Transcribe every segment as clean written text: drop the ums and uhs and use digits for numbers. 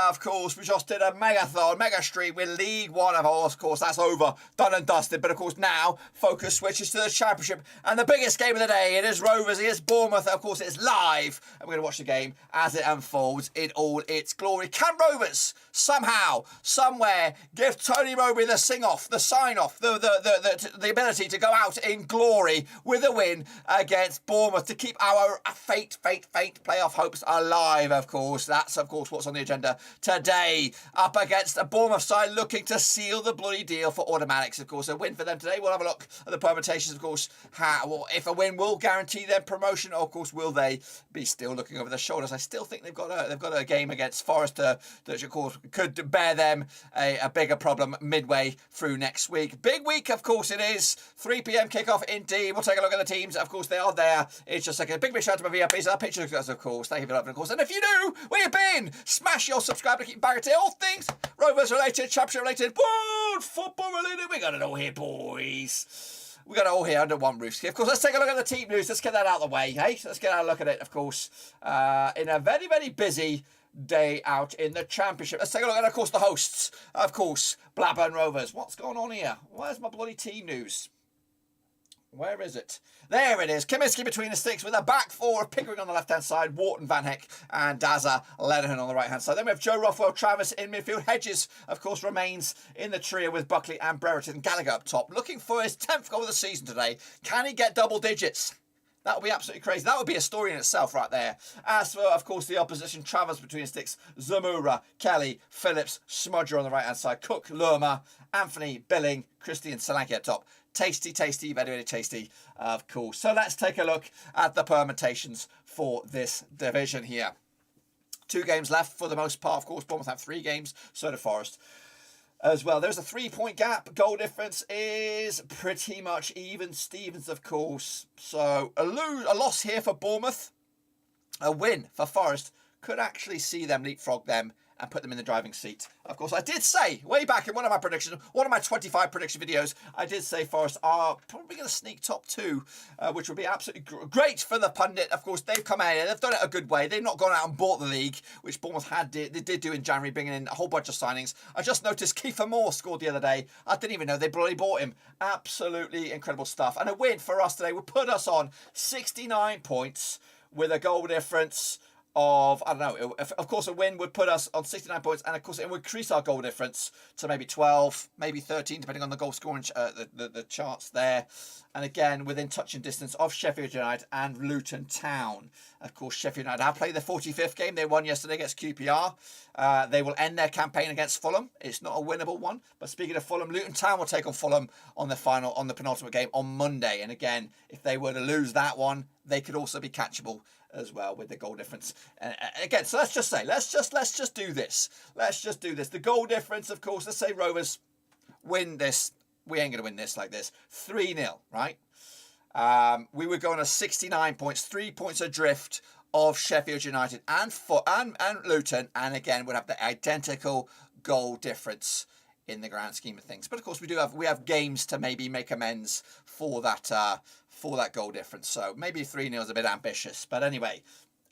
of course, we just did a mega stream with League One. Of course, that's over, done and dusted. But of course, now focus switches to the Championship. And the biggest game of the day, it is Roverseas, it is Bournemouth. Of course, it's live. And we're going to watch the game as it unfolds in all its glory. Can Rovers somehow, somewhere, give Tony Mowbrays the sing-off, the sign-off, the ability to go out in glory with a win against Bournemouth to keep our fate playoff hopes alive, of course. That's, of course, what's on the agenda today. Up against a Bournemouth side looking to seal the bloody deal for automatics, of course. A win for them today. We'll have a look at the permutations, of course. If a win will guarantee them promotion, or, of course, will they be still looking over their shoulders? I still think they've got a game against Forest that, of course, could bear them a bigger problem midway through next week. Big week, of course, it is. 3 p.m. kickoff indeed. We'll take a look at the teams. Of course, they are there. It's just like a big shout out to my VIPs. Our pictures, of course. Thank you for loving, of course. And if you do, where you been? Smash your subscribe to keep back to all things Rovers related, Championship related, world football related. We got it all here, boys. We got it all here under one roof. Of course, let's take a look at the team news. Let's get that out of the way, hey? Let's get a look at it, of course, in a very, very busy day out in the Championship. Let's take a look at, of course, the hosts. Of course, Blackburn Rovers. What's going on here? Where's my bloody team news? Where is it? There it is. Kaminsky between the sticks with a back four of Pickering on the left-hand side, Wharton, Van Heck and Dazza Lenihan on the right-hand side. Then we have Joe Rothwell, Travis in midfield. Hedges, of course, remains in the trio with Buckley and Brereton and Gallagher up top. Looking for his 10th goal of the season today. Can he get double digits? That would be absolutely crazy. That would be a story in itself right there. As for, of course, the opposition, Travers between the sticks, Zamora, Kelly, Phillips, Smudger on the right-hand side, Cook, Lerma, Anthony, Billing, Christian, Solanke at top. Tasty, very, very tasty, of course. So let's take a look at the permutations for this division here. 2 games left for the most part. Of course, Bournemouth have 3 games, so do Forest as well. There's a 3-point gap. Goal difference is pretty much even Stevens, of course. So a loss here for Bournemouth. A win for Forest could actually see them leapfrog them and put them in the driving seat. Of course, I did say, way back in one of my predictions, one of my 25 prediction videos, I did say Forest are probably going to sneak top 2, which would be absolutely great for the pundit. Of course, they've come out here, they've done it a good way. They've not gone out and bought the league, which Bournemouth they did do in January, bringing in a whole bunch of signings. I just noticed Kiefer Moore scored the other day. I didn't even know they bloody bought him. Absolutely incredible stuff. And a win for us today would put us on 69 points with a goal difference of, I don't know, of course a win would put us on 69 points, and of course it would increase our goal difference to maybe 12, maybe 13, depending on the goal scoring, the charts there. And again, within touching distance of Sheffield United and Luton Town. Of course, Sheffield United have played their 45th game. They won yesterday against QPR. They will end their campaign against Fulham. It's not a winnable one. But speaking of Fulham, Luton Town will take on Fulham on the penultimate game on Monday. And again, if they were to lose that one, they could also be catchable as well with the goal difference. Again, so let's just do this. Let's just do this. The goal difference, of course, let's say Rovers win this. We ain't going to win this like this. 3-0, right? We would go on a 69 points, 3 points adrift of Sheffield United and Luton, and again would have the identical goal difference in the grand scheme of things. But of course, we have games to maybe make amends for that goal difference. So maybe 3-0 is a bit ambitious, but anyway,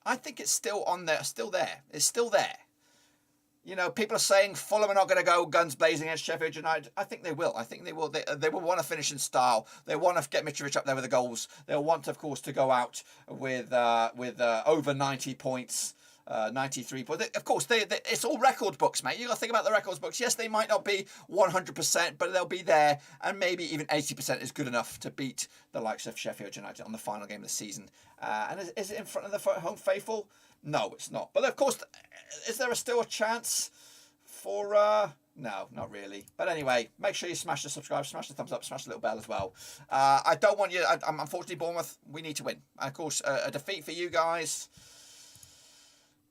I think it's still on there, still there. It's still there. You know, people are saying Fulham are not going to go guns blazing against Sheffield United. I think they will. I think they will. They will want to finish in style. They want to get Mitrovic up there with the goals. They'll want, of course, to go out with over 90 points, 93 points. Of course, it's all record books, mate. You got to think about the records books. Yes, they might not be 100%, but they'll be there, and maybe even 80% is good enough to beat the likes of Sheffield United on the final game of the season. And is it in front of the home faithful? No, it's not. But of course, is there still a chance for... No, not really. But anyway, make sure you smash the subscribe, smash the thumbs up, smash the little bell as well. I don't want you... unfortunately, Bournemouth, we need to win. And of course, a defeat for you guys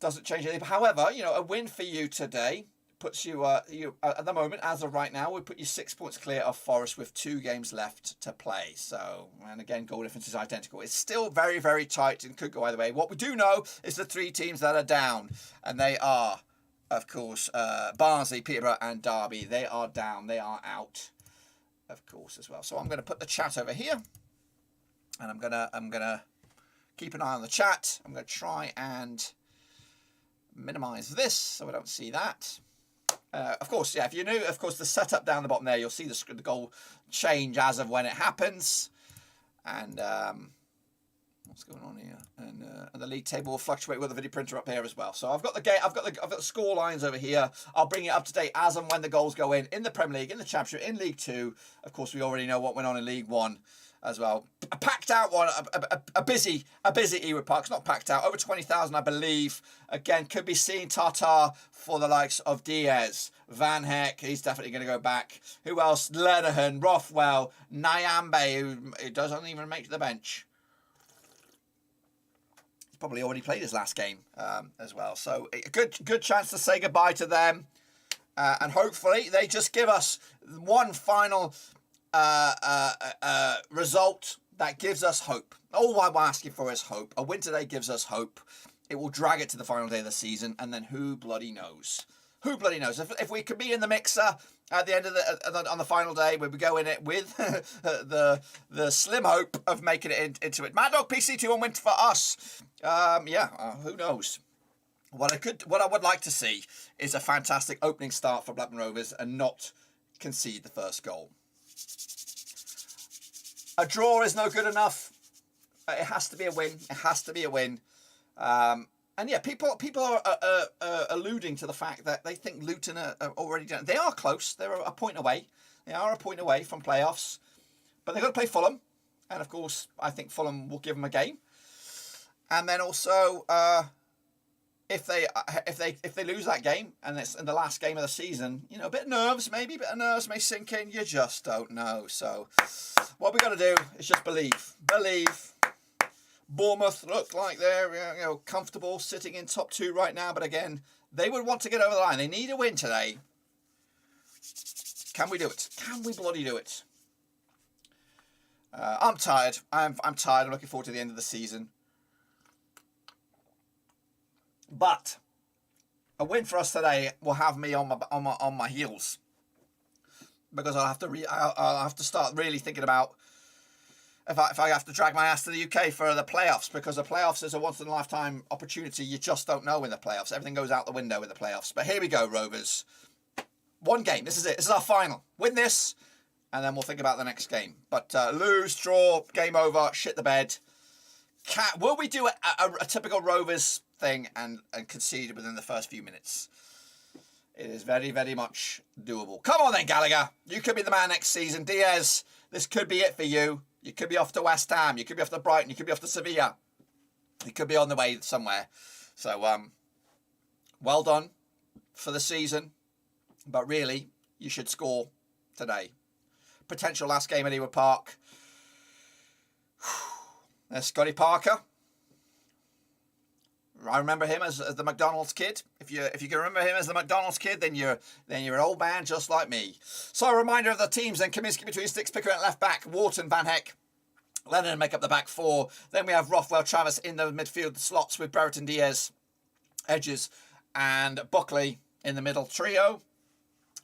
doesn't change anything. However, you know, a win for you today puts you at the moment, as of right now, would put you 6 points clear of Forest with 2 games left to play. So, and again, goal difference is identical. It's still very, very tight and could go either way. What we do know is the 3 teams that are down, and they are, of course, Barnsley, Peterborough and Derby. They are down. They are out, of course, as well. So I'm going to put the chat over here, and I'm gonna keep an eye on the chat. I'm going to try and Minimise this so we don't see that. Of course, yeah, if you're new, of course, the setup down the bottom there, you'll see the goal change as of when it happens. And what's going on here? And the league table will fluctuate with the video printer up here as well. So I've got the game, I've got the score lines over here. I'll bring it up to date as and when the goals go in the Premier League, in the Championship, in League 2. Of course, we already know what went on in League 1 as well. A packed out one, a busy Ewood Park. It's not packed out, over 20,000 I believe. Again, could be seen Tartar for the likes of Diaz, Van Heck, he's definitely going to go back. Who else? Lenihan, Rothwell, Nyambe, who doesn't even make the bench. He's probably already played his last game as well. So a good chance to say goodbye to them. And hopefully they just give us one final result that gives us hope. All I'm asking for is hope. A win today gives us hope. It will drag it to the final day of the season, and then who bloody knows? Who bloody knows? If we could be in the mixer at the end of on the final day, we would go in it with the slim hope of making it into it. Mad Dog PC2 on win for us. Who knows? What I would like to see is a fantastic opening start for Blackburn Rovers and not concede the first goal. A draw is no good enough. It has to be a win. It has to be a win. And yeah, people are alluding to the fact that they think Luton are already done. They are close. They're a point away. They are a point away from playoffs. But they've got to play Fulham. And of course, I think Fulham will give them a game. And then also, if they lose that game and it's in the last game of the season, you know, a bit of nerves may sink in. You just don't know. So what we got to do is just believe. Bournemouth look like they're comfortable sitting in top 2 right now, but again, they would want to get over the line. They need a win today. Can we do it? Can we bloody do it? I'm tired. I'm tired. I'm looking forward to the end of the season. But a win for us today will have me on my heels, because I'll have to start really thinking about if I have to drag my ass to the UK for the playoffs, because the playoffs is a once in a lifetime opportunity. You just don't know in the playoffs. Everything goes out the window in the playoffs. But here we go, Rovers. One game. This is it. This is our final. Win this, and then we'll think about the next game. But lose, draw, game over, shit the bed. Will we do a typical Rovers thing and concede within the first few minutes? It is very, very much doable. Come on then, Gallagher. You could be the man next season. Diaz, this could be it for you. You could be off to West Ham. You could be off to Brighton. You could be off to Sevilla. You could be on the way somewhere. So, well done for the season. But really, you should score today. Potential last game at Ewood Park. There's Scotty Parker. I remember him as the McDonald's kid. If you can remember him as the McDonald's kid, then you're an old man just like me. So a reminder of the teams then: Kaminsky between sticks, Pickering at left back, Wharton, Van Heck, Lennon make up the back 4. Then we have Rothwell, Travis in the midfield slots with Brereton, Diaz, Edges, and Buckley in the middle trio,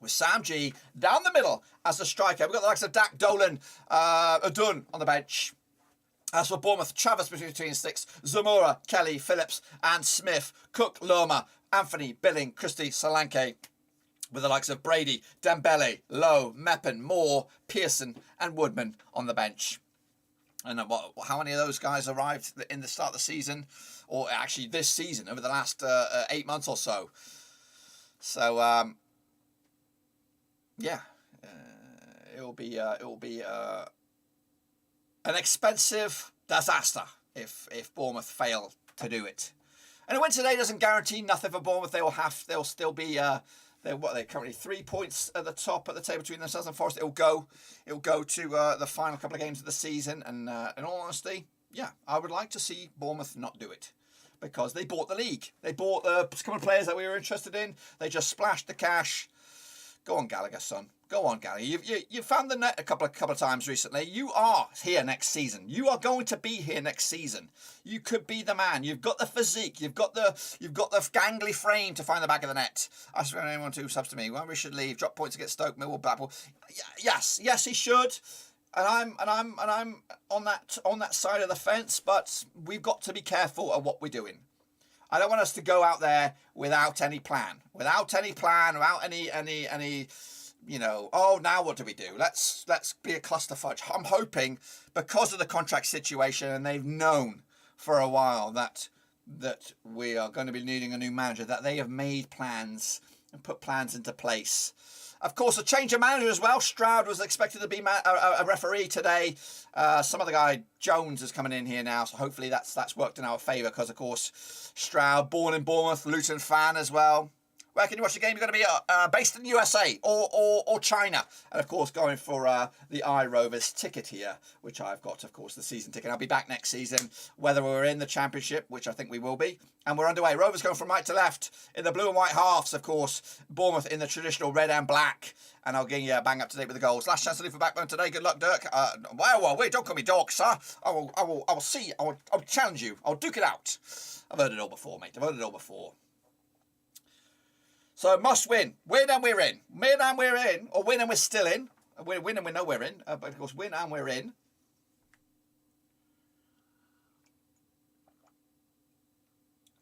with Sam G down the middle as the striker. We've got the likes of Dak, Dolan, Adun on the bench. As for Bournemouth, Travis between sticks, Zamora, Kelly, Phillips and Smith, Cook, Lerma, Anthony, Billing, Christie, Solanke, with the likes of Brady, Dembele, Lowe, Meppen, Moore, Pearson and Woodman on the bench. And how many of those guys arrived in the start of the season, or actually this season, over the last 8 months or so? So, it will be an expensive disaster if Bournemouth fail to do it. And a win today doesn't guarantee nothing for Bournemouth. They'll still be they're currently 3 points at the top of the table between themselves and Forest. It'll go to the final couple of games of the season. And in all honesty, I would like to see Bournemouth not do it, because they bought the league. They bought the couple of players that we were interested in. They just splashed the cash. Go on, Gallagher, son. Go on, Gallagher. You've found the net a couple of times recently. You are here next season. You are going to be here next season. You could be the man. You've got the physique. You've got the gangly frame to find the back of the net. I swear anyone who subs to me. Well, we should leave. Drop points against Stoke, Millwall, Blackpool. Yes, he should. And I'm on that side of the fence. But we've got to be careful of what we're doing. I don't want us to go out there without any plan, without any, you know, oh, now what do we do? Let's be a cluster fudge. I'm hoping because of the contract situation, and they've known for a while that we are going to be needing a new manager, that they have made plans and put plans into place. Of course, a change of manager as well. Stroud was expected to be a referee today. Some other guy, Jones, is coming in here now, so hopefully that's worked in our favour because, of course, Stroud, born in Bournemouth, Luton fan as well. Where can you watch the game? You're going to be based in the USA or China. And, of course, going for the Rovers ticket here, which I've got, of course, the season ticket. I'll be back next season, whether we're in the Championship, which I think we will be. And we're underway. Rovers going from right to left in the blue and white halves, of course. Bournemouth in the traditional red and black. And I'll get you bang up to date with the goals. Last chance to leave for Blackburn today. Good luck, Dirk. Well, wait, don't call me Dork, sir. I will see. I will challenge you. I'll duke it out. I've heard it all before, mate. I've heard it all before. So must win. Win and we're in. Win and we're in. Or win and we're still in. Win and we know we're in. But of course, win and we're in.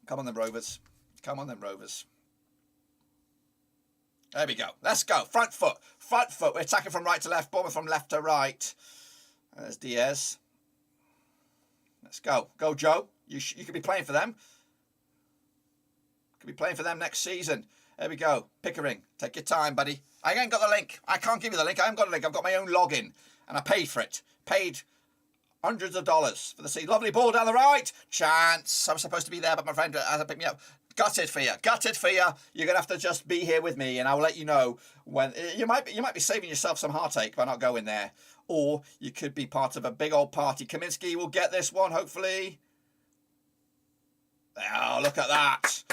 Come on then, Rovers. Come on then, Rovers. There we go. Let's go. Front foot. Front foot. We're attacking from right to left. Bournemouth from left to right. There's Diaz. Let's go. Go, Joe. You could be playing for them. Could be playing for them next season. There we go. Pickering. Take your time, buddy. I ain't got the link. I can't give you the link. I haven't got a link. I've got my own login. And I paid for it. Paid hundreds of dollars for the seat. Lovely ball down the right. Chance. I was supposed to be there, but my friend hasn't picked me up. Gutted for you. Gutted for you. You're going to have to just be here with me, and I will let you know when. You might be saving yourself some heartache by not going there. Or you could be part of a big old party. Kaminsky will get this one, hopefully. Oh, look at that.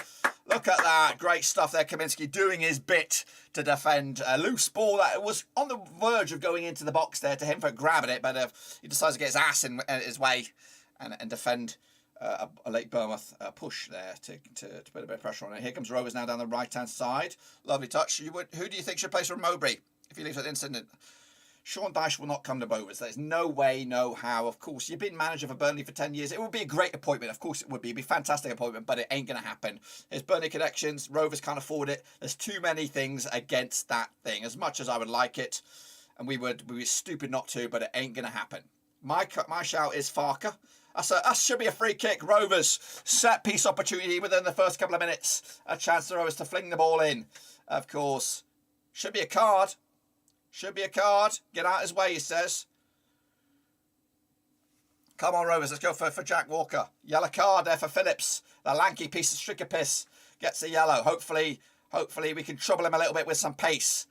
Look at that. Great stuff there. Kaminsky doing his bit to defend a loose ball that was on the verge of going into the box there, to him for grabbing it, but he decides to get his ass in his way and defend a late Bournemouth push there to put a bit of pressure on it. Here comes Rovers now down the right-hand side. Lovely touch. Who do you think should play for Mowbray if he leaves that incident? Sean Dyche will not come to Rovers. There's no way, no how. Of course, you've been manager for Burnley for 10 years. It would be a great appointment. Of course it would be. It'd be a fantastic appointment, but it ain't going to happen. His Burnley connections, Rovers can't afford it. There's too many things against that thing. As much as I would like it, and we were stupid not to, but it ain't going to happen. My shout is Farker. That should be a free kick. Rovers, set piece opportunity within the first couple of minutes. A chance for Rovers to fling the ball in. Of course. Should be a card. Should be a card. Get out his way, he says. Come on, Rovers. Let's go for Jack Walker. Yellow card there for Phillips. The lanky piece of stricker piss gets a yellow. Hopefully we can trouble him a little bit with some pace.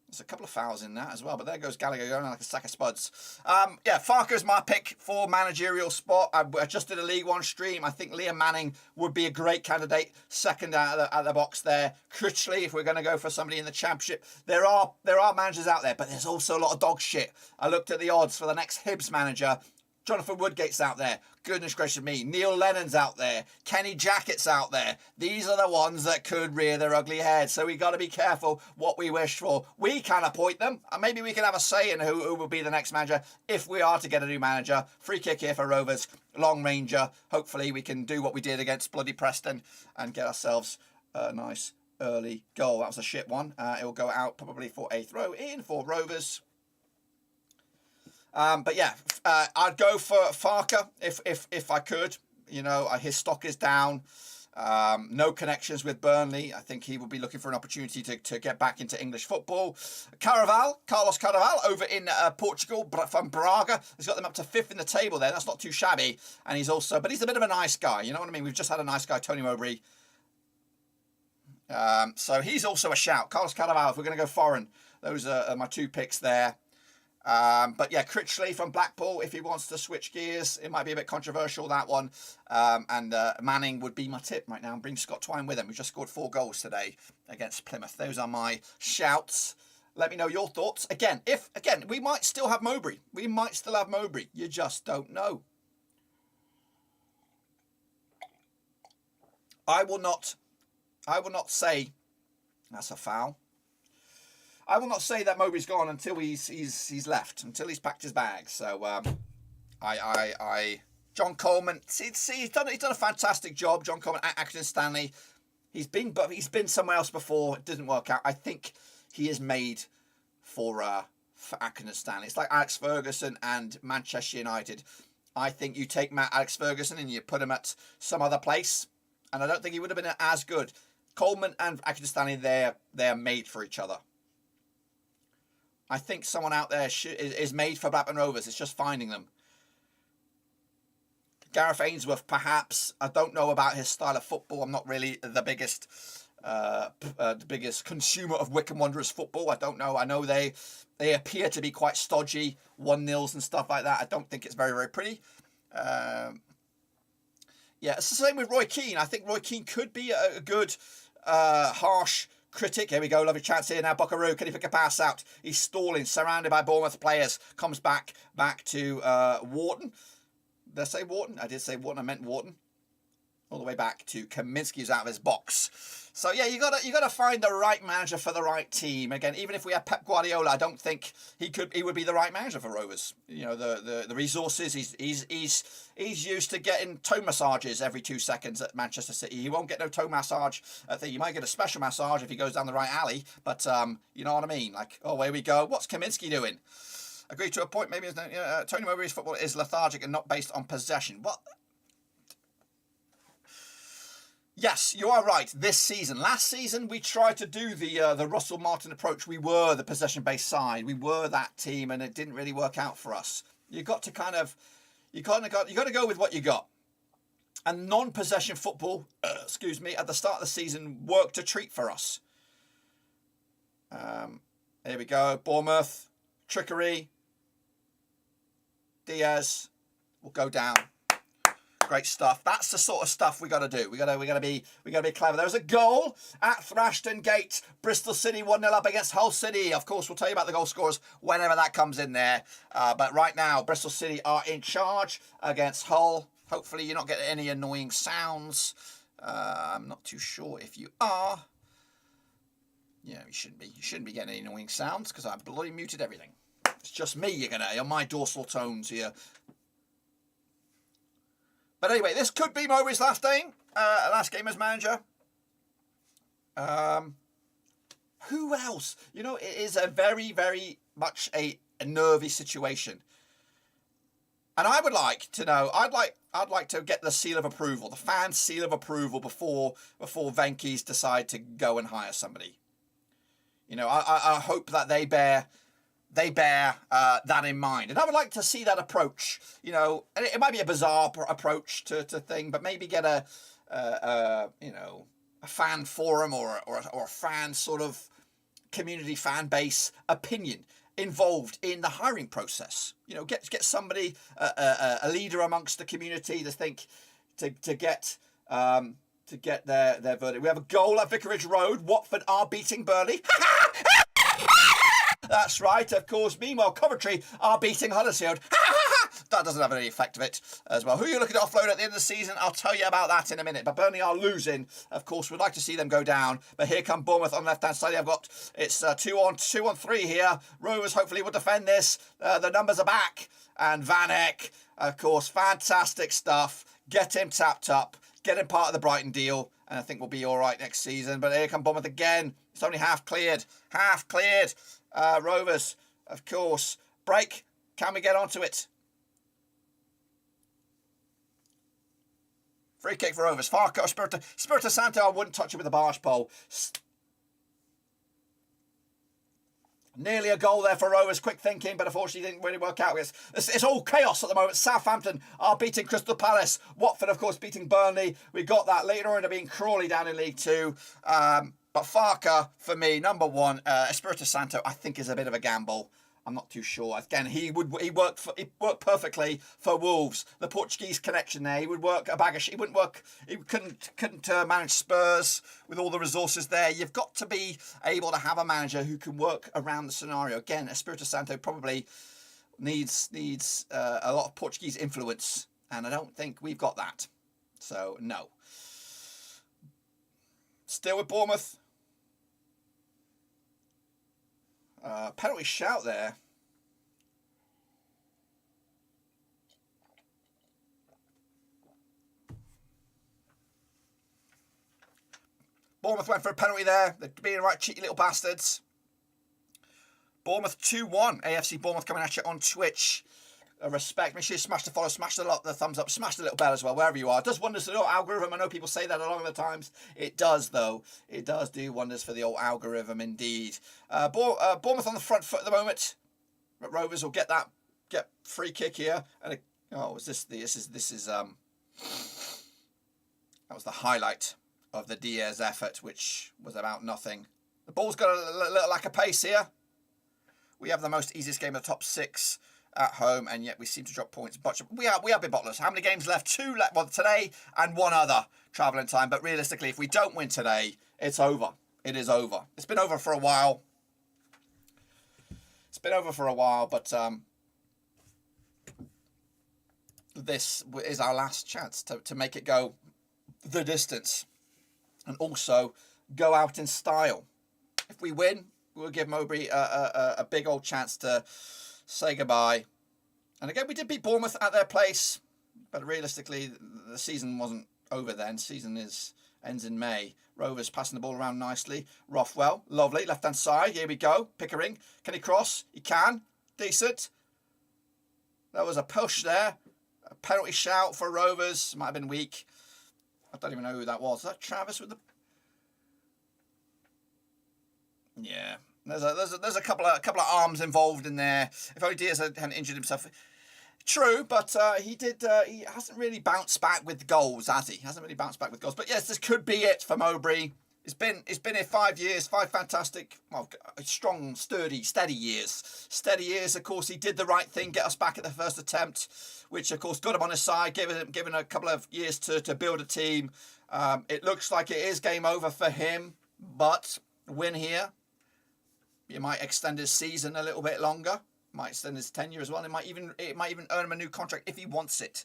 There's a couple of fouls in that as well, but there goes Gallagher going like a sack of spuds. Yeah, Farker's my pick for managerial spot. I just did a League One stream. I think Liam Manning would be a great candidate. Second out of the box there. Critchley, if we're going to go for somebody in the Championship. There are managers out there, but there's also a lot of dog shit. I looked at the odds for the next Hibs manager. Jonathan Woodgate's out there. Goodness gracious me. Neil Lennon's out there. Kenny Jackett's out there. These are the ones that could rear their ugly head. So we got to be careful what we wish for. We can appoint them. And maybe we can have a say in who will be the next manager if we are to get a new manager. Free kick here for Rovers. Long ranger. Hopefully we can do what we did against bloody Preston and get ourselves a nice early goal. That was a shit one. It will go out probably for a throw in for Rovers. But yeah, I'd go for Farker if I could. You know, his stock is down. No connections with Burnley. I think he will be looking for an opportunity to get back into English football. Carlos Caraval over in Portugal from Braga. He's got them up to 5th in the table there. That's not too shabby. And he's a bit of a nice guy. You know what I mean? We've just had a nice guy, Tony Mowbrays. So he's also a shout. Carlos Caraval, if we're going to go foreign. Those are my two picks there. But yeah, Critchley from Blackpool, if he wants to switch gears, it might be a bit controversial, that one. And Manning would be my tip right now, and bring Scott Twine with him. We just scored 4 goals today against Plymouth. Those are my shouts. Let me know your thoughts. Again, we might still have Mowbray. You just don't know. I will not say that's a foul. I will not say that Mowbray's gone until he's left, until he's packed his bags. So I John Coleman, see, he's done a fantastic job. John Coleman at Accrington Stanley. He's been somewhere else before. It didn't work out. I think he is made for Accrington Stanley. It's like Alex Ferguson and Manchester United. I think you take Alex Ferguson and you put him at some other place, and I don't think he would have been as good. Coleman and Accrington Stanley, they're made for each other. I think someone out there is made for Blackburn Rovers. It's just finding them. Gareth Ainsworth, perhaps. I don't know about his style of football. I'm not really the biggest consumer of Wycombe Wanderers football. I don't know. I know they appear to be quite stodgy, 1-0s and stuff like that. I don't think it's very, very pretty. Yeah, it's the same with Roy Keane. I think Roy Keane could be a good, harsh critic. Here we go, lovely chance here now. Buckaroo, can he pick a pass out? He's stalling, surrounded by Bournemouth players. Comes back to Wharton. Did I say Wharton? I did say Wharton. I meant Wharton. All the way back to Kaminski, who's out of his box. So yeah, you gotta find the right manager for the right team. Again, even if we had Pep Guardiola, I don't think he would be the right manager for Rovers. You know, the resources. He's used to getting toe massages every 2 seconds at Manchester City. He won't get no toe massage at the. He might get a special massage if he goes down the right alley. But you know what I mean? Like, oh, here we go. What's Kaminski doing? Agree to a point. Maybe Tony Mowbrays' football is lethargic and not based on possession. What? Yes, you are right. This season, last season, we tried to do the Russell Martin approach. We were the possession-based side. We were that team, and it didn't really work out for us. You got to go with what you got. And non-possession football, at the start of the season, worked a treat for us. Here we go. Bournemouth, trickery. Diaz will go down. Great stuff. That's the sort of stuff we got to do. We got to be clever. There was a goal at Thrashton Gate. Bristol City 1-0 up against Hull City. Of course, we'll tell you about the goal scorers whenever that comes in there. But right now, Bristol City are in charge against Hull. Hopefully, you're not getting any annoying sounds. I'm not too sure if you are. Yeah, you shouldn't be. You shouldn't be getting any annoying sounds because I bloody muted everything. It's just me you're gonna hear my dorsal tones here. But anyway, this could be Mowbrays' last game as manager. Who else? You know, it is a very, very much a nervy situation. And I would like to know, I'd like to get the seal of approval, the fan seal of approval before Venky's decide to go and hire somebody. You know, I hope that they bear that in mind, and I would like to see that approach. You know, and it might be a bizarre approach to thing, but maybe get a fan forum or a fan sort of community fan base opinion involved in the hiring process. You know, get somebody a leader amongst the community to get their verdict. We have a goal at Vicarage Road. Watford are beating Burnley. That's right, of course. Meanwhile, Coventry are beating Huddersfield. That doesn't have any effect of it as well. Who are you looking to offload at the end of the season? I'll tell you about that in a minute. But Burnley are losing. Of course, we'd like to see them go down. But here come Bournemouth on the left-hand side. It's 2 on 3 here. Rovers hopefully will defend this. The numbers are back. And Van Eck, of course, fantastic stuff. Get him tapped up. Get him part of the Brighton deal. And I think we'll be all right next season. But here come Bournemouth again. It's only half cleared. Rovers, of course. Break. Can we get onto it? Free kick for Rovers. Farco, Spirito Santo, I wouldn't touch it with a barge pole. Nearly a goal there for Rovers. Quick thinking, but unfortunately didn't really work out. It's all chaos at the moment. Southampton are beating Crystal Palace. Watford, of course, beating Burnley. We got that. Later on, being Crawley down in League Two. But Farca, for me, number one. Espirito Santo, I think, is a bit of a gamble. I'm not too sure. Again, he worked perfectly for Wolves. The Portuguese connection there. He would work a bag of shit. He wouldn't work. He couldn't manage Spurs with all the resources there. You've got to be able to have a manager who can work around the scenario. Again, Espirito Santo probably needs a lot of Portuguese influence, and I don't think we've got that. So no. Still with Bournemouth. Penalty shout there. Bournemouth went for a penalty there. They're being right cheeky little bastards. Bournemouth 2-1. AFC Bournemouth coming at you on Twitch. Respect. Make sure you smash the follow, smash the thumbs up, smash the little bell as well, wherever you are. It does wonders for the old algorithm. I know people say that a lot of the times. It does, though. It does do wonders for the old algorithm, indeed. Bournemouth on the front foot at the moment. Rovers will get free kick here. And that was the highlight of the Diaz effort, which was about nothing. The ball's got a little lack of pace here. We have the most easiest game of the top 6 at home, and yet we seem to drop points. But we are big bottlers. How many games left? 2 left. Well, today and 1 other travelling time. But realistically, if we don't win today, it's over. It is over. It's been over for a while. But this is our last chance to make it go the distance, and also go out in style. If we win, we'll give Mowbray a big old chance to say goodbye. And again, we did beat Bournemouth at their place, but realistically, the season wasn't over then. Season ends in May. Rovers passing the ball around nicely. Rothwell, lovely, left-hand side. Here we go. Pickering. Can he cross? He can. Decent. That was a push there. A penalty shout for Rovers. Might have been weak. I don't even know who that was. Is that Travis with the... Yeah. There's a couple of arms involved in there. If only Diaz hadn't injured himself. True, but he hasn't really bounced back with goals, has he? Hasn't really bounced back with goals. But yes, this could be it for Mowbray. It's been here 5 years, 5 fantastic, well, strong, steady years. Steady years. Of course, he did the right thing, get us back at the first attempt, which of course got him on his side, given a couple of years to build a team. It looks like it is game over for him, but win here. You might extend his season a little bit longer. Might extend his tenure as well. It might even earn him a new contract if he wants it.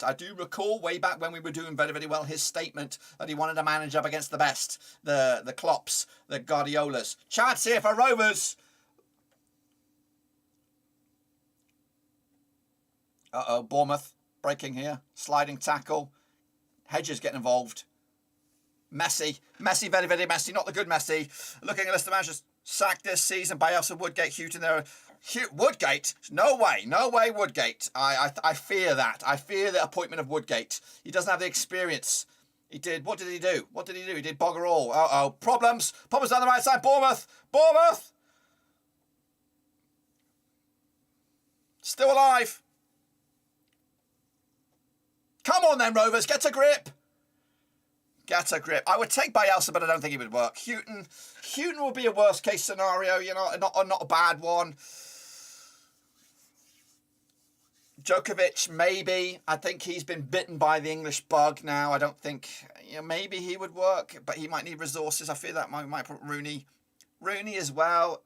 I do recall way back when we were doing very, very well, his statement that he wanted to manage up against the best, the Klopps, the Guardiolas. Chance here for Rovers. Bournemouth breaking here, sliding tackle. Hedges getting involved. Messi, very, very messy. Not the good Messi. Looking at a list of managers sacked this season by Elsa Woodgate, Houghton there. Woodgate? No way, Woodgate. I fear that. I fear the appointment of Woodgate. He doesn't have the experience. What did he do? He did bugger all. Problems down the right side. Bournemouth. Still alive. Come on then, Rovers. Get a grip. I would take Bielsa, but I don't think he would work. Houghton will be a worst case scenario, not a bad one. Djokovic, maybe. I think he's been bitten by the English bug now. I don't think, maybe he would work, but he might need resources. I fear that might put Rooney as well.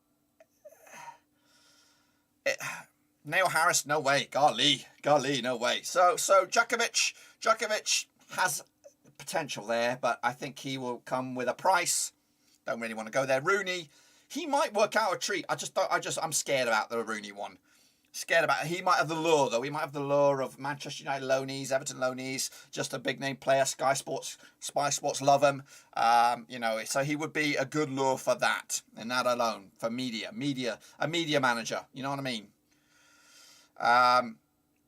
Neil Harris, no way. Golly, no way. So Djokovic has potential there, but I think he will come with a price. Don't really want to go there. Rooney, he might work out a treat. I'm scared about the Rooney one. He might have the lure though. He might have the lure of Manchester United loanees, Everton loanees, just a big name player. Sky Sports love him. So he would be a good lure for that, and that alone for media, a media manager. You know what I mean?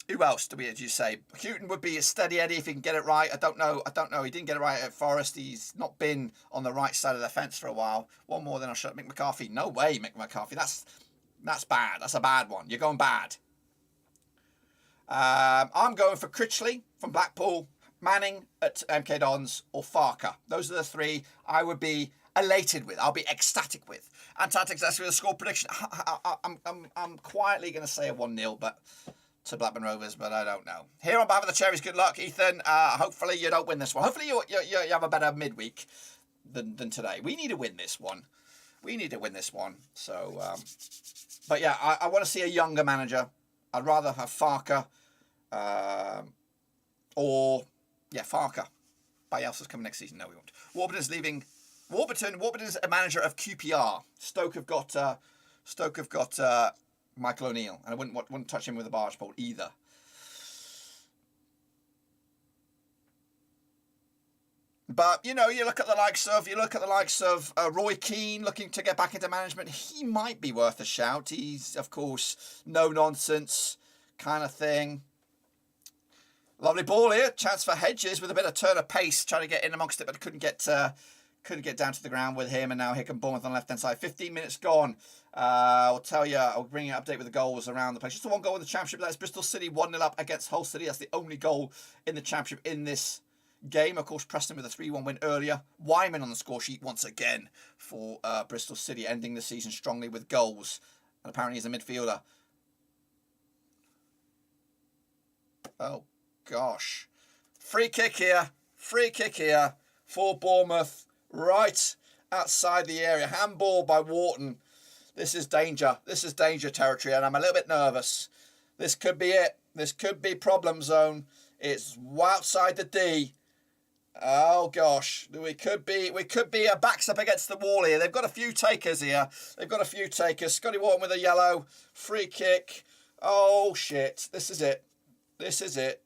Who else do you say? Houghton would be a steady Eddie if he can get it right. I don't know. He didn't get it right at Forest. He's not been on the right side of the fence for a while. One more, then I'll shut up. Mick McCarthy. No way, Mick McCarthy. That's bad. That's a bad one. You're going bad. I'm going for Critchley from Blackpool, Manning at MK Dons, or Farker. Those are the 3 I would be elated with. I'll be ecstatic with. And tactics, that's with a score prediction. I'm quietly going to say a 1-0, but to Blackburn Rovers, but I don't know. Here on behalf of the Cherries, good luck, Ethan. Hopefully you don't win this one. Hopefully you have a better midweek than today. We need to win this one. So, but yeah, I want to see a younger manager. I'd rather have Farker, Farker. Bielsa's coming next season. No, we won't. Warburton's leaving. Warburton's a manager of QPR. Stoke have got Michael O'Neill, and I wouldn't touch him with a barge pole either. But you know, you look at the likes of Roy Keane looking to get back into management. He might be worth a shout. He's of course no nonsense kind of thing. Lovely ball here. Chance for Hedges with a bit of turn of pace, trying to get in amongst it, but couldn't get down to the ground with him. And now here come Bournemouth on the left hand side. 15 minutes gone. I'll tell you. I'll bring you an update with the goals around the place. Just the one goal in the Championship. That's Bristol City 1-0 up against Hull City. That's the only goal in the Championship in this game. Of course, Preston with a 3-1 win earlier. Wyman on the score sheet once again for Bristol City, ending the season strongly with goals. And apparently he's a midfielder. Oh, gosh. Free kick here for Bournemouth. Right outside the area. Handball by Wharton. This is danger. This is danger territory, and I'm a little bit nervous. This could be it. This could be problem zone. It's outside the D. Oh gosh, we could be backs up against the wall here. They've got a few takers here. Scotty Wharton with a yellow. Free kick. Oh shit. This is it.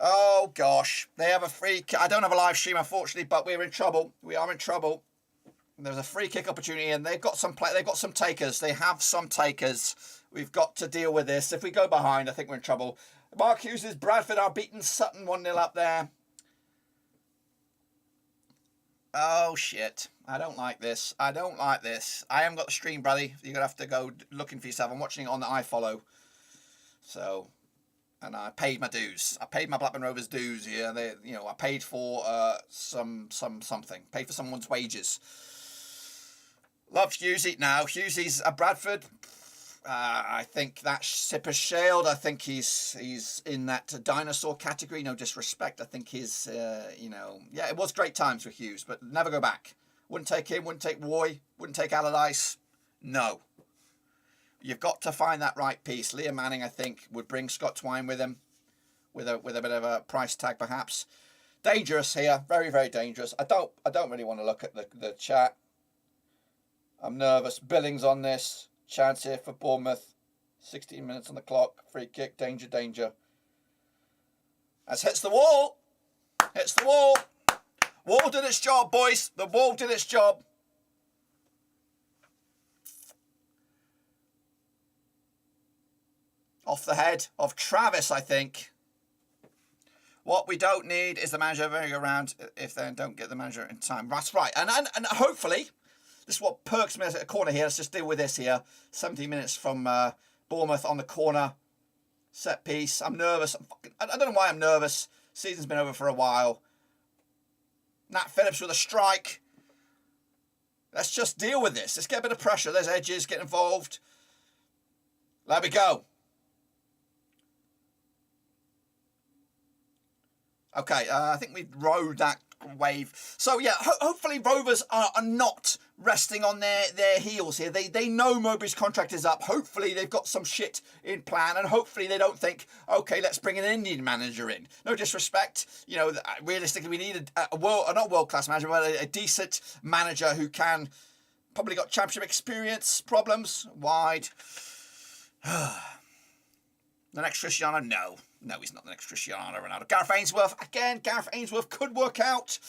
Oh gosh, they have a free kick. I don't have a live stream unfortunately, but we're in trouble. We are in trouble. There's a free kick opportunity, and they've got some takers. They have some takers. We've got to deal with this. If we go behind, I think we're in trouble. Mark Hughes' Bradford are beating Sutton 1-0 up there. Oh shit. I don't like this. I haven't got the stream, buddy. You're going to have to go looking for yourself. I'm watching it on the iFollow. So, and I paid my dues. I paid my Blackburn Rovers dues here. I paid for something. Paid for someone's wages. Love Hughesy. Now, Hughesy's at Bradford. I think that ship has sailed. I think he's in that dinosaur category. No disrespect. I think he's, it was great times with Hughes, but never go back. Wouldn't take him. Wouldn't take Roy. Wouldn't take Allardyce. No. You've got to find that right piece. Liam Manning, I think, would bring Scott Twine with him, with a bit of a price tag perhaps. Dangerous here. Very, very dangerous. I don't really want to look at the chat. I'm nervous. Billings on this. Chance here for Bournemouth. 16 minutes on the clock. Free kick. Danger, danger. As hits the wall. Hits the wall. Wall did its job, boys. The wall did its job. Off the head of Travis, I think. What we don't need is the manager going around if they don't get the manager in time. That's right. And hopefully, this is what perks me at a corner here. Let's just deal with this here. 17 minutes from Bournemouth on the corner. Set piece. I'm nervous. I don't know why I'm nervous. Season's been over for a while. Nat Phillips with a strike. Let's just deal with this. Let's get a bit of pressure. There's Edges, get involved. There we go. Okay, I think we've rode that wave. So, yeah, hopefully Rovers are not resting on their heels here. They know Mowbrays' contract is up. Hopefully they've got some shit in plan, and hopefully they don't think, okay, let's bring an Indian manager in. No disrespect. You know, realistically, we need not world-class manager, but a decent manager who can, probably got championship experience, problems, wide. The next Cristiano, no. No, he's not the next Cristiano Ronaldo. Gareth Ainsworth, again, Gareth Ainsworth could work out.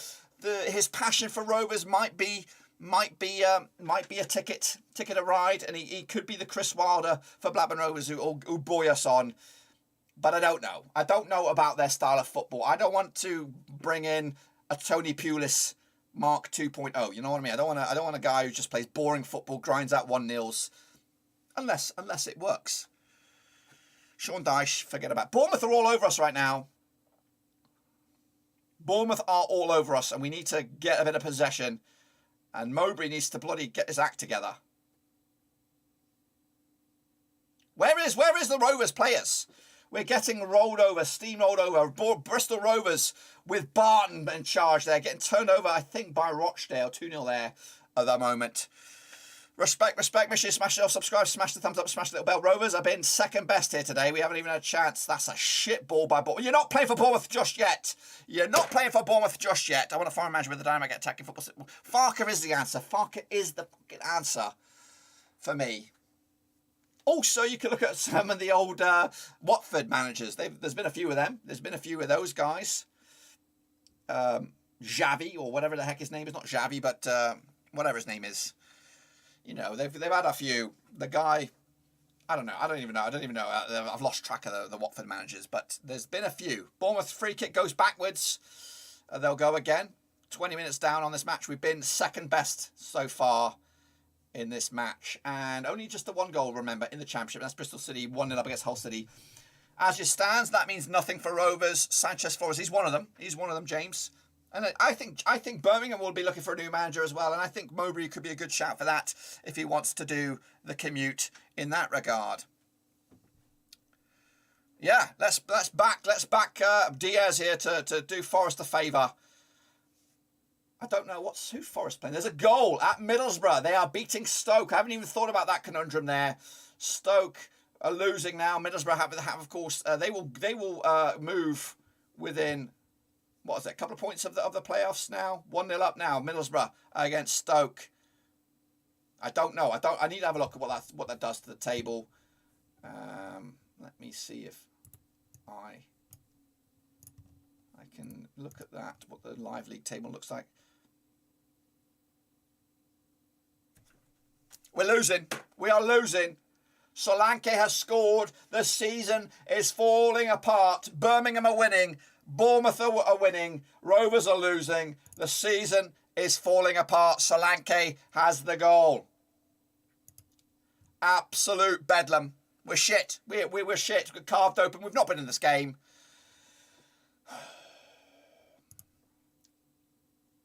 His passion for Rovers might be a ticket a ride, and he could be the Chris Wilder for Blackburn Rovers who buoy us on. But I don't know. I don't know about their style of football. I don't want to bring in a Tony Pulis Mark 2.0. You know what I mean? I don't want a guy who just plays boring football, grinds out 1-0s, unless it works. Sean Dyche, forget about it. Bournemouth are all over us right now. Bournemouth are all over us, and we need to get a bit of possession. And Mowbray needs to bloody get his act together. Where is the Rovers players? We're getting rolled over, steamrolled over. Bristol Rovers with Barton in charge there, getting turned over, I think, by Rochdale. 2-0 there at the moment. Respect. Make sure you smash it, subscribe, smash the thumbs up, smash the little bell. Rovers have been second best here today. We haven't even had a chance. That's a shit ball by Bournemouth. You're not playing for Bournemouth just yet. I want to find a manager with the dynamic attacking football. Farker is the answer. Farker is the fucking answer for me. Also, you can look at some of the old Watford managers. There's been a few of them. There's been a few of those guys. Xavi, or whatever the heck his name is. Not Xavi, but whatever his name is. You know, they've had a few. The guy, I don't know. I don't even know. I've lost track of the Watford managers, but there's been a few. Bournemouth free kick goes backwards. They'll go again. 20 minutes down on this match. We've been second best so far in this match, and only just the one goal, remember, in the Championship. That's Bristol City, 1-0 up against Hull City. As it stands, that means nothing for Rovers. Sanchez Flores, he's one of them. James. And I think Birmingham will be looking for a new manager as well, and I think Mowbray could be a good shout for that if he wants to do the commute in that regard. Yeah, let's back Diaz here to do Forest a favour. I don't know who's Forest playing. There's a goal at Middlesbrough. They are beating Stoke. I haven't even thought about that conundrum there. Stoke are losing now. Middlesbrough have of course, they will move within, what is it, a couple of points of the playoffs now. 1-0 up now, Middlesbrough against Stoke. I don't know. I need to have a look at what that does to the table. Let me see if I can look at that, what the live league table looks like. We're losing. We are losing. Solanke has scored. The season is falling apart. Birmingham are winning. Bournemouth are winning. Rovers are losing. The season is falling apart. Solanke has the goal. Absolute bedlam. We're shit. We're shit. We're carved open. We've not been in this game.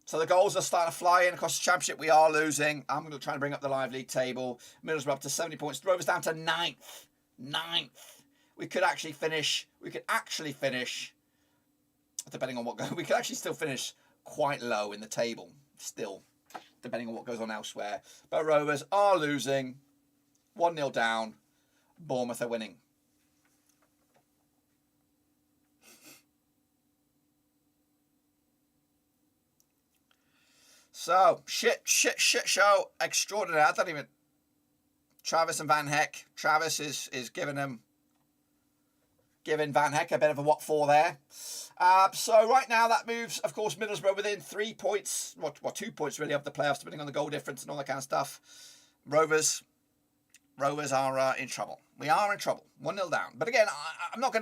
So the goals are starting to fly in across the Championship. We are losing. I'm going to try and bring up the live league table. Middlesbrough up to 70 points. Rovers down to 9th. 9th. We could actually finish. Depending on what goes. We could actually still finish quite low in the table. Still, depending on what goes on elsewhere. But Rovers are losing. 1-0 down. Bournemouth are winning. So, shit show extraordinary. I don't even... Travis and Van Heck. Travis is giving Van Heck a bit of a what for there. So right now that moves, of course, Middlesbrough within 3 points. Well, 2 points really of the playoffs, depending on the goal difference and all that kind of stuff. Rovers are in trouble. We are in trouble. 1-0 down. But again, I'm not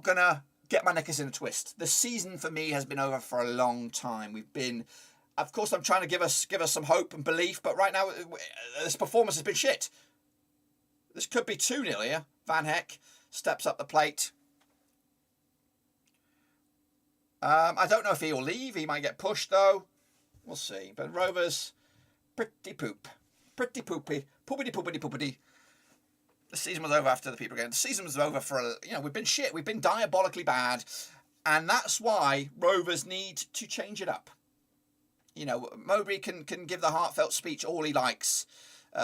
gonna get my knickers in a twist. The season for me has been over for a long time. Of course, I'm trying to give us some hope and belief, but right now this performance has been shit. This could be 2-0 here. Van Heck steps up the plate. I don't know if he'll leave. He might get pushed though. We'll see. But Rovers, pretty poopy. Poopity. The season was over after the people again. The season was over we've been shit. We've been diabolically bad. And that's why Rovers need to change it up. Mowbray can give the heartfelt speech all he likes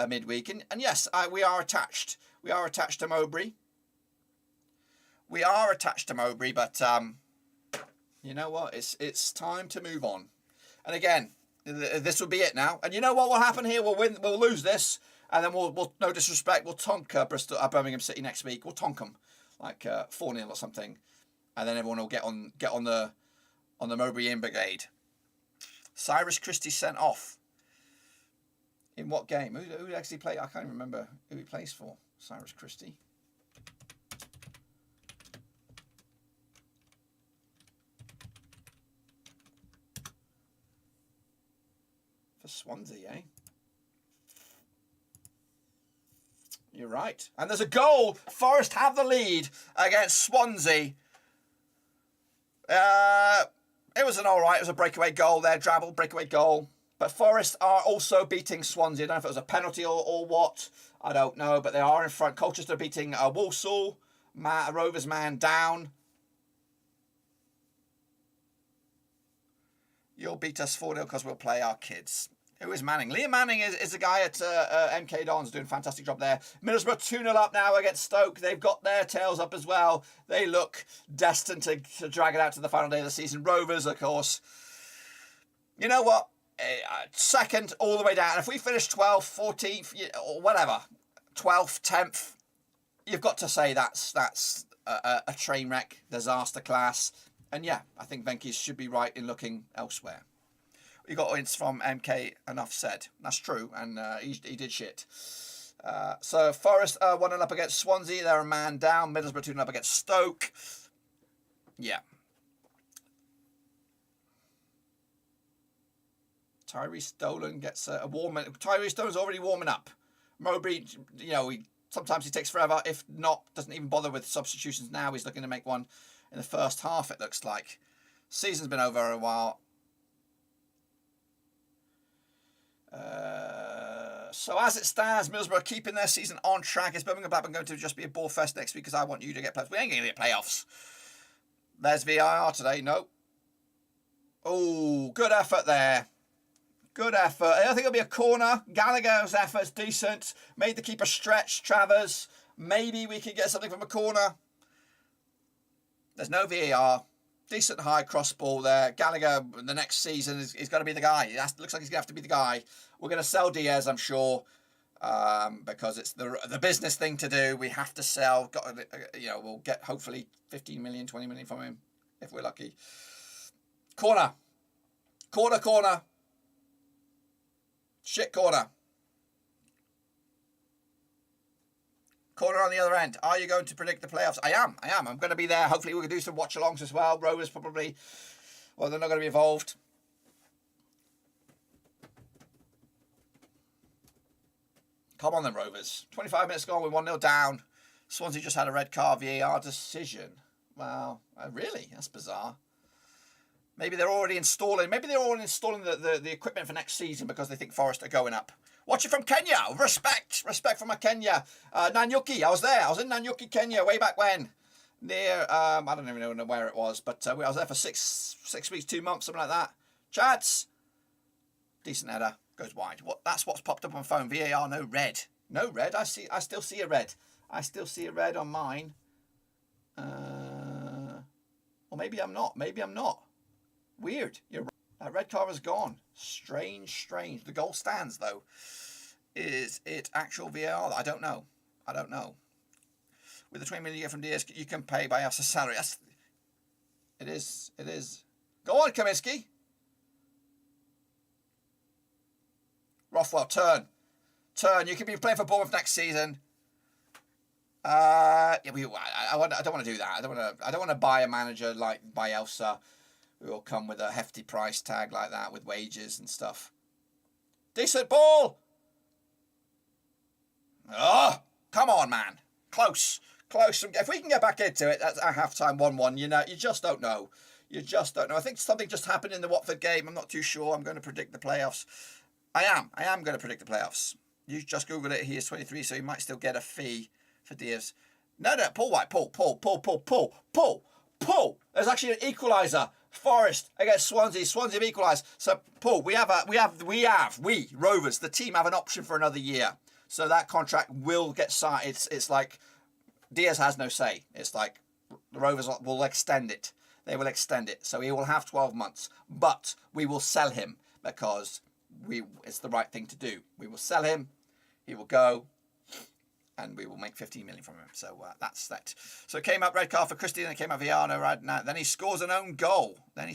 midweek. And yes, we are attached. We are attached to Mowbray. But you know what? It's time to move on. And again, this will be it now. And you know what will happen here? We'll lose this. And then we'll no disrespect, we'll tonk Birmingham City next week. We'll tonk them like 4-0 or something, and then everyone will get on the Mowbray in brigade. Cyrus Christie sent off. In what game? Who actually played? I can't even remember who he plays for. Cyrus Christie. For Swansea, eh? You're right. And there's a goal. Forest have the lead against Swansea. It was it was a breakaway goal there. Drabble, breakaway goal. But Forest are also beating Swansea. I don't know if it was a penalty or what. I don't know. But they are in front. Colchester beating Walsall. Rovers man down. You'll beat us 4-0 because we'll play our kids. Who is Manning? Liam Manning is a guy at MK Dons doing a fantastic job there. Middlesbrough 2-0 up now against Stoke. They've got their tails up as well. They look destined to drag it out to the final day of the season. Rovers, of course. You know what? Second all the way down. If we finish 12th, 14th, or whatever, 12th, 10th, you've got to say that's a train wreck, disaster class. And yeah, I think Venky's should be right in looking elsewhere. We got points from MK, enough said. That's true, and he did shit. So Forest 1-0 up against Swansea. They're a man down. Middlesbrough 2-0 up against Stoke. Yeah. Tyrese Dolan gets a warm. Tyrese Dolan's already warming up. Mowbray, sometimes he takes forever. If not, doesn't even bother with substitutions now. He's looking to make one in the first half, it looks like. Season's been over a while. So as it stands, Middlesbrough are keeping their season on track. Is Birmingham Blackburn going to just be a ball fest next week? Because I want you to get playoffs. We ain't going to get playoffs. There's VAR today. No. Oh, good effort there. Good effort. I don't think it'll be a corner. Gallagher's effort's decent. Made the keeper stretch. Travers. Maybe we can get something from a corner. There's no VAR. Decent high cross ball there. Gallagher, the next season, is going to be the guy. Looks like he's going to have to be the guy. We're going to sell Diaz, I'm sure, because it's the business thing to do. We have to sell. We'll get hopefully 15 million, 20 million from him if we're lucky. Corner. Corner. Shit corner. Corner on the other end. Are you going to predict the playoffs? I am. I'm going to be there. Hopefully we can do some watch-alongs as well. Rovers probably, well, they're not going to be involved. Come on then, Rovers. 25 minutes gone. We're 1-0 down. Swansea just had a red card VAR decision. Wow. Really? That's bizarre. Maybe they're already installing. The equipment for next season because they think Forest are going up. Watch it from Kenya. Respect for my Kenya. Nanyuki. I was there. I was in Nanyuki, Kenya, way back when. Near, I don't even know where it was, but I was there for six weeks, 2 months, something like that. Chats. Decent header. Goes wide. That's what's popped up on phone. VAR, no red. No red. I still see a red. I still see a red on mine. Or maybe I'm not. Weird. You're right. That red card is gone. Strange. The goal stands, though. Is it actual VAR? I don't know. With the 20 million you get from DS, you can pay by us a salary. It is. Go on, Kaminsky. Rothwell, turn. You can be playing for Bournemouth next season. I don't want to do that. I don't want to buy a manager like Bielsa. We will come with a hefty price tag like that with wages and stuff. Decent ball. Oh, come on, man. Close. If we can get back into it, that's at half-time 1-1. You just don't know. I think something just happened in the Watford game. I'm not too sure. I'm going to predict the playoffs. I am going to predict the playoffs. You just Googled it. He is 23, so you might still get a fee for Diaz. No, Paul White. Pull. There's actually an equaliser. Forest against Swansea. Swansea have equalised. So, Paul, we Rovers, the team have an option for another year. So that contract will get signed. It's like Diaz has no say. It's like the Rovers will extend it. They will extend it. So he will have 12 months. But we will sell him because it's the right thing to do. We will sell him. He will go. And we will make 15 million from him. So that's that. So it came up red card for Christie, and it came up Viano right now. Then he scores an own goal. The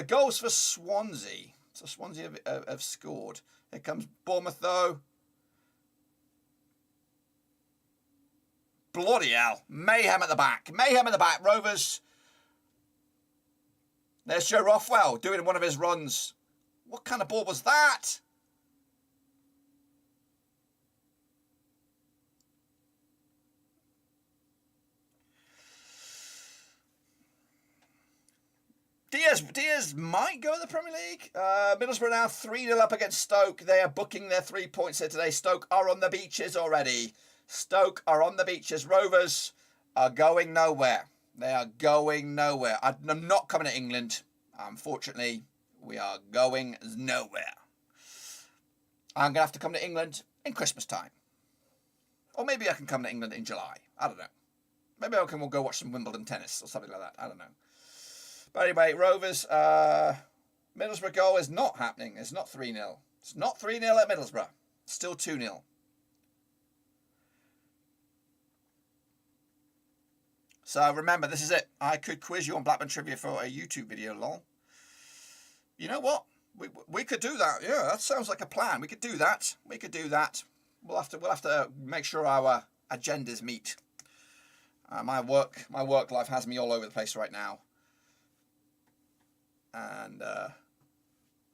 goals for Swansea. So Swansea have scored. Here comes Bournemouth, though. Bloody hell. Mayhem at the back. Rovers. There's Joe Rothwell doing one of his runs. What kind of ball was that? Diaz might go in the Premier League. Middlesbrough now 3-0 up against Stoke. They are booking their 3 points here today. Stoke are on the beaches already. Rovers are going nowhere. They are going nowhere. I'm not coming to England. Unfortunately, we are going nowhere. I'm going to have to come to England in Christmas time. Or maybe I can come to England in July. I don't know. Maybe we'll go watch some Wimbledon tennis or something like that. I don't know. But anyway, Rovers, Middlesbrough goal is not happening. It's not 3-0. It's not 3-0 at Middlesbrough. It's still 2-0. So remember, this is it. I could quiz you on Blackburn trivia for a YouTube video, lol. You know what? We could do that. Yeah, that sounds like a plan. We could do that. We could do that. We'll have to make sure our agendas meet. My work life has me all over the place right now, and I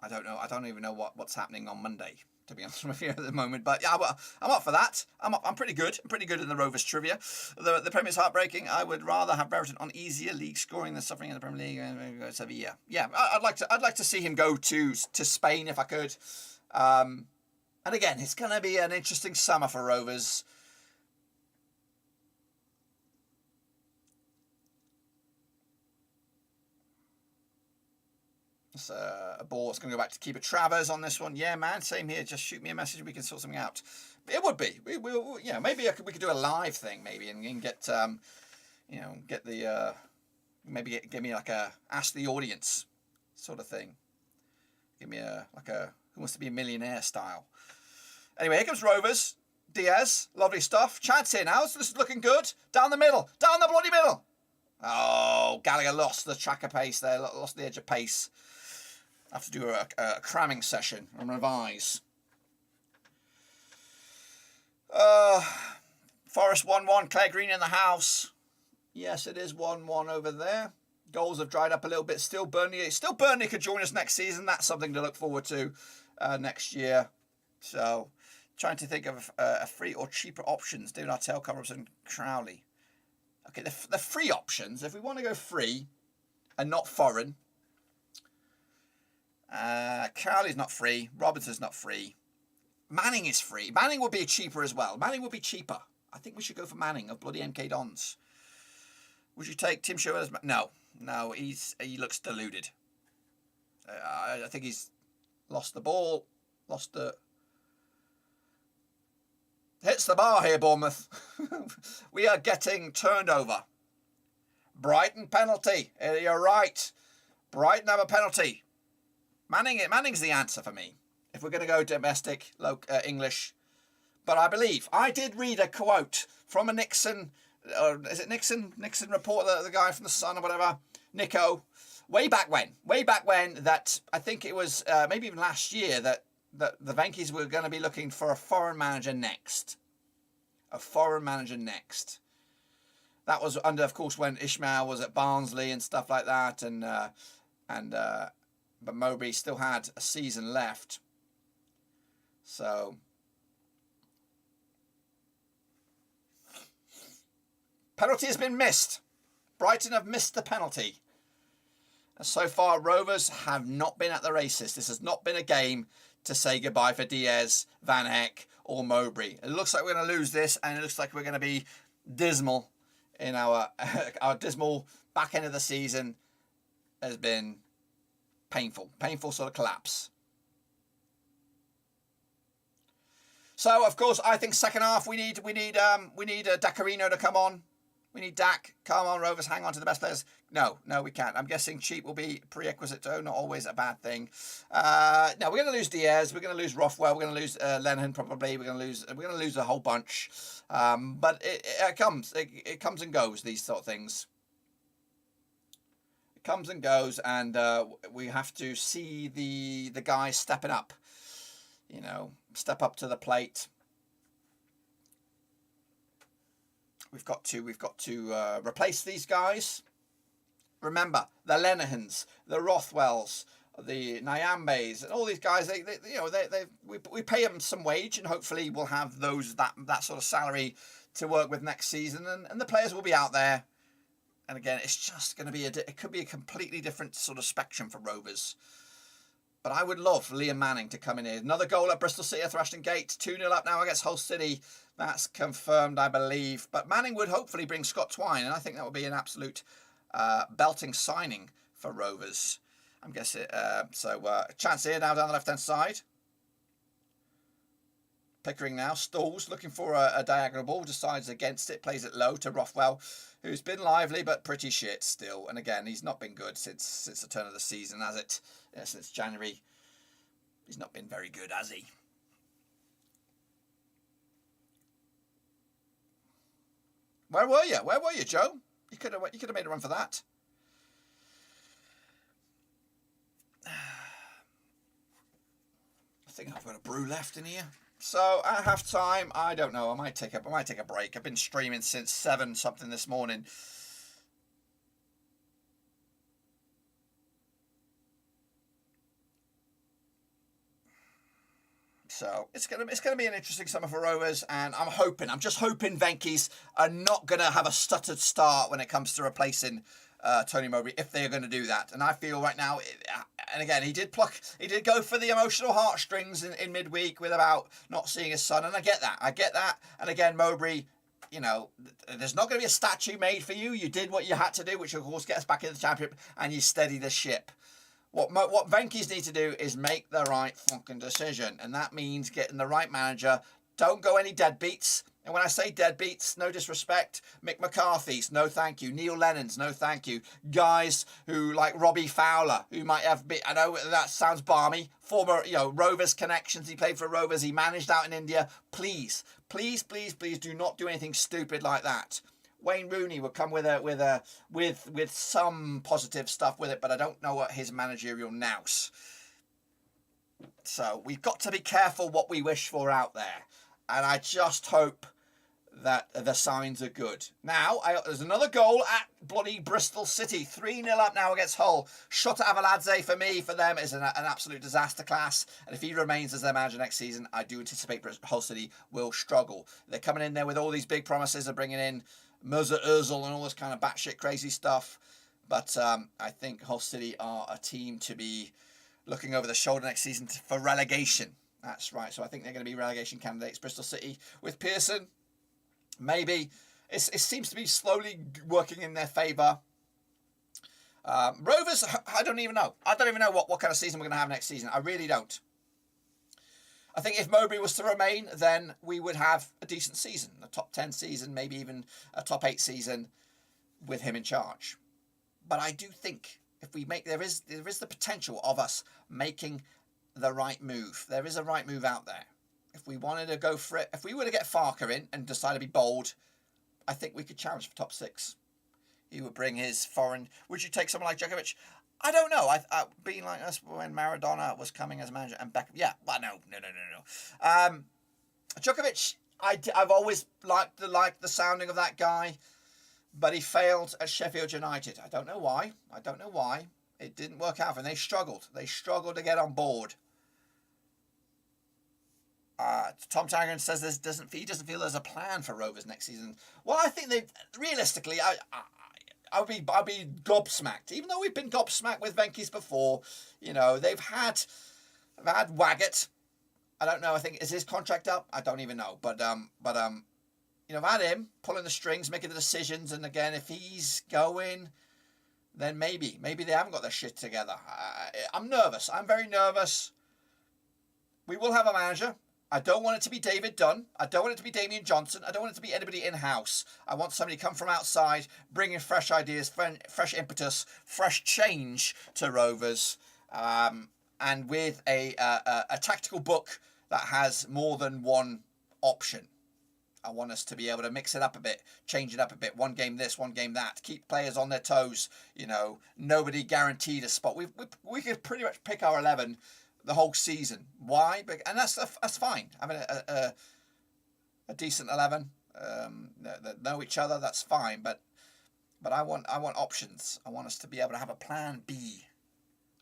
don't know. I don't even know what's happening on Monday, to be honest with you, at the moment. But yeah, I'm up for that. I'm pretty good. I'm pretty good in the Rovers trivia. The Premier's heartbreaking. I would rather have Brereton on easier league scoring than suffering in the Premier League. Sevilla. Yeah, I'd like to see him go to Spain if I could. And again, it's going to be an interesting summer for Rovers. It's a ball. It's going to go back to keeper Travers on this one. Yeah, man, same here. Just shoot me a message. We can sort something out. It would be. We'll yeah, maybe we could do a live thing maybe and get get the maybe give me like a ask the audience sort of thing. Give me a Who Wants to Be a Millionaire style. Anyway, here comes Rovers. Diaz, lovely stuff. Chance here now. This is looking good. Down the middle. Down the bloody middle. Oh, Gallagher lost the track of pace there. Lost the edge of pace. I have to do a cramming session and revise. Forest 1-1. Claire Green in the house. Yes, it is 1-1 over there. Goals have dried up a little bit. Still Burnley could join us next season. That's something to look forward to next year. So, trying to think of a free or cheaper options. David Artell, Coverups and Crowley. Okay, the free options. If we want to go free and not foreign. Crowley's not free. Robinson's not free. Manning is free. Manning would be cheaper as well. Manning would be cheaper. I think we should go for Manning of bloody MK Dons. Would you take Tim Sherwood? No, he looks deluded. I think he's lost the ball. Hits the bar here, Bournemouth. We are getting turned over. Brighton penalty. You're right. Brighton have a penalty. Manning's the answer for me. If we're going to go domestic, English. But I did read a quote from a Nixon, or is it Nixon? Nixon reporter, the guy from the Sun or whatever, Nico. Way back when, that I think it was maybe even last year that the Venkies were going to be looking for a foreign manager next. That was under, of course, when Ishmael was at Barnsley and stuff like that, but Mowbray still had a season left. So penalty has been missed. Brighton have missed the penalty. And so far, Rovers have not been at the races. This has not been a game to say goodbye for Diaz, Van Heck, or Mowbray. It looks like we're going to lose this, and it looks like we're going to be dismal in our dismal back end of the season. Has been painful sort of collapse. So of course, I think second half we need Dacarino to come on. We need Dak. Come on, Rovers, hang on to the best players. No, we can't. I'm guessing cheap will be prerequisite to, not always a bad thing. No, we're going to lose Diaz. We're going to lose Rothwell. We're going to lose Lenihan probably. We're going to lose a whole bunch. But it comes and goes. These sort of things. It comes and goes, and we have to see the guys stepping up. Step up to the plate. We've got to replace these guys. Remember, the Lenihans, the Rothwells, the Nyambes, and all these guys. We pay them some wage, and hopefully we'll have that sort of salary to work with next season, and the players will be out there. And again, it's just going to be it could be a completely different sort of spectrum for Rovers. But I would love Liam Manning to come in here. Another goal at Bristol City at Thrashton Gate. 2-0 up now against Hull City. That's confirmed, I believe. But Manning would hopefully bring Scott Twine, and I think that would be an absolute belting signing for Rovers. I'm guessing. Chance here now down the left-hand side. Pickering now. Stalls looking for a diagonal ball. Decides against it. Plays it low to Rothwell, who's been lively but pretty shit still. And again, he's not been good since the turn of the season, has it? Yeah, since January. He's not been very good, has he? Where were you, Joe? You could have made a run for that. I think I've got a brew left in here. So at half time, I don't know. I might take a break. I've been streaming since 7 something this morning. So it's gonna be an interesting summer for Rovers, and I'm just hoping Venky's are not gonna have a stuttered start when it comes to replacing Tony Mowbrays, if they're going to do that. And I feel right now, and again, he did go for the emotional heartstrings in midweek with about not seeing his son, and I get that. And again, Mowbray, you know, there's not going to be a statue made for you. You did what you had to do, which of course gets back in the championship, and you steady the ship. What Venky's need to do is make the right fucking decision, and that means getting the right manager. Don't go any deadbeats. And when I say deadbeats, no disrespect, Mick McCarthy's, no thank you. Neil Lennon's, no thank you. Guys who like Robbie Fowler, who might have been, I know that sounds balmy, former, Rovers connections. He played for Rovers. He managed out in India. Please, please, please, please do not do anything stupid like that. Wayne Rooney will come with some positive stuff with it, but I don't know what his managerial nous. So we've got to be careful what we wish for out there. And I just hope that the signs are good. Now, there's another goal at bloody Bristol City. 3-0 up now against Hull. Shota Avaladze for them is an absolute disaster class. And if he remains as their manager next season, I do anticipate Hull City will struggle. They're coming in there with all these big promises of bringing in Mirza Özil and all this kind of batshit crazy stuff. But I think Hull City are a team to be looking over the shoulder next season for relegation. That's right. So I think they're going to be relegation candidates. Bristol City with Pearson, maybe. It seems to be slowly working in their favour. Rovers, I don't even know. I don't even know what kind of season we're going to have next season. I really don't. I think if Mowbray was to remain, then we would have a decent season. A top 10 season, maybe even a top 8 season with him in charge. But I do think if we make, there is the potential of us making the right move. There is a right move out there. If we wanted to go for it, if we were to get Farker in and decide to be bold, I think we could challenge for top 6. He would bring his foreign. Would you take someone like Djokovic? I don't know. I being like us when Maradona was coming as manager and back. Yeah, well, no. Djokovic, I've always liked the sounding of that guy, but he failed at Sheffield United. I don't know why. It didn't work out for them. They struggled. They struggled to get on board. Tom Taggart says he doesn't feel there's a plan for Rovers next season. Well, I think realistically, I'll be gobsmacked. Even though we've been gobsmacked with Venky's before, they've had Waggett. I don't know. I think is his contract up? I don't even know. But I've had him pulling the strings, making the decisions, and again, if he's going, then maybe they haven't got their shit together. I'm nervous. I'm very nervous. We will have a manager. I don't want it to be David Dunn. I don't want it to be Damian Johnson. I don't want it to be anybody in-house. I want somebody to come from outside, bring in fresh ideas, fresh impetus, fresh change to Rovers, and with a tactical book that has more than one option. I want us to be able to mix it up a bit, change it up a bit. One game this, one game that. Keep players on their toes. Nobody guaranteed a spot. We could pretty much pick our 11 the whole season. Why? And that's fine. Having a decent 11 that know each other, that's fine. But I want options. I want us to be able to have a plan B,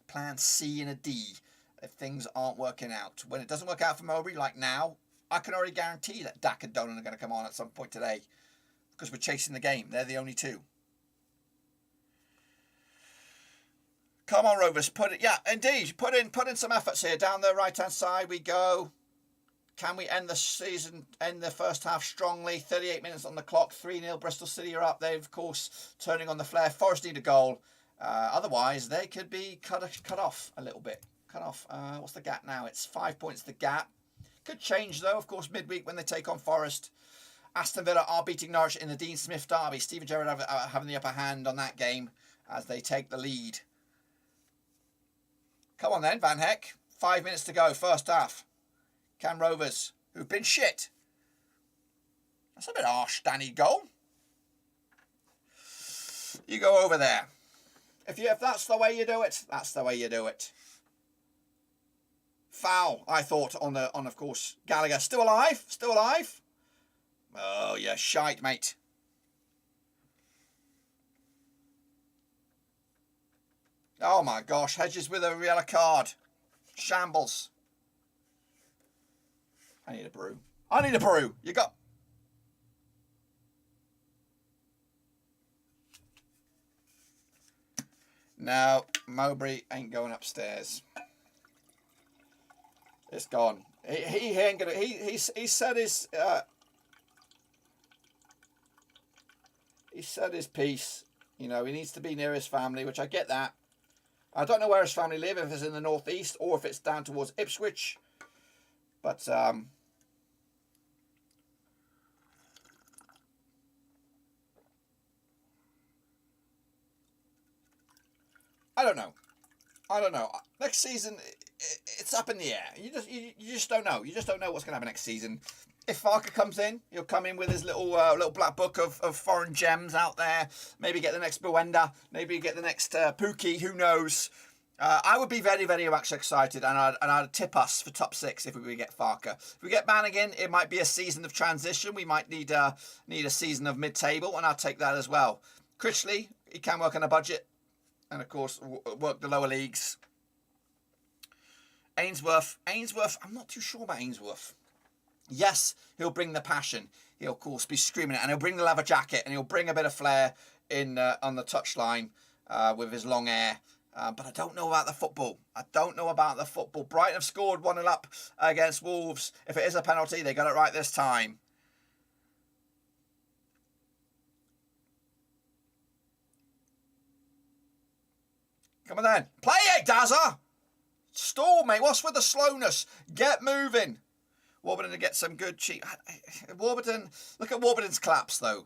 a plan C, and a D if things aren't working out. When it doesn't work out for Mowbray, like now, I can already guarantee that Dak and Dolan are going to come on at some point today because we're chasing the game. They're the only two. Come on, Rovers, put in some efforts here. Down the right-hand side we go. Can we end the season, end the first half strongly? 38 minutes on the clock, 3-0. Bristol City are up. They, of course, turning on the flare. Forest need a goal. Otherwise, they could be cut off a little bit. Cut off. What's the gap now? It's 5 points the gap. Could change, though, of course, midweek when they take on Forest. Aston Villa are beating Norwich in the Dean Smith derby. Steven Gerrard having the upper hand on that game as they take the lead. Come on then, Van Heck. 5 minutes to go, first half. Can Rovers, who've been shit. That's a bit harsh, Danny goal. you go over there. If that's the way you do it, that's the way you do it. Foul, I thought, on of course, Gallagher. Still alive? Still alive? Oh, you shite, mate. Oh my gosh, Hedges with a yellow card. Shambles. I need a brew. I need a brew. You got... No, Mowbray ain't going upstairs. It's gone. He ain't gonna. He said his. He said his piece. You know, he needs to be near his family, which I get that. I don't know where his family live, if it's in the northeast or if it's down towards Ipswich. But I don't know. I don't know. Next season, it's up in the air. You just don't know. You just don't know what's going to happen next season. If Farker comes in, he'll come in with his little black book of foreign gems out there. Maybe get the next Buenda. Maybe get the next Pookie. Who knows? I would be very, very much excited, and I'd tip us for top 6 if we get Farker. If we get Bannigan, it might be a season of transition. We might need a season of mid-table, and I'll take that as well. Critchley, he can work on a budget, and of course work the lower leagues. Ainsworth, I'm not too sure about Ainsworth. Yes, he'll bring the passion. He'll, of course, be screaming it, and he'll bring the leather jacket, and he'll bring a bit of flair in on the touchline with his long hair. But I don't know about the football. Brighton have scored 1-0 up against Wolves. If it is a penalty, they got it right this time. Come on then. Play it, Dazza! Stall, mate. What's with the slowness? Get moving. Warburton to get some good cheap... Warburton... Look at Warburton's collapse, though.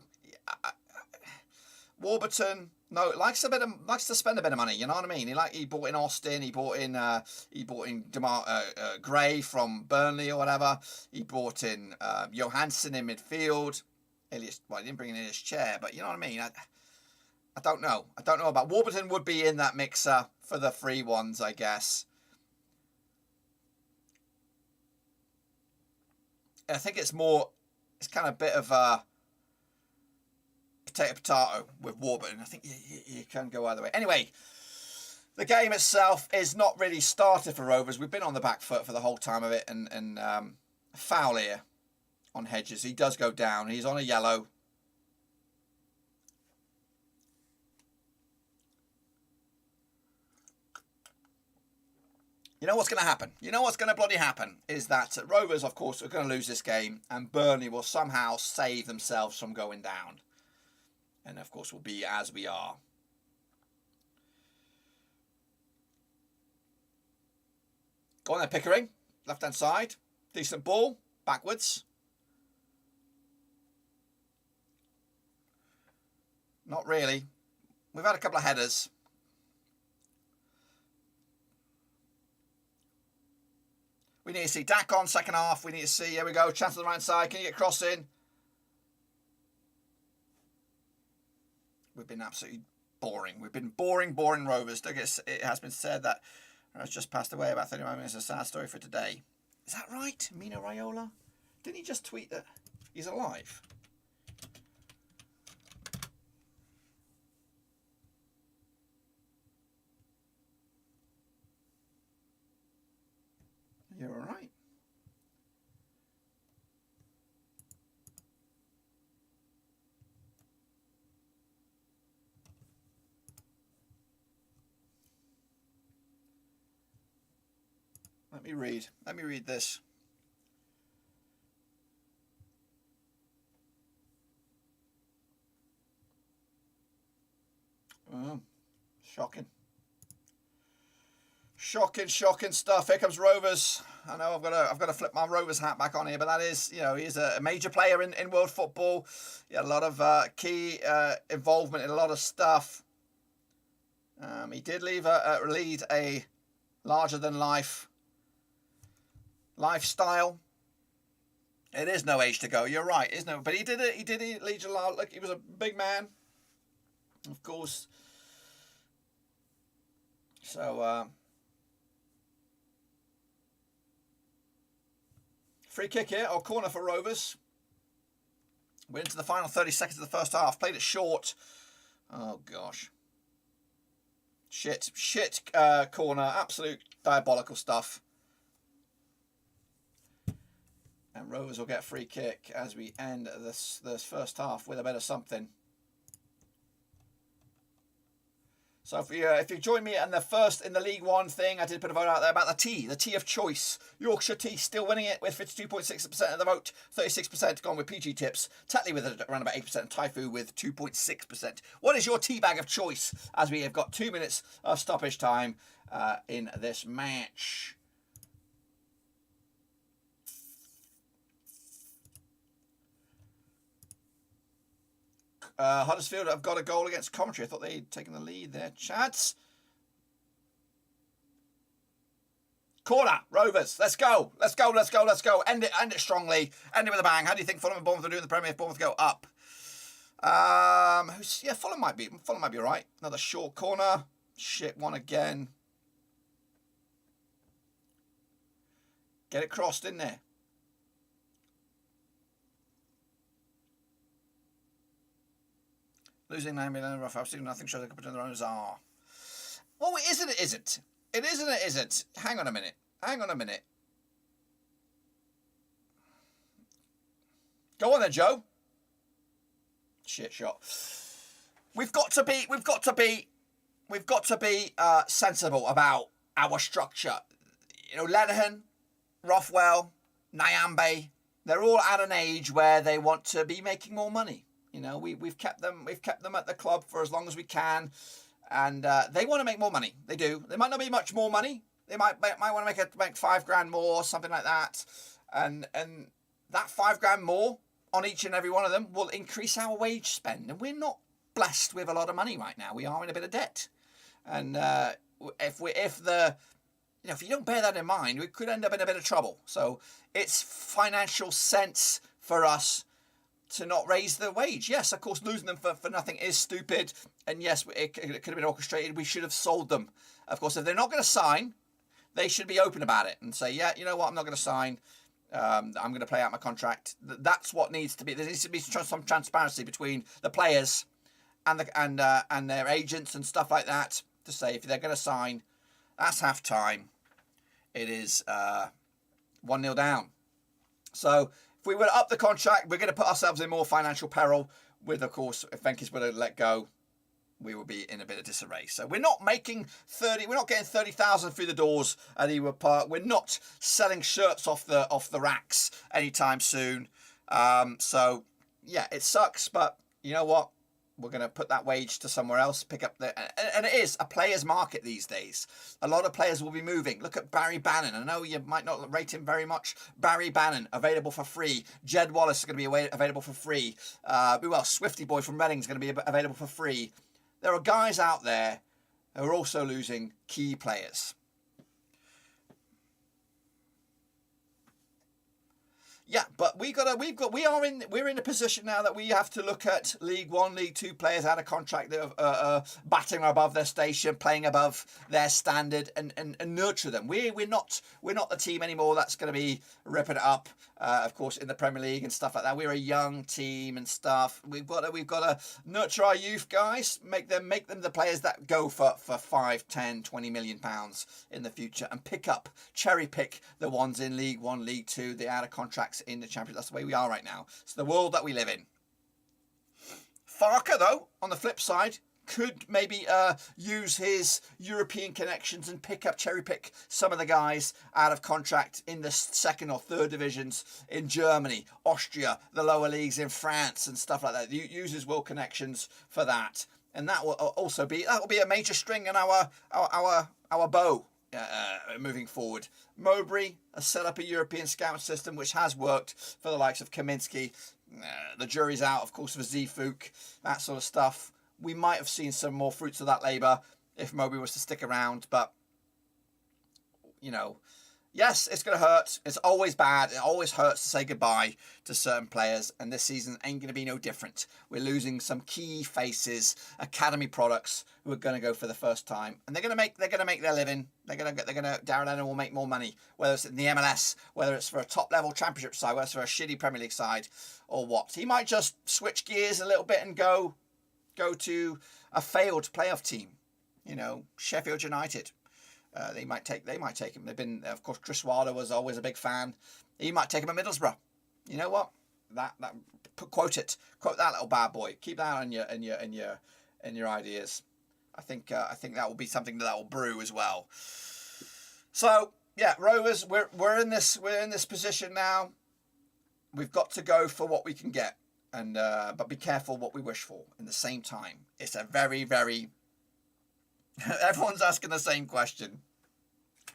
Warburton... No, likes to spend a bit of money. You know what I mean? He bought in Austin. He bought in Gray from Burnley or whatever. He bought in Johansson in midfield. Elias, well, he didn't bring in his chair, but you know what I mean. I don't know. I don't know about Warburton. Would be in that mixer for the free ones, I guess. I think it's kind of a bit of a potato with Warburton. I think you can go either way. Anyway, the game itself is not really started for Rovers. We've been on the back foot for the whole time of it, and foul here on Hedges. He does go down. He's on a yellow. You know what's going to happen? You know what's going to bloody happen is that Rovers, of course, are going to lose this game, and Burnley will somehow save themselves from going down. And, of course, we'll be as we are. Go on there, Pickering. Left-hand side. Decent ball. Backwards. Not really. We've had a couple of headers. We need to see Dak on second half. We need to see, here we go, chance on the right side. Can you get cross in? We've been absolutely boring. We've been boring Rovers. It has been said that has just passed away about 35 minutes. A sad story for today. Is that right? Mino Raiola? Didn't he just tweet that he's alive? You're all right. Let me read this. Oh, shocking. Shocking stuff. Here comes Rovers. I know I've got to flip my Rovers hat back on here, but that is, you know, he's a major player in world football. He had a lot of key involvement in a lot of stuff. He did lead a larger than life lifestyle. It is no age to go. You're right, isn't it? But he did lead a lot. Look, he was a big man. of course. So, free kick here, or corner for Rovers. We're into the final 30 seconds of the first half. Played it short. Oh, gosh. Shit corner. Absolute diabolical stuff. And Rovers will get a free kick as we end this first half with a bit of something. So if you join me in the League One thing, I did put a vote out there about the tea of choice. Yorkshire tea still winning it with 52.6% of the vote, 36% gone with PG Tips, Tetley with around about 8%, and Typhoon with 2.6%. What is your tea bag of choice as we have got 2 minutes of stoppage time in this match? Huddersfield have got a goal against Coventry. I thought they'd taken the lead there. Chads. Corner, Rovers. Let's go. Let's go. Let's go. Let's go. End it strongly. End it with a bang. How do you think Fulham and Bournemouth are doing in the Premier if Bournemouth go up? Fulham might be all right. Another short corner. Shit, one again. Get it crossed in there. Losing 9 million in a rough house, nothing shows they could pretend their owners are. Well, it isn't, it isn't. It isn't, it isn't. Hang on a minute. Hang on a minute. Go on then, Joe. Shit shot. We've got to be sensible about our structure. You know, Lenihan, Rothwell, Nyambe, they're all at an age where they want to be making more money. You know, we've kept them at the club for as long as we can, and they want to make more money. They do. They might not be much more money. They might want to make $5,000 more, something like that, and that $5,000 more on each and every one of them will increase our wage spend. And we're not blessed with a lot of money right now. We are in a bit of debt, and if you don't bear that in mind, we could end up in a bit of trouble. So it's financial sense for us to not raise the wage. Yes, of course, losing them for nothing is stupid. And yes, it could have been orchestrated. We should have sold them. Of course, if they're not going to sign, they should be open about it and say, yeah, you know what, I'm not going to sign. I'm going to play out my contract. That's what needs to be. There needs to be some transparency between the players and their agents and stuff like that to say if they're going to sign, that's half time. It is 1-0 down. So if we were to up the contract, we're going to put ourselves in more financial peril. With, of course, if Venky's were to let go, we will be in a bit of disarray. So we're not making 30. We're not getting 30,000 through the doors at Ewood Park. We're not selling shirts off the racks anytime soon. So yeah, it sucks, but you know what? We're going to put that wage to somewhere else, pick up and it is a player's market these days. A lot of players will be moving. Look at Barry Bannon. I know you might not rate him very much. Barry Bannon, available for free. Jed Wallace is going to be available for free. Who else? Swifty Boy from Reading is going to be available for free. There are guys out there who are also losing key players. Yeah, but we're in a position now that we have to look at League One, League Two players out of contract that are batting above their station, playing above their standard, and nurture them. We're not the team anymore that's going to be ripping it up. Of course, in the Premier League and stuff like that. We're a young team and stuff. We've got to nurture our youth guys, make them the players that go for 5, 10, 20 million pounds in the future, and cherry pick the ones in League One, League Two, the out of contracts in the Championship. That's the way we are right now. It's the world that we live in. Farker, though, on the flip side, could maybe use his European connections and cherry pick some of the guys out of contract in the second or third divisions in Germany, Austria, the lower leagues in France and stuff like that. Use his will connections for that, and that will also be a major string in our bow. Moving forward, Mowbray has set up a European scout system which has worked for the likes of Kaminsky. The jury's out, of course, for Zifuk, that sort of stuff. We might have seen some more fruits of that labour if Mowbray was to stick around, but Yes, it's going to hurt. It's always bad. It always hurts to say goodbye to certain players, and this season ain't going to be no different. We're losing some key faces, academy products who are going to go for the first time, and they're going to make their living. Darren Lennon will make more money, whether it's in the MLS, whether it's for a top level championship side, whether it's for a shitty Premier League side, or what. He might just switch gears a little bit and go to a failed playoff team, Sheffield United. They might take him. They've been, of course, Chris Wilder was always a big fan. He might take him at Middlesbrough. You know what? Quote that little bad boy. Keep that in your ideas. I think that will be something that will brew as well. So yeah, Rovers, we're in this position now. We've got to go for what we can get, and but be careful what we wish for. In the same time, it's a very, very everyone's asking the same question.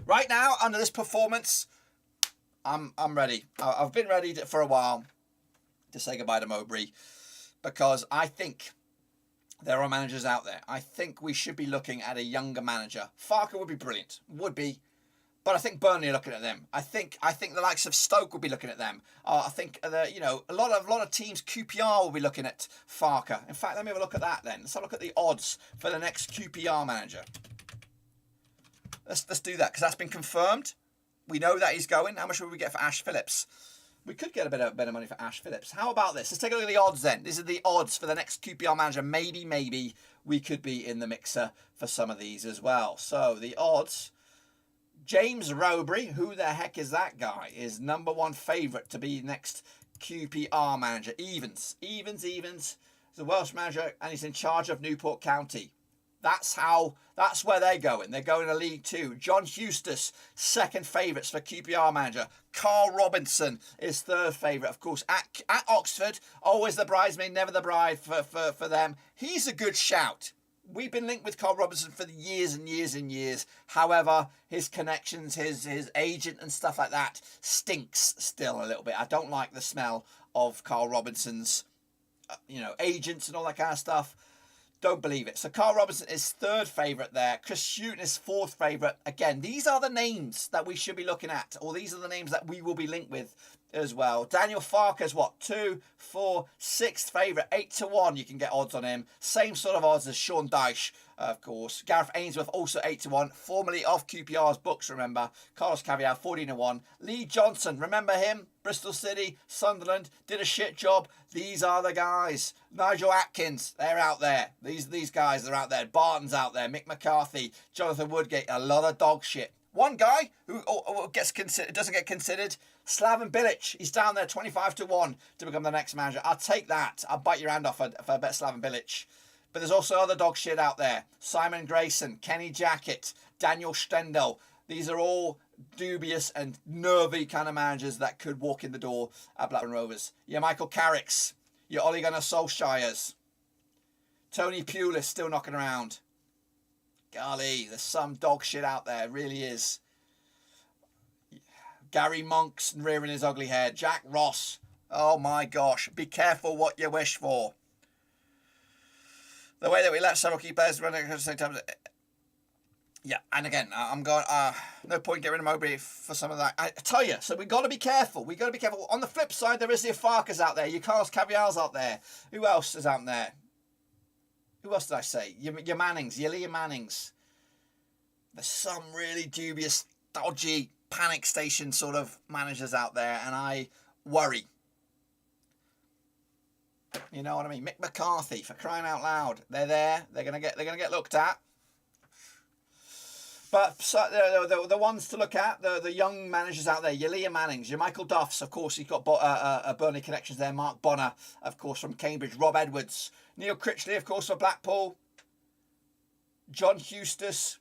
Right now, under this performance, I'm ready. I've been ready for a while to say goodbye to Mowbray, because I think there are managers out there. I think we should be looking at a younger manager. Farker would be brilliant, but I think Burnley are looking at them. I think the likes of Stoke will be looking at them. I think a lot of teams, QPR will be looking at Farker. In fact, let me have a look at that then. Let's have a look at the odds for the next QPR manager. Let's do that, because that's been confirmed. We know that he's going. How much will we get for Ash Phillips? We could get a bit of money for Ash Phillips. How about this? Let's take a look at the odds then. These are the odds for the next QPR manager. Maybe we could be in the mixer for some of these as well. So the odds. James Mowbray, who the heck is that guy, is number one favourite to be next QPR manager. Evans. He's a Welsh manager and he's in charge of Newport County. That's where they're going. They're going to League Two. John Eustace, second favourites for QPR manager. Carl Robinson is third favourite, of course. At Oxford, always the bridesmaid, never the bride for them. He's a good shout. We've been linked with Carl Robinson for years and years and years. However, his connections, his agent and stuff like that stinks still a little bit. I don't like the smell of Carl Robinson's, agents and all that kind of stuff. Don't believe it. So Carl Robinson is third favourite there. Chris Hughton is fourth favourite. Again, these are the names that we should be looking at, or these are the names that we will be linked with as well. Daniel Farker's 2, 4, 6th favourite, 8-1. You can get odds on him. Same sort of odds as Sean Dyche, of course. Gareth Ainsworth also 8-1, formerly of QPR's books. Remember, Carlos Caviar 14-1. Lee Johnson, remember him? Bristol City, Sunderland, did a shit job. These are the guys. Nigel Atkins, they're out there. These guys are out there. Barton's out there. Mick McCarthy, Jonathan Woodgate, a lot of dog shit. One guy who doesn't get considered, Slaven Bilic. He's down there 25-1 to become the next manager. I'll take that. I'll bite your hand off if I bet Slaven Bilic. But there's also other dog shit out there. Simon Grayson, Kenny Jackett, Daniel Stendel. These are all dubious and nervy kind of managers that could walk in the door at Blackburn Rovers. Your Michael Carricks, your Ole Gunnar Solskjaers. Tony Pulis still knocking around. Golly, there's some dog shit out there. It really is. Gary Monk's rearing his ugly head. Jack Ross. Oh my gosh. Be careful what you wish for. The way that we let several key players run at the same time. Yeah, and again, I'm going, no point getting rid of Mowbray for some of that. I tell you, so we've got to be careful. We've got to be careful. On the flip side, there is the Farkers out there. Your Carlos Caviar's out there. Who else is out there? Who else did I say? Your Mannings, your Liam Mannings. There's some really dubious, dodgy, panic station sort of managers out there, and I worry. You know what I mean? Mick McCarthy, for crying out loud. They're there. They're gonna get looked at. But so, the ones to look at, the young managers out there, your Liam Mannings, your Michael Duffs, of course, he's got Burnley connections there. Mark Bonner, of course, from Cambridge. Rob Edwards. Neil Critchley, of course, for Blackpool. John Eustace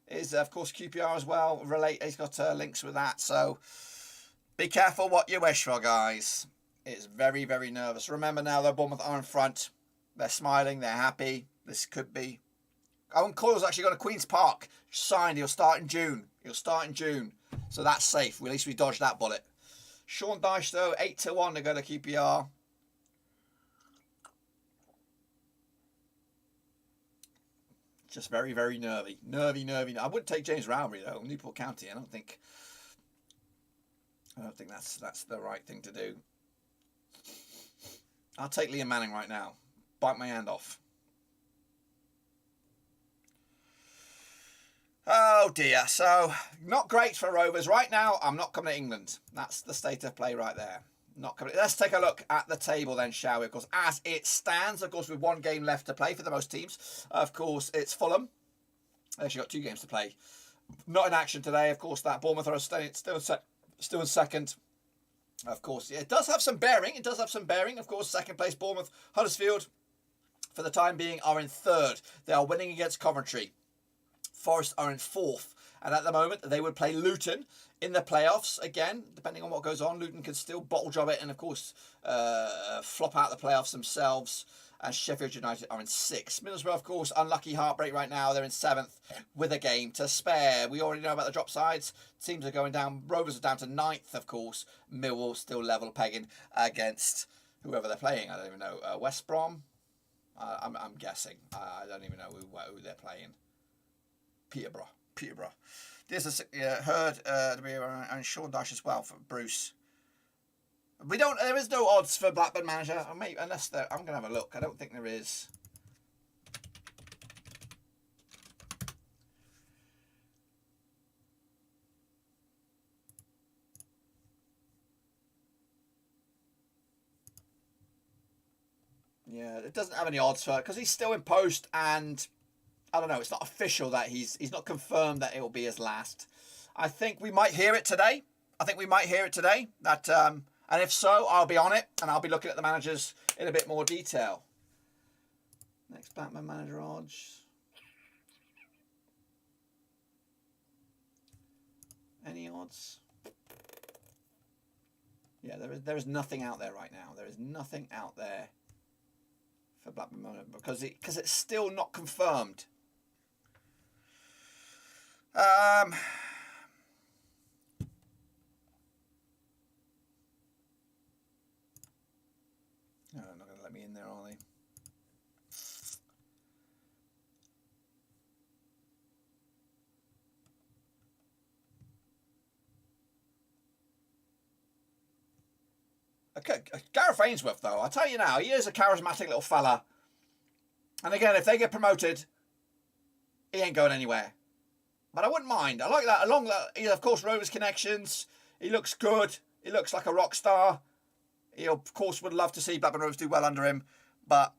is, of course, QPR as well. He's got links with that. So be careful what you wish for, guys. It's very, very nervous. Remember now, though, Bournemouth are in front. They're smiling. They're happy. This could be. Owen Coyle's actually got a Queen's Park signed. He'll start in June. So that's safe. At least we dodged that bullet. Sean Dyche, though, 8-1 to go to QPR. Just very, very nervy. Nervy. I wouldn't take James Mowbray, though. Newport County, I don't think I don't think that's the right thing to do. I'll take Liam Manning right now. Bite my hand off. Oh dear. So, not great for Rovers. Right now, I'm not coming to England. That's the state of play right there. Not coming. Let's take a look at the table then, shall we? Of course, as it stands, of course, with one game left to play for the most teams. Of course, it's Fulham. Actually got 2 games to play. Not in action today. Of course, that Bournemouth are still in second. Of course, it does have some bearing. Of course, second place Bournemouth. Huddersfield, for the time being, are in third. They are winning against Coventry. Forest are in fourth. And at the moment, they would play Luton in the playoffs. Again, depending on what goes on, Luton can still bottle job it and, of course, flop out the playoffs themselves. And Sheffield United are in 6th. Middlesbrough, of course, unlucky heartbreak right now. They're in 7th with a game to spare. We already know about the drop sides. Teams are going down. Rovers are down to 9th, of course. Millwall still level pegging against whoever they're playing. I don't even know. West Brom? I'm guessing. I don't even know who they're playing. Peterborough. This is heard to be and Sean Dash as well for Bruce. We don't. There is no odds for Blackburn manager, maybe, unless there. I'm gonna have a look. I don't think there is. Yeah, it doesn't have any odds for because he's still in post, and I don't know. It's not official that he's not confirmed that it will be his last. I think we might hear it today. That and if so, I'll be on it, and I'll be looking at the managers in a bit more detail. Next Batman manager odds. Any odds? Yeah, there is nothing out there right now. There is nothing out there for Blackburn manager because it's still not confirmed. No, they're not going to let me in there, are they? Okay, Gareth Ainsworth, though, I'll tell you now, he is a charismatic little fella. And again, if they get promoted, he ain't going anywhere. But I wouldn't mind. I like that. Along that, of course, Rovers connections. He looks good. He looks like a rock star. He, of course, would love to see Blackburn Rovers do well under him. But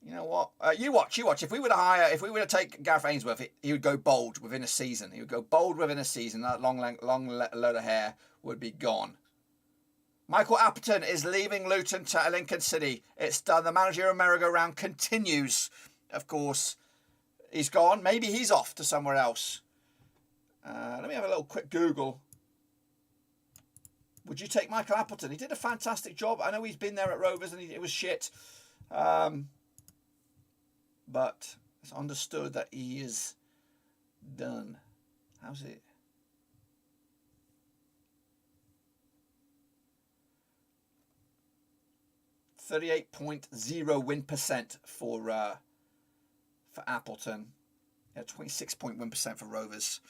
you know what? You watch. If we were to take Gareth Ainsworth, he would go bold within a season. That long load of hair would be gone. Michael Appleton is leaving Luton to Lincoln City. It's done. The managerial merry-go-round continues. Of course, he's gone. Maybe he's off to somewhere else. Let me have a little quick Google. Would you take Michael Appleton? He did a fantastic job. I know he's been there at Rovers and it was shit. But it's understood that he is done. How's it? .0 win percent for Appleton. Yeah, 26.1% for Rovers.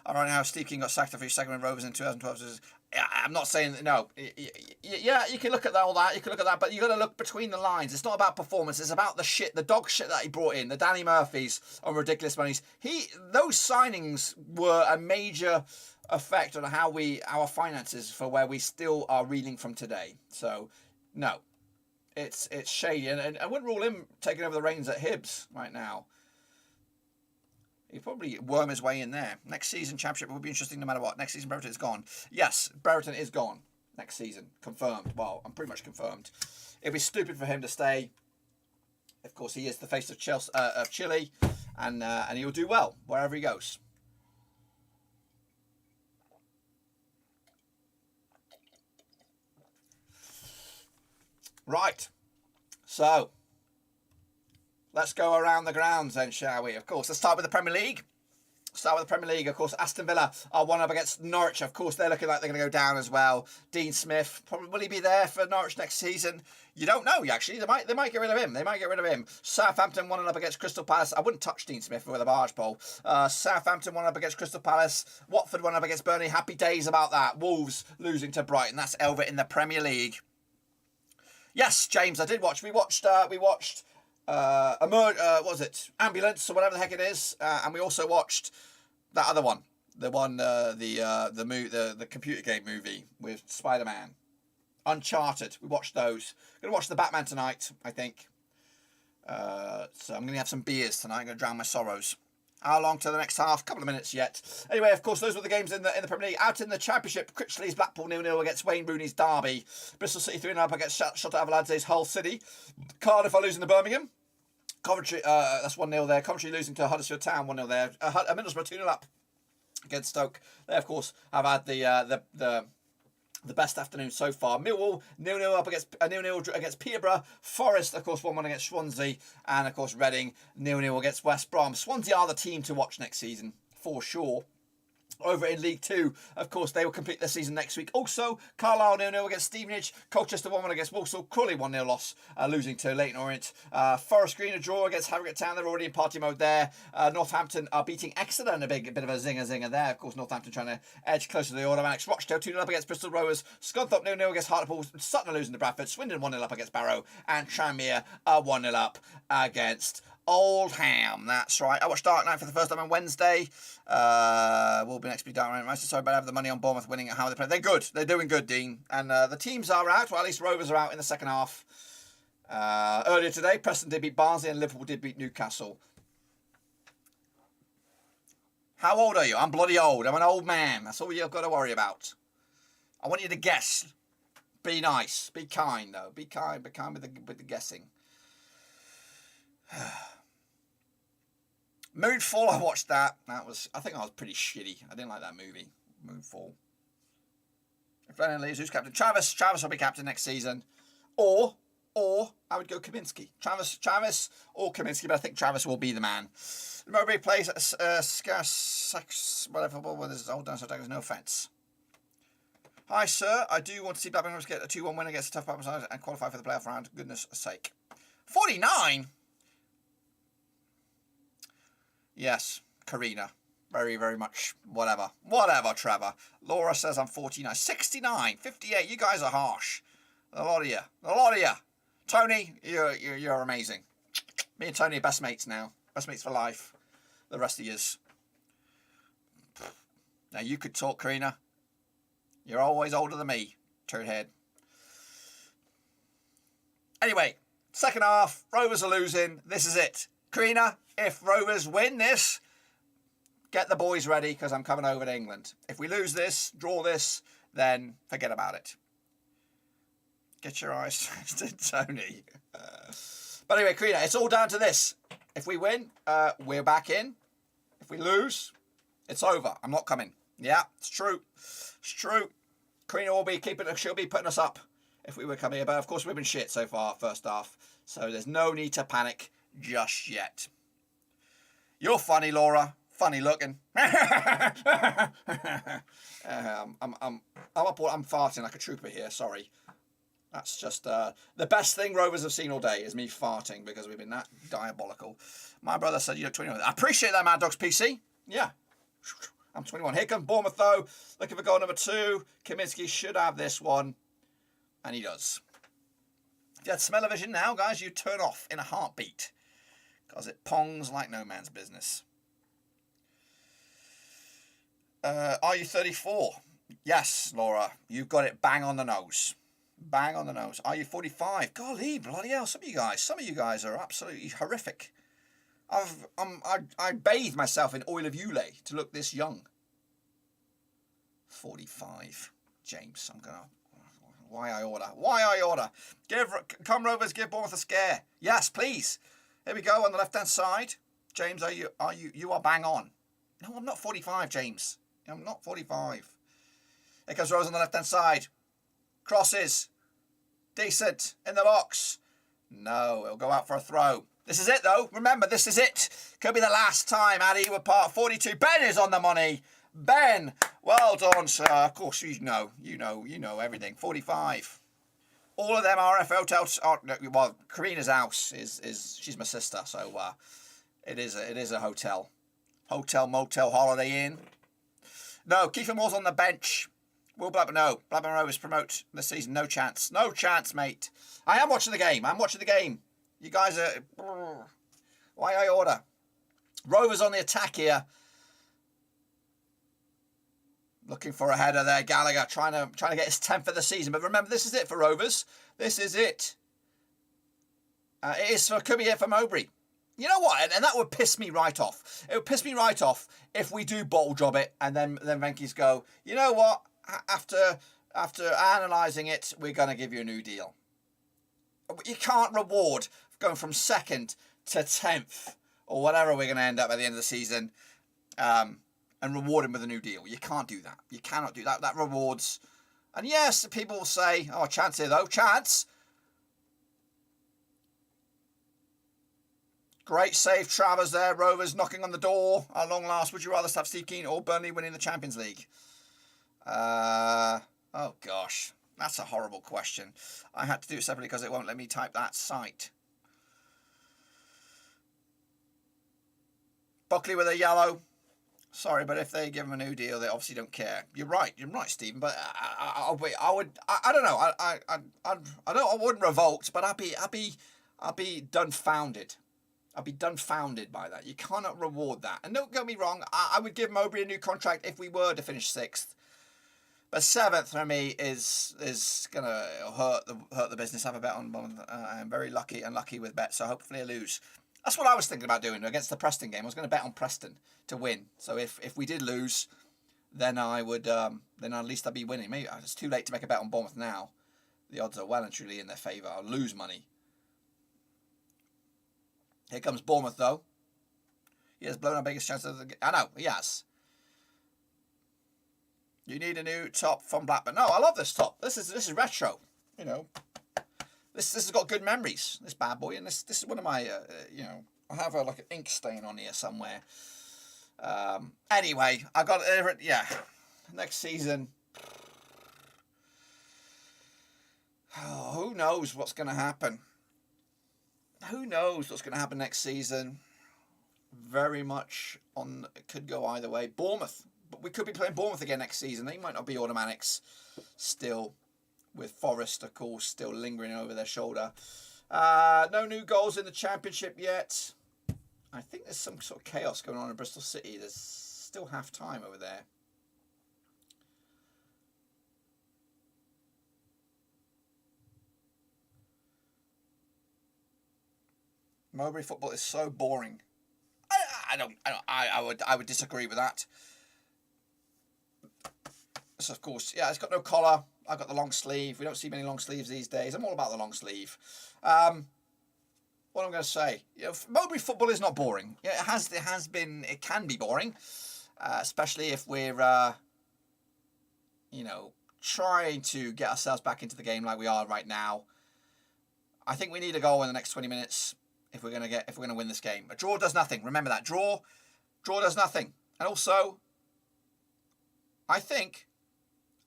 All right, now Steve King got sacked after his second with Rovers in 2012. I'm not saying that, no. Yeah, you can look at all that. You can look at that, but you got to look between the lines. It's not about performance. It's about the dog shit that he brought in. The Danny Murphys on ridiculous monies. Those signings were a major effect on our finances for where we still are reeling from today. So, no. It's shady, and I wouldn't rule him taking over the reins at Hibs right now. He'd probably worm his way in there. Next season, Championship will be interesting no matter what. Next season, Brereton is gone. Yes, Brereton is gone next season. Confirmed. Well, I'm pretty much confirmed. It'd be stupid for him to stay. Of course, he is the face of Chile, and he'll do well wherever he goes. Right, so let's go around the grounds then, shall we? Of course, let's start with the Premier League. Start with the Premier League, of course. Aston Villa are 1-up against Norwich. Of course, they're looking like they're going to go down as well. Dean Smith, probably will he be there for Norwich next season? You don't know, actually. They might get rid of him. They might get rid of him. Southampton 1-up against Crystal Palace. I wouldn't touch Dean Smith with a barge pole. Southampton 1-up against Crystal Palace. Watford 1-up against Burnley. Happy days about that. Wolves losing to Brighton. That's Elva in the Premier League. Yes, James, I did watch. We watched what was it? Ambulance or whatever the heck it is. And we also watched that other one. The one, the computer game movie with Spider-Man. Uncharted. We watched those. Going to watch the Batman tonight, I think. So I'm going to have some beers tonight. I'm going to drown my sorrows. How long to the next half? A couple of minutes yet. Anyway, of course, those were the games in the Premier League. Out in the Championship, Critchley's Blackpool 0-0 against Wayne Rooney's Derby. Bristol City 3-0 against Shota Avalanche's Hull City. Cardiff are losing to Birmingham. Coventry, that's 1-0 there. Coventry losing to Huddersfield Town 1-0 there. Middlesbrough 2-0 up against Stoke. They, of course, have had the best afternoon so far. Millwall 0-0 up against 0-0 against Peterborough. Forest, of course, 1-1 against Swansea, and of course Reading 0-0 against West Brom. Swansea are the team to watch next season for sure. Over in League 2, of course, they will complete their season next week. Also, Carlisle 0-0 against Stevenage. Colchester 1-1 against Walsall. Crawley 1-0 loss, losing to Leyton Orient. Forest Green a draw against Harrogate Town. They're already in party mode there. Northampton are beating Exeter in a bit of a zinger there. Of course, Northampton trying to edge closer to the automatics. Rochdale 2-0 up against Bristol Rovers. Scunthorpe 0-0 against Hartlepool. Sutton losing to Bradford. Swindon 1-0 up against Barrow. And Tranmere are 1-0 up against Oldham. That's right. I watched Dark Knight for the first time on Wednesday. Will be next week Dark Knight. Sorry, but I have the money on Bournemouth winning and how they play. They're good. They're doing good, Dean. And the teams are out. Well, at least Rovers are out in the second half. Earlier today, Preston did beat Barnsley and Liverpool did beat Newcastle. How old are you? I'm bloody old. I'm an old man. That's all you've got to worry about. I want you to guess. Be nice. Be kind, though. Be kind. Be kind with the guessing. Moonfall, I watched that. I think I was pretty shitty. I didn't like that movie, Moonfall. If Lennon leaves, who's captain? Travis will be captain next season. Or I would go Kaminsky. Travis or Kaminsky, but I think Travis will be the man. Mowbray plays whatever. Hold on, so there's no offence. Hi, sir. I do want to see Blackburn Rovers get a 2-1 win against a tough opponent and qualify for the playoff round. Goodness sake. 49? Yes, Karina. Very, very much. Whatever, Trevor. Laura says I'm 49. 69, 58. You guys are harsh. A lot of you. Tony, you're amazing. Me and Tony are best mates now. Best mates for life. The rest of yous. Now you could talk, Karina. You're always older than me, turdhead. Anyway, second half, Rovers are losing. This is it. Karina, if Rovers win this, get the boys ready because I'm coming over to England. If we lose this, draw this, then forget about it. Get your eyes to Tony. But anyway, Karina, it's all down to this. If we win, we're back in. If we lose, it's over. I'm not coming. Yeah, it's true. It's true. Karina will be she'll be putting us up if we were coming here. But of course, we've been shit so far, first half. So there's no need to panic just yet. You're funny, Laura. Funny looking. I'm farting like a trooper here. Sorry. That's just the best thing Rovers have seen all day is me farting because we've been that diabolical. My brother said you look 21. I appreciate that, Mad Dogs PC. Yeah. I'm 21. Here comes Bournemouth, though. Looking for goal number 2. Kaminsky should have this one. And he does. If you had smell-o-vision now, guys, you turn off in a heartbeat. Because it pongs like no man's business. Are you 34? Yes, Laura. You've got it bang on the nose. Bang on the nose. Are you 45? Golly, bloody hell. Some of you guys are absolutely horrific. I bathe myself in oil of Ulay to look this young. 45. James, I'm going to... Why I order? Come Rovers, give Bournemouth a scare. Yes, please. Here we go on the left-hand side. James, you are bang on. No, I'm not 45, James. I'm not 45. Here comes Rose on the left-hand side. Crosses. Decent. In the box. No, it'll go out for a throw. This is it, though. Remember, this is it. Could be the last time at Ewood Park. 42. Ben is on the money. Ben, well done, sir. Of course, you know everything. 45. All of them are hotels. Well, Karina's house is she's my sister, so it is a hotel. Hotel, motel, holiday inn. No, Kiefer Moore's on the bench. Will Blackburn? No. Blackburn Rovers promote this season. No chance. No chance, mate. I am watching the game. You guys are... Why I order? Rovers on the attack here. Looking for a header there. Gallagher trying to get his 10th for the season. But remember, this is it for Rovers. This is it. Could be it for Mowbray. You know what? And that would piss me right off. It would piss me right off if we do bottle job it and then Venky's go, you know what? After analysing it, we're going to give you a new deal. You can't reward going from 2nd to 10th or whatever we're going to end up at the end of the season and reward him with a new deal. You can't do that. You cannot do that. That rewards. And yes, people will say, oh, chance here though. Chance. Great save, Travers there. Rovers knocking on the door. At long last, would you rather have Steve Keane or Burnley winning the Champions League? Oh, gosh. That's a horrible question. I had to do it separately because it won't let me type that site. Buckley with a yellow. Sorry, but if they give him a new deal, they obviously don't care. You're right, Stephen. But I don't know. I wouldn't revolt, but I'd be dumbfounded. I'd be dumbfounded by that. You cannot reward that. And don't get me wrong, I would give Mowbray a new contract if we were to finish 6th. But 7th for me is gonna hurt the business. Have a bet on Bournemouth. I'm very unlucky with bets, so hopefully I lose. That's what I was thinking about doing against the Preston game. I was going to bet on Preston to win. So if we did lose, then I would then at least I'd be winning. Maybe it's too late to make a bet on Bournemouth now. The odds are well and truly in their favour. I'll lose money. Here comes Bournemouth though. He has blown our biggest chance of the game. I know, he has. You need a new top from Blackburn. No, I love this top. This is retro. You know, this has got good memories. This bad boy, and this is one of my I have like an ink stain on here somewhere. Anyway, I got next season. Oh, who knows what's going to happen? Who knows what's going to happen next season? Very much it could go either way. Bournemouth. But we could be playing Bournemouth again next season. They might not be automatics still, with Forest, of course, still lingering over their shoulder. No new goals in the Championship yet. I think there's some sort of chaos going on in Bristol City. There's still half time over there. Mowbray football is so boring. I would disagree with that. So of course, yeah, it's got no collar. I've got the long sleeve. We don't see many long sleeves these days. I'm all about the long sleeve. What I'm going to say, Mowbray football is not boring. Yeah, it can be boring, especially if we're, trying to get ourselves back into the game like we are right now. I think we need a goal in the next 20 minutes if we're going to win this game. A draw does nothing. Remember that draw does nothing. And also, I think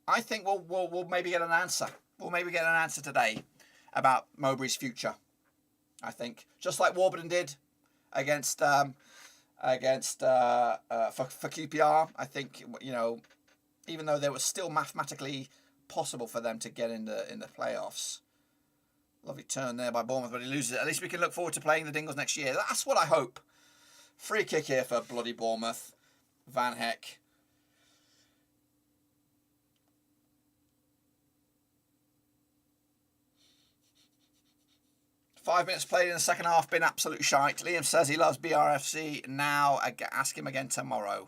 we'll maybe get an answer. We'll maybe get an answer today about Mowbray's future. I think just like Warburton did against for QPR. I think even though they were still mathematically possible for them to get in the playoffs. Lovely turn there by Bournemouth, but he loses it. At least we can look forward to playing the Dingles next year. That's what I hope. Free kick here for bloody Bournemouth. Van Heck. Five minutes played in the second half, been absolutely shite. Liam says he loves BRFC now. Ask him again tomorrow.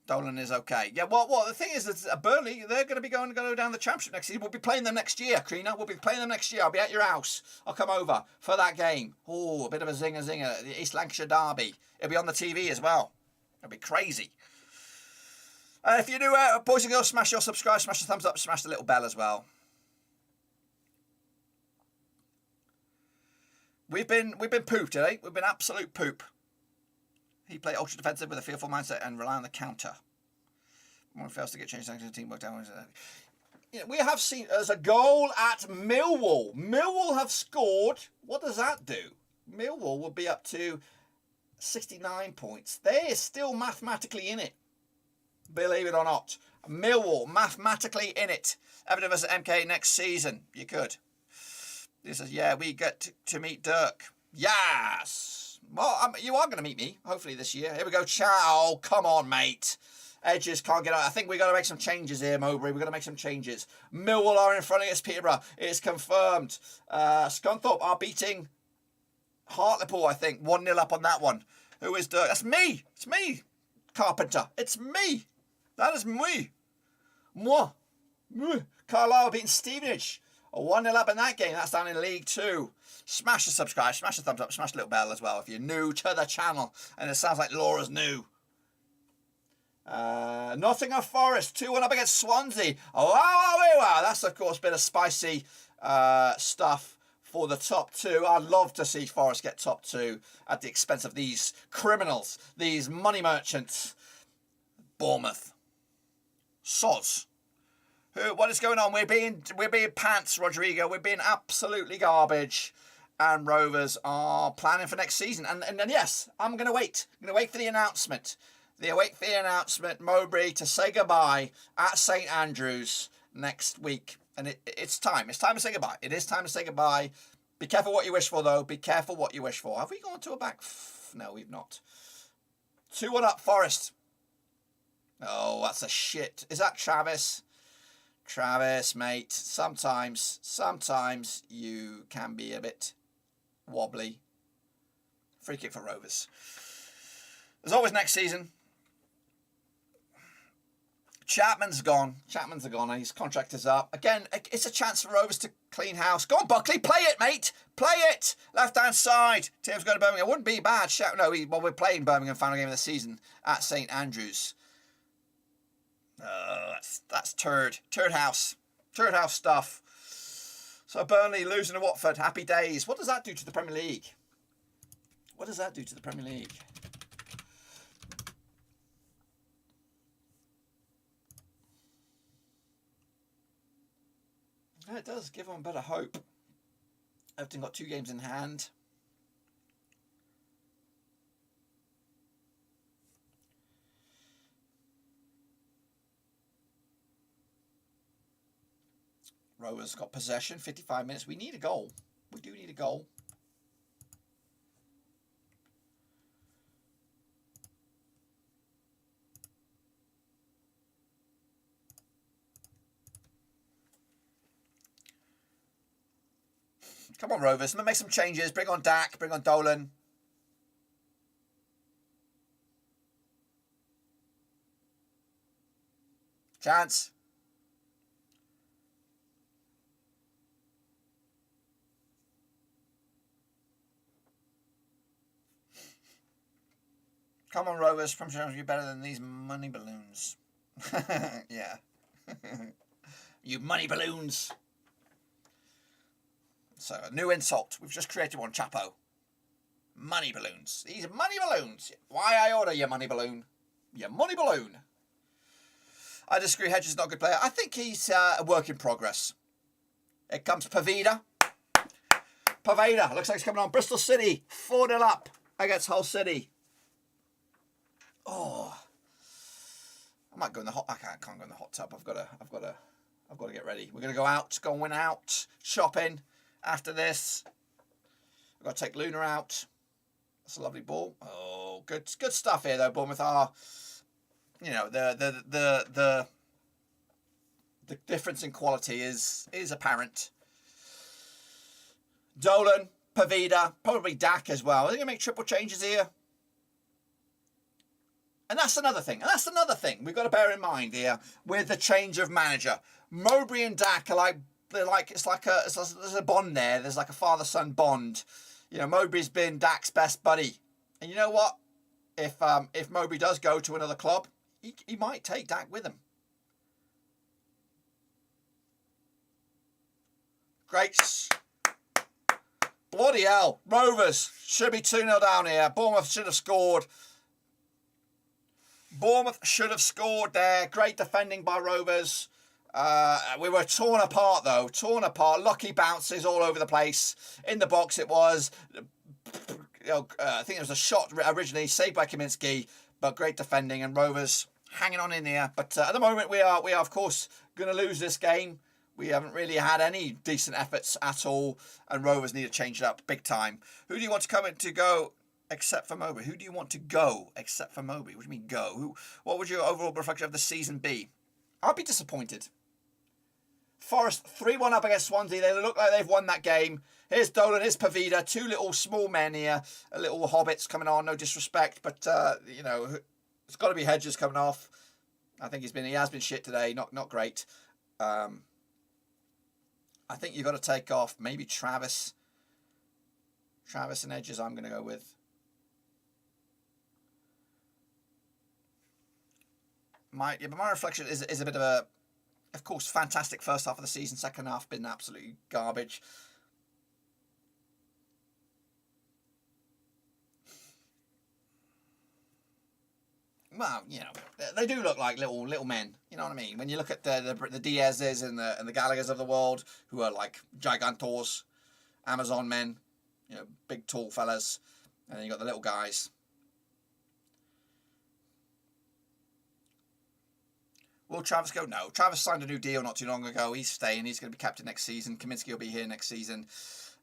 Dolan is okay. Yeah, well, the thing is that Burnley, they're going to be going down the Championship next season. We'll be playing them next year, Krina. We'll be playing them next year. I'll be at your house. I'll come over for that game. Oh, a bit of a zinger. The East Lancashire derby. It'll be on the TV as well. It'll be crazy. If you're new, boys and girls, smash your subscribe, smash the thumbs up, smash the little bell as well. We've been poop today. We've been absolute poop. He played ultra defensive with a fearful mindset and rely on the counter. One fails to get changed to team work down. You know, we have seen there's a goal at Millwall. Millwall have scored. What does that do? Millwall will be up to 69 points. They're still mathematically in it. Believe it or not. Millwall mathematically in it. Everton versus MK next season. You could. This is, yeah, we get to meet Dirk. Yes. Well, you are going to meet me, hopefully this year. Here we go. Ciao. Come on, mate. Edges can't get out. I think we've got to make some changes here, Mowbray. We've got to make some changes. Millwall are in front against Peterborough. It's confirmed. Scunthorpe are beating Hartlepool, I think. 1-0 up on that one. Who is Dirk? That's me. It's me, Carpenter. It's me. That is me. Moi. Carlisle beating Stevenage. 1-0 up in that game. That's down in League 2. Smash the subscribe. Smash the thumbs up. Smash the little bell as well if you're new to the channel. And it sounds like Laura's new. Nottingham Forest 2-1 up against Swansea. Wow. That's, of course, been a spicy stuff for the top two. I'd love to see Forest get top two at the expense of these criminals, these money merchants. Bournemouth. Soz. What is going on? We're being pants, Rodrigo. We're being absolutely garbage. And Rovers are planning for next season. And yes, I'm going to wait. I'm going to wait for the announcement. Wait for the announcement, Mowbray, to say goodbye at St Andrews next week. And it's time. It's time to say goodbye. It is time to say goodbye. Be careful what you wish for, though. Be careful what you wish for. Have we gone to a back? No, we've not. 2-1 up, Forest. Oh, that's a shit. Is that Travis? Travis, mate. Sometimes you can be a bit wobbly. Free kick for Rovers. There's always next season. Chapman's gone. His contract is up. Again, it's a chance for Rovers to clean house. Go on, Buckley. Play it, mate. Play it. Left-hand side. Team's going to Birmingham. It wouldn't be bad. We're playing Birmingham final game of the season at St Andrews. That's turd house stuff. So Burnley losing to Watford. Happy days. What does that do to the Premier League? Yeah, it does give them a better hope. Everton got 2 games in hand. Rovers got possession, 55 minutes. We need a goal. We do need a goal. Come on, Rovers. Let's make some changes. Bring on Dak. Bring on Dolan. Chance. Come on, Rovers. Promise you're better than these money balloons. Yeah. You money balloons. So, a new insult. We've just created one, Chapo. Money balloons. These money balloons. Why I order your money balloon? Your money balloon. I disagree. Hedges is not a good player. I think he's a work in progress. Here comes Pavida. Looks like he's coming on. Bristol City. 4-0 up against Hull City. Oh. I might go in the hot... I can't go in the hot tub. I've got to get ready. We're going to go out. Go and win out. Shopping. After this, I've got to take Luna out. That's a lovely ball. Oh, good stuff here though. Bournemouth are, you know, the difference in quality is apparent. Dolan, Pavida, probably Dak as well. Are they going to make triple changes here? And that's another thing. We've got to bear in mind here with the change of manager. Mowbray and Dak are like. There's a bond there. There's like a father-son bond. You know, Mowbray's been Dak's best buddy. And you know what? If Mowbray does go to another club, he might take Dak with him. Great. Bloody hell. Rovers should be 2-0 down here. Bournemouth should have scored. Bournemouth should have scored there. Great defending by Rovers. We were torn apart, though. Torn apart. Lucky bounces all over the place. In the box it was. I think it was a shot originally saved by Kaminsky, but great defending, and Rovers hanging on in here. But at the moment we are of course going to lose this game. We haven't really had any decent efforts at all, and Rovers need to change it up big time. Who do you want to come in to go except for Mowbray? Who do you want to go except for Mowbray? What do you mean go? What would your overall reflection of the season be? I'd be disappointed. Forest 3-1 up against Swansea. They look like they've won that game. Here's Dolan, here's Pavida, two little small men here, little hobbits coming on. No disrespect, but it's got to be Hedges coming off. I think he has been shit today. Not great. I think you've got to take off maybe Travis. Travis and Hedges I'm going to go with. My reflection is a bit of course, fantastic first half of the season. Second half been absolutely garbage. Well, they do look like little men. You know what I mean? When you look at the Diaz's and the Gallaghers of the world, who are like gigantors, Amazon men, big tall fellas, and then you got the little guys. Will Travis go? No. Travis signed a new deal not too long ago. He's staying. He's going to be captain next season. Kaminsky will be here next season.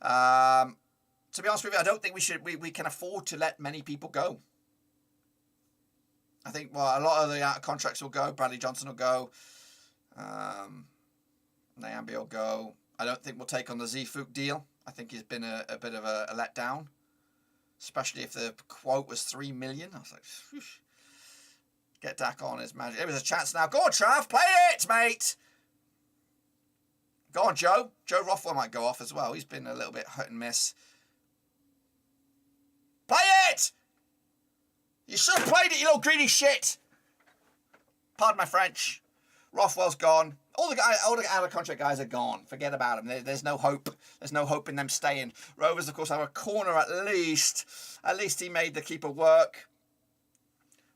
To be honest with you, I don't think we can afford to let many people go. I think, a lot of the contracts will go. Bradley Johnson will go. Nyambi will go. I don't think we'll take on the Zfuk deal. I think he's been a bit of a letdown. Especially if the quote was 3 million. I was like, whoosh. Get Dak on his magic. There was a chance now. Go on, Trav. Play it, mate. Go on, Joe. Joe Rothwell might go off as well. He's been a little bit hit and miss. Play it! You should have played it, you little greedy shit. Pardon my French. Rothwell's gone. All the out of contract guys are gone. Forget about them. There's no hope. There's no hope in them staying. Rovers, of course, have a corner at least. At least he made the keeper work.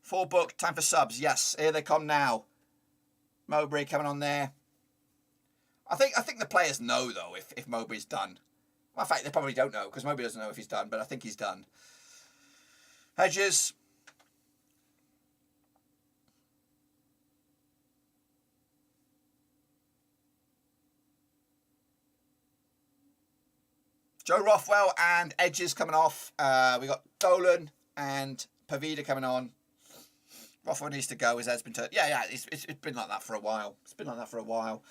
Full book. Time for subs. Yes, here they come now. Mowbray coming on there. I think the players know, though, if Mowbray's done. Well, in fact, they probably don't know, because Mowbray doesn't know if he's done, but I think he's done. Hedges. Joe Rothwell and Edges coming off. We got Dolan and Pavida coming on. Rothwell needs to go. His head's been turned. Yeah, it's been like that for a while. It's been like that for a while.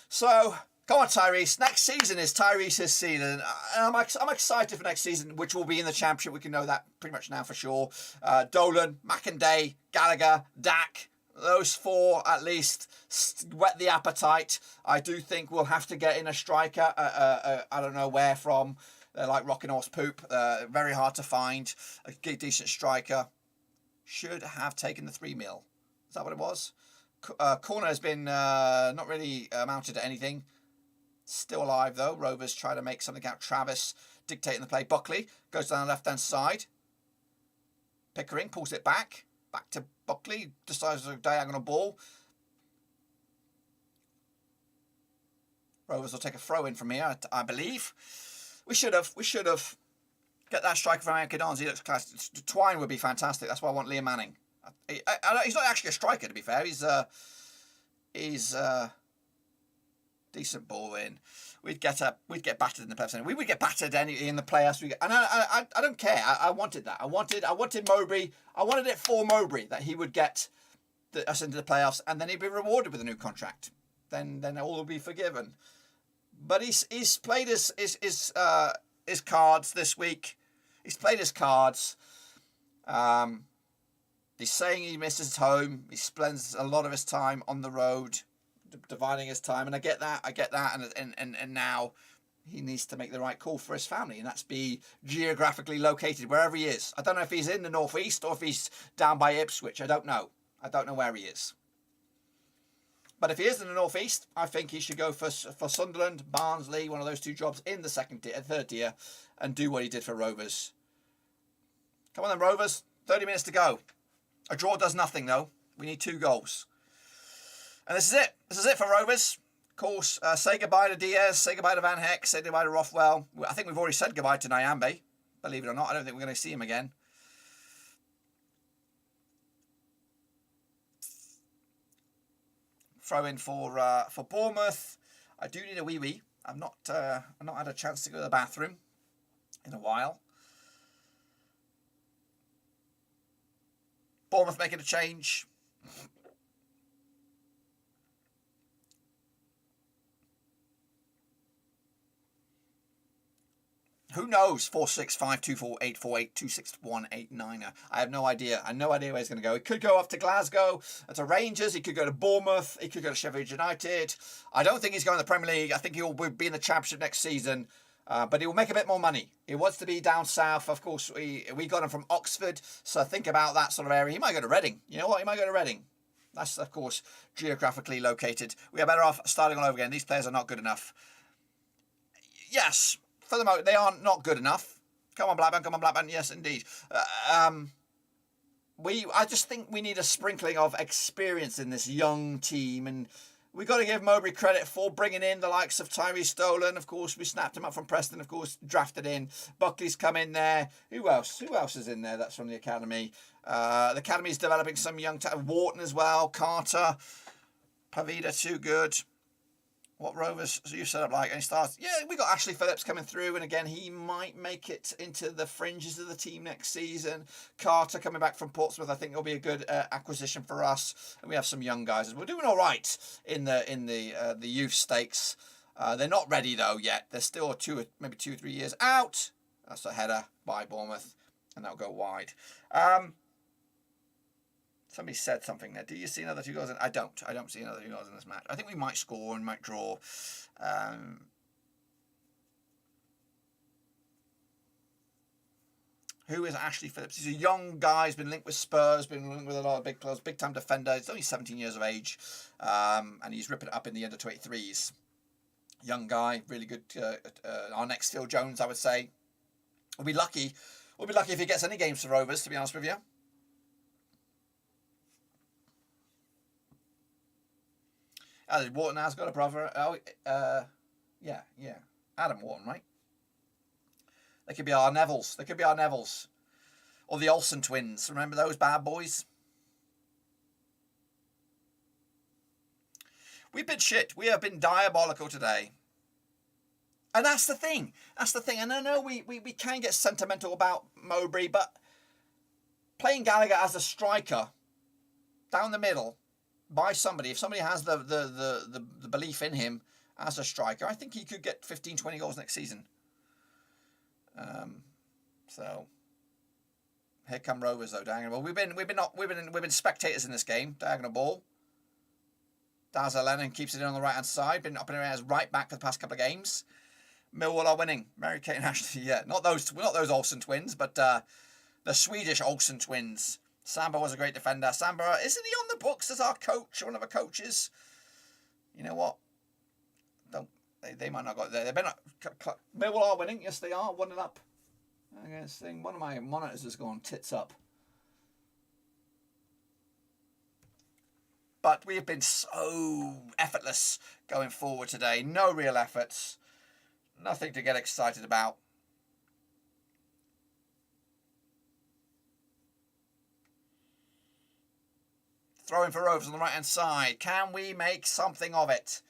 So, come on, Tyrese. Next season is Tyrese's season. I'm excited for next season, which will be in the Championship. We can know that pretty much now for sure. Dolan, McInday, Gallagher, Dak. Those four, at least, whet the appetite. I do think we'll have to get in a striker. I don't know where from. They're like rocking horse poop. Very hard to find. A decent striker. Should have taken the 3 mil. Is that what it was? Corner has been not really amounted to anything. Still alive, though. Rovers try to make something out. Travis dictating the play. Buckley goes down the left-hand side. Pickering pulls it back. Back to Buckley. Decides a diagonal ball. Rovers will take a throw in from here, I believe. We should have. Get that striker from Anchor Dons. He looks class. Twine would be fantastic. That's why I want Liam Manning. He's not actually a striker, to be fair. He's decent ball in. We'd get battered in the playoffs. We would get battered in the playoffs. And I don't care. I wanted that. I wanted Mowbray. I wanted it for Mowbray that he would get us into the playoffs, and then he'd be rewarded with a new contract. Then all will be forgiven. But he's played his cards this week. He's played his cards. He's saying he misses home. He spends a lot of his time on the road, dividing his time, and I get that. And now he needs to make the right call for his family, and that's be geographically located wherever he is. I don't know if he's in the northeast or if he's down by Ipswich. I don't know. I don't know where he is. But if he is in the North East, I think he should go for Sunderland, Barnsley, one of those two jobs in the third tier, and do what he did for Rovers. Come on then, Rovers. 30 minutes to go. A draw does nothing, though. We need 2 goals. And this is it. This is it for Rovers. Of course, say goodbye to Diaz, say goodbye to Van Heck, say goodbye to Rothwell. I think we've already said goodbye to Nyambe. Believe it or not, I don't think we're going to see him again. Throw in for Bournemouth. I do need a wee-wee. I've not had a chance to go to the bathroom in a while. Bournemouth making a change. Who knows? 4652484826189. I have no idea. I have no idea where he's going to go. He could go up to Glasgow, to Rangers. He could go to Bournemouth. He could go to Sheffield United. I don't think he's going to the Premier League. I think he'll be in the Championship next season. But he will make a bit more money. He wants to be down south. Of course, we got him from Oxford. So think about that sort of area. He might go to Reading. You know what? He might go to Reading. That's, of course, geographically located. We are better off starting all over again. These players are not good enough. Yes. For the moment, they are not good enough. Come on, Blackburn. Come on, Blackburn. Yes, indeed. I just think we need a sprinkling of experience in this young team. And we got to give Mowbray credit for bringing in the likes of Tyree Stolen. Of course, we snapped him up from Preston. Of course, drafted in. Buckley's come in there. Who else? Who else is in there? That's from the academy. The academy is developing some young talent. Wharton as well. Carter. Pavida, too good. What Rovers you set up like any stars? Yeah, we got Ashley Phillips coming through, and again, he might make it into the fringes of the team next season. Carter coming back from Portsmouth, I think will be a good acquisition for us. And we have some young guys. We're doing all right in the youth stakes. They're not ready though yet. They're still maybe 2 or 3 years out. That's a header by Bournemouth, and they'll go wide. Somebody said something there. Do you see another 2 goals? I don't see another 2 goals in this match. I think we might score and might draw. Who is Ashley Phillips? He's a young guy. He's been linked with Spurs, been linked with a lot of big clubs, big-time defender. He's only 17 years of age, and he's ripping it up in the under-23s. Young guy, really good. Our next Phil Jones, I would say. We'll be lucky. We'll be lucky if he gets any games for Rovers, to be honest with you. Wharton has got a brother. Yeah. Adam Wharton, right? They could be our Nevilles. Or the Olsen twins. Remember those bad boys? We've been shit. We have been diabolical today. And that's the thing. And I know we can get sentimental about Mowbray, but playing Gallagher as a striker down the middle by somebody, if somebody has the belief in him as a striker, I think he could get 15, 20 goals next season. So here come Rovers though, diagonal ball. We've been spectators in this game. Diagonal ball. Dazza Lennon keeps it in on the right hand side. Been up in as right back for the past couple of games. Millwall are winning. Mary Kate and Ashley. Yeah, not those Olsen twins, but the Swedish Olsen twins. Samba was a great defender. Samba, isn't he on the books as our coach, one of our coaches? You know what? They might not go there. They better not. Millwall are winning. Yes, they are. 1-0 up. I guess one of my monitors has gone tits up. But we have been so effortless going forward today. No real efforts. Nothing to get excited about. Throwing for Rovers on the right-hand side. Can we make something of it?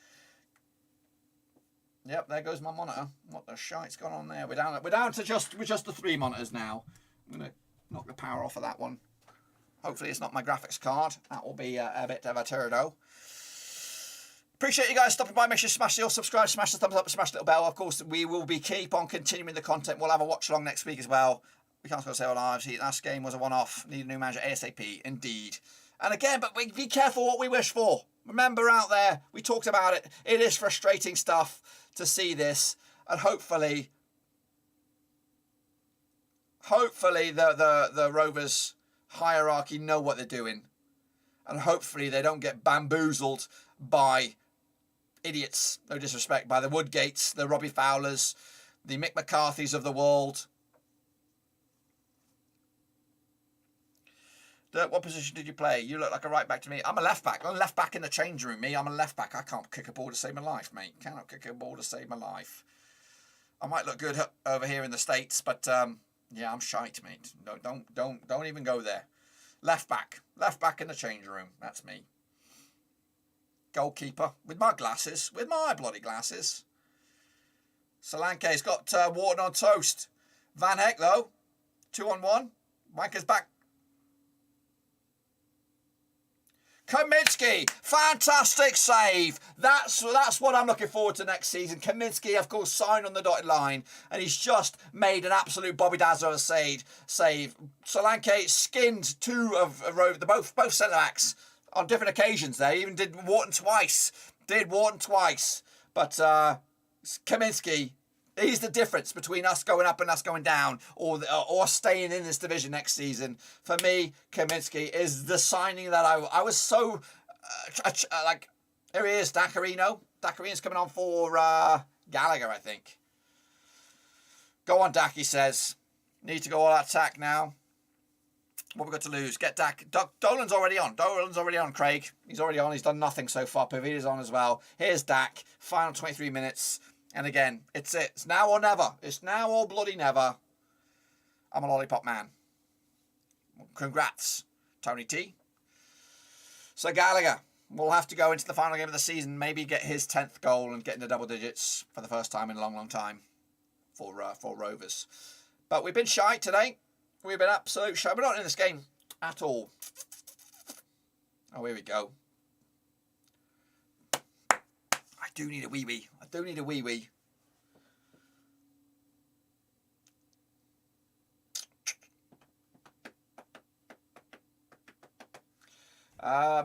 Yep, there goes my monitor. What the shite's gone on there? We're down to just the 3 monitors now. I'm going to knock the power off of that one. Hopefully it's not my graphics card. That will be a bit of a turdo. Appreciate you guys stopping by. Make sure you smash the subscribe, smash the thumbs up, smash the little bell. Of course, we will keep on continuing the content. We'll have a watch along next week as well. We can't say our lives. Last game was a one-off. Need a new manager ASAP. Indeed. And again, but be careful what we wish for. Remember out there, we talked about it. It is frustrating stuff to see this, and hopefully the Rovers hierarchy know what they're doing, and hopefully they don't get bamboozled by idiots, no disrespect, by the Woodgates, the Robbie Fowlers, the Mick McCarthys of the world. Dirk, what position did you play? You look like a right back to me. I'm a left back. I'm a left back in the change room, me. I'm a left back. I can't kick a ball to save my life, mate. Cannot kick a ball to save my life. I might look good over here in the States, but yeah, I'm shite, mate. No, don't even go there. Left back in the change room. That's me. Goalkeeper with my glasses, with my bloody glasses. Solanke's got Wharton on toast. Van Heck though, 2-on-1. Wanker's back. Kaminsky, fantastic save. That's what I'm looking forward to next season. Kaminsky, of course, signed on the dotted line, and he's just made an absolute Bobby Dazzler of a save. Solanke skinned two of the both centre backs on different occasions. There, he even did Wharton twice. But Kaminsky. He's the difference between us going up and us going down, or staying in this division next season. For me, Kaminsky is the signing that I was so like. Here he is, Dacarino. Dacarino's coming on for Gallagher, I think. Go on, Dak, he says. Need to go all out attack now. What we got to lose? Get Dak. Dolan's already on. Craig. He's already on. He's done nothing so far. Pavida's on as well. Here's Dak. Final 23 minutes. And again, it's it. It's now or never. It's now or bloody never. I'm a lollipop man. Congrats, Tony T. So Gallagher will have to go into the final game of the season, maybe get his 10th goal and get into double digits for the first time in a long, long time for Rovers. But we've been shy today. We've been absolute shy. We're not in this game at all. Oh, here we go. I do need a wee-wee.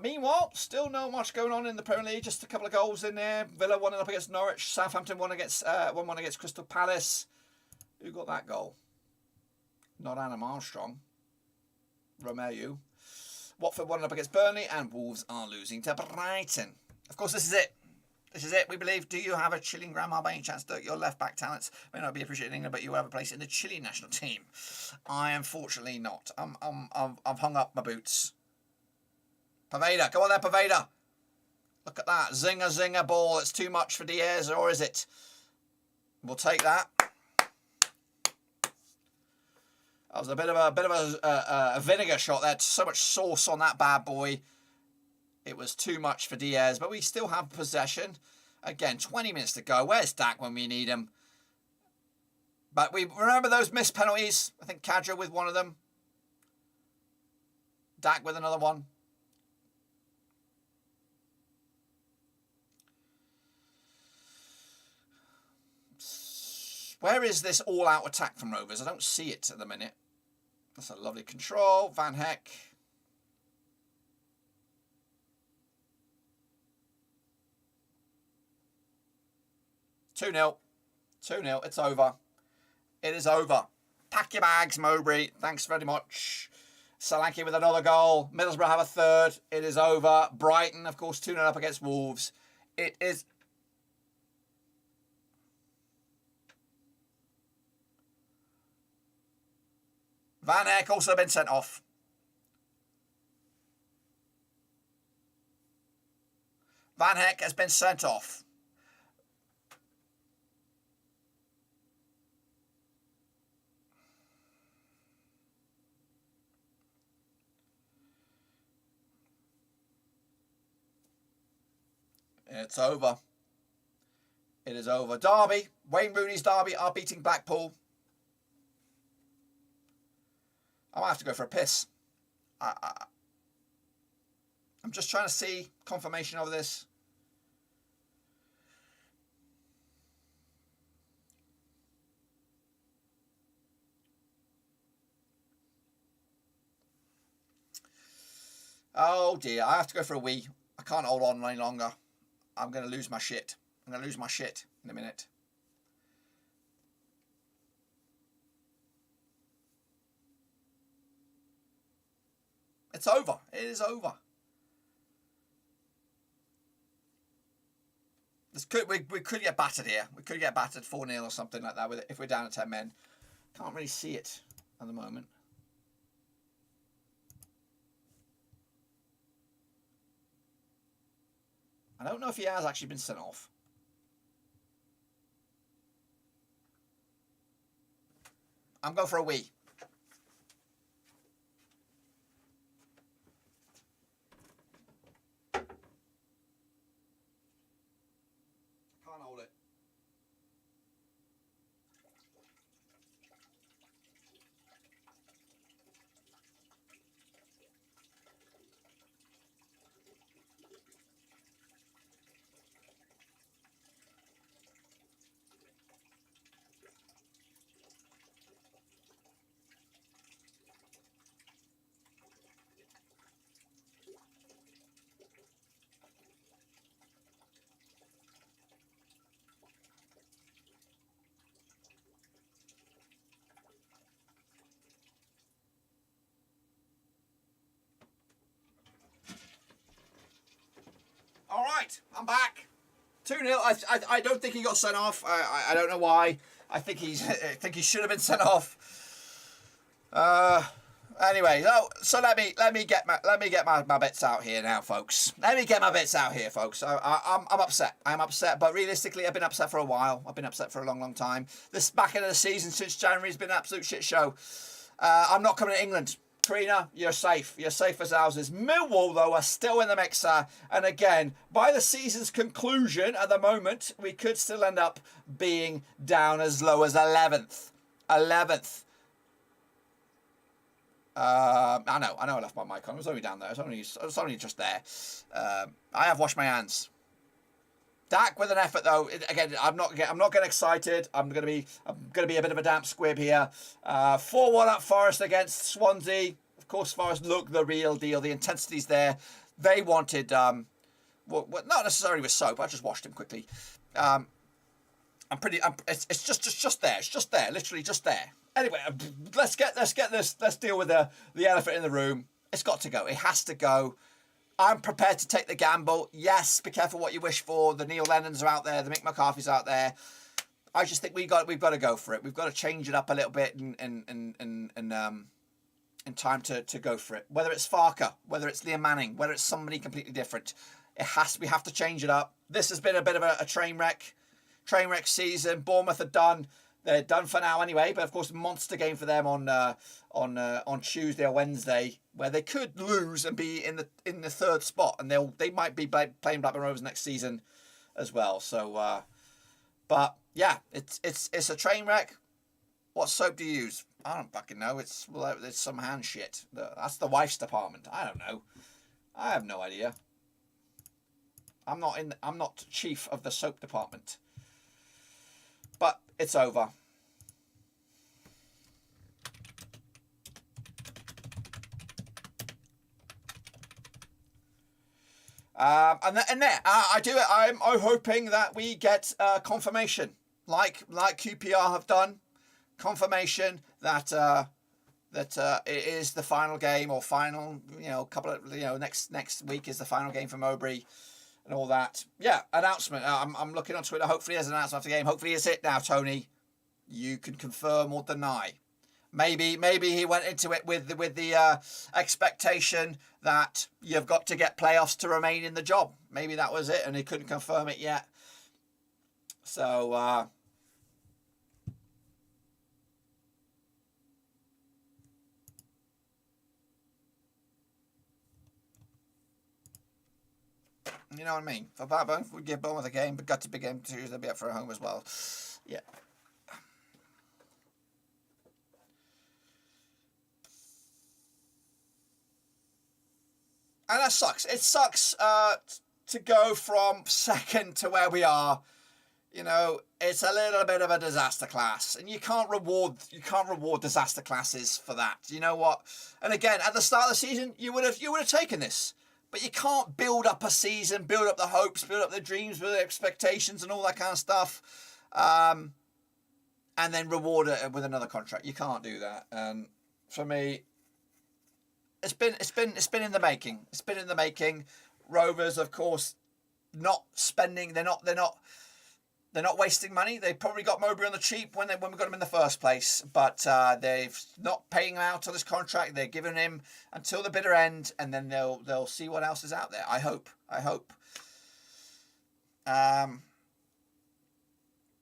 Meanwhile, still not much going on in the Premier League. Just a couple of goals in there. Villa won up against Norwich. Southampton won against 1-1 against Crystal Palace. Who got that goal? Not Adam Armstrong. Romeo. Watford won up against Burnley, and Wolves are losing to Brighton. Of course, this is it. We believe. Do you have a Chilean grandma by any chance? That your left back talents may not be appreciated in England, but you will have a place in the Chilean national team. I unfortunately not. I've hung up my boots. Paveda, go on there, Paveda. Look at that, zinger ball. It's too much for Diaz, or is it? We'll take that. That was a bit of a vinegar shot there. So much sauce on that bad boy. It was too much for Diaz, but we still have possession. Again, 20 minutes to go. Where's Dak when we need him? But we remember those missed penalties. I think Kadra with one of them. Dak with another one. Where is this all-out attack from Rovers? I don't see it at the minute. That's a lovely control. Van Heck. Two 2-0. It's over. It is over. Pack your bags, Mowbray. Thanks very much. Solanke with another goal. Middlesbrough have a third. It is over. Brighton, of course, 2-0 up against Wolves. It is... Van Heck also been sent off. Van Heck has been sent off. It's over. It is over. Derby, Wayne Rooney's Derby are beating Blackpool. I might have to go for a piss. I'm just trying to see confirmation of this. Oh dear, I have to go for a wee. I can't hold on any longer. I'm going to lose my shit. I'm going to lose my shit in a minute. It's over. It is over. We could get battered here. We could get battered 4-0 or something like that with it if we're down to 10 men. Can't really see it at the moment. I don't know if he has actually been sent off. I'm going for a wee. Can't hold it. All right, I'm back. 2-0. I don't think he got sent off. I don't know why. I think he should have been sent off. Anyway, so let me get my bits out here now, folks. Let me get my bits out here, folks. I'm upset. I'm upset, but realistically, I've been upset for a while. I've been upset for a long, long time. This back end of the season since January has been an absolute shit show. I'm not coming to England. Karina, you're safe. You're safe as houses. Millwall, though, are still in the mixer. And again, by the season's conclusion, at the moment, we could still end up being down as low as 11th. 11th. I know I left my mic on. It was only down there. It was only just there. I have washed my hands. Dak with an effort though. Again, I'm not getting excited. I'm gonna be a bit of a damp squib here. 4-1 up Forest against Swansea. Of course, Forest look the real deal. The intensity's there. They wanted well, not necessarily with soap. I just washed him quickly. It's just there. It's just there. Literally just there. Anyway, let's get this. Let's deal with the elephant in the room. It's got to go. It has to go. I'm prepared to take the gamble. Yes, be careful what you wish for. The Neil Lennons are out there. The Mick McCarthy's out there. I just think we've got to go for it. We've got to change it up a little bit in time to go for it. Whether it's Farker, whether it's Liam Manning, whether it's somebody completely different, we have to change it up. This has been a bit of a train wreck season. Bournemouth are done. They're done for now anyway, but of course, monster game for them on Tuesday or Wednesday, where they could lose and be in the third spot, and they might be playing Blackburn Rovers next season as well. So, but yeah, it's a train wreck. What soap do you use? I don't fucking know. It's some hand shit. That's the wife's department. I don't know. I have no idea. I'm not chief of the soap department. But it's over. I'm hoping that we get confirmation, like QPR have done, confirmation that it is the final game or final, next week is the final game for Mowbray. And all that. Yeah, announcement. I'm looking on Twitter. Hopefully there's an announcement after the game. Hopefully it's it now, Tony. You can confirm or deny. Maybe he went into it with the expectation that you've got to get playoffs to remain in the job. Maybe that was it, and he couldn't confirm it yet. So, you know what I mean? For Blackburn, we'd give Bournemouth a game, but got to be game two, they'll be up for a home as well. Yeah. And that sucks. It sucks to go from second to where we are. It's a little bit of a disaster class, and you can't reward disaster classes for that. You know what? And again, at the start of the season, you would have taken this. But you can't build up a season, build up the hopes, build up the dreams, build up the expectations and all that kind of stuff, and then reward it with another contract. You can't do that. And for me, it's been in the making. It's been in the making. Rovers, of course, not spending. They're not wasting money. They probably got Mowbray on the cheap when we got him in the first place, but they've not paying him out on his contract. They're giving him until the bitter end, and then they'll see what else is out there. I hope.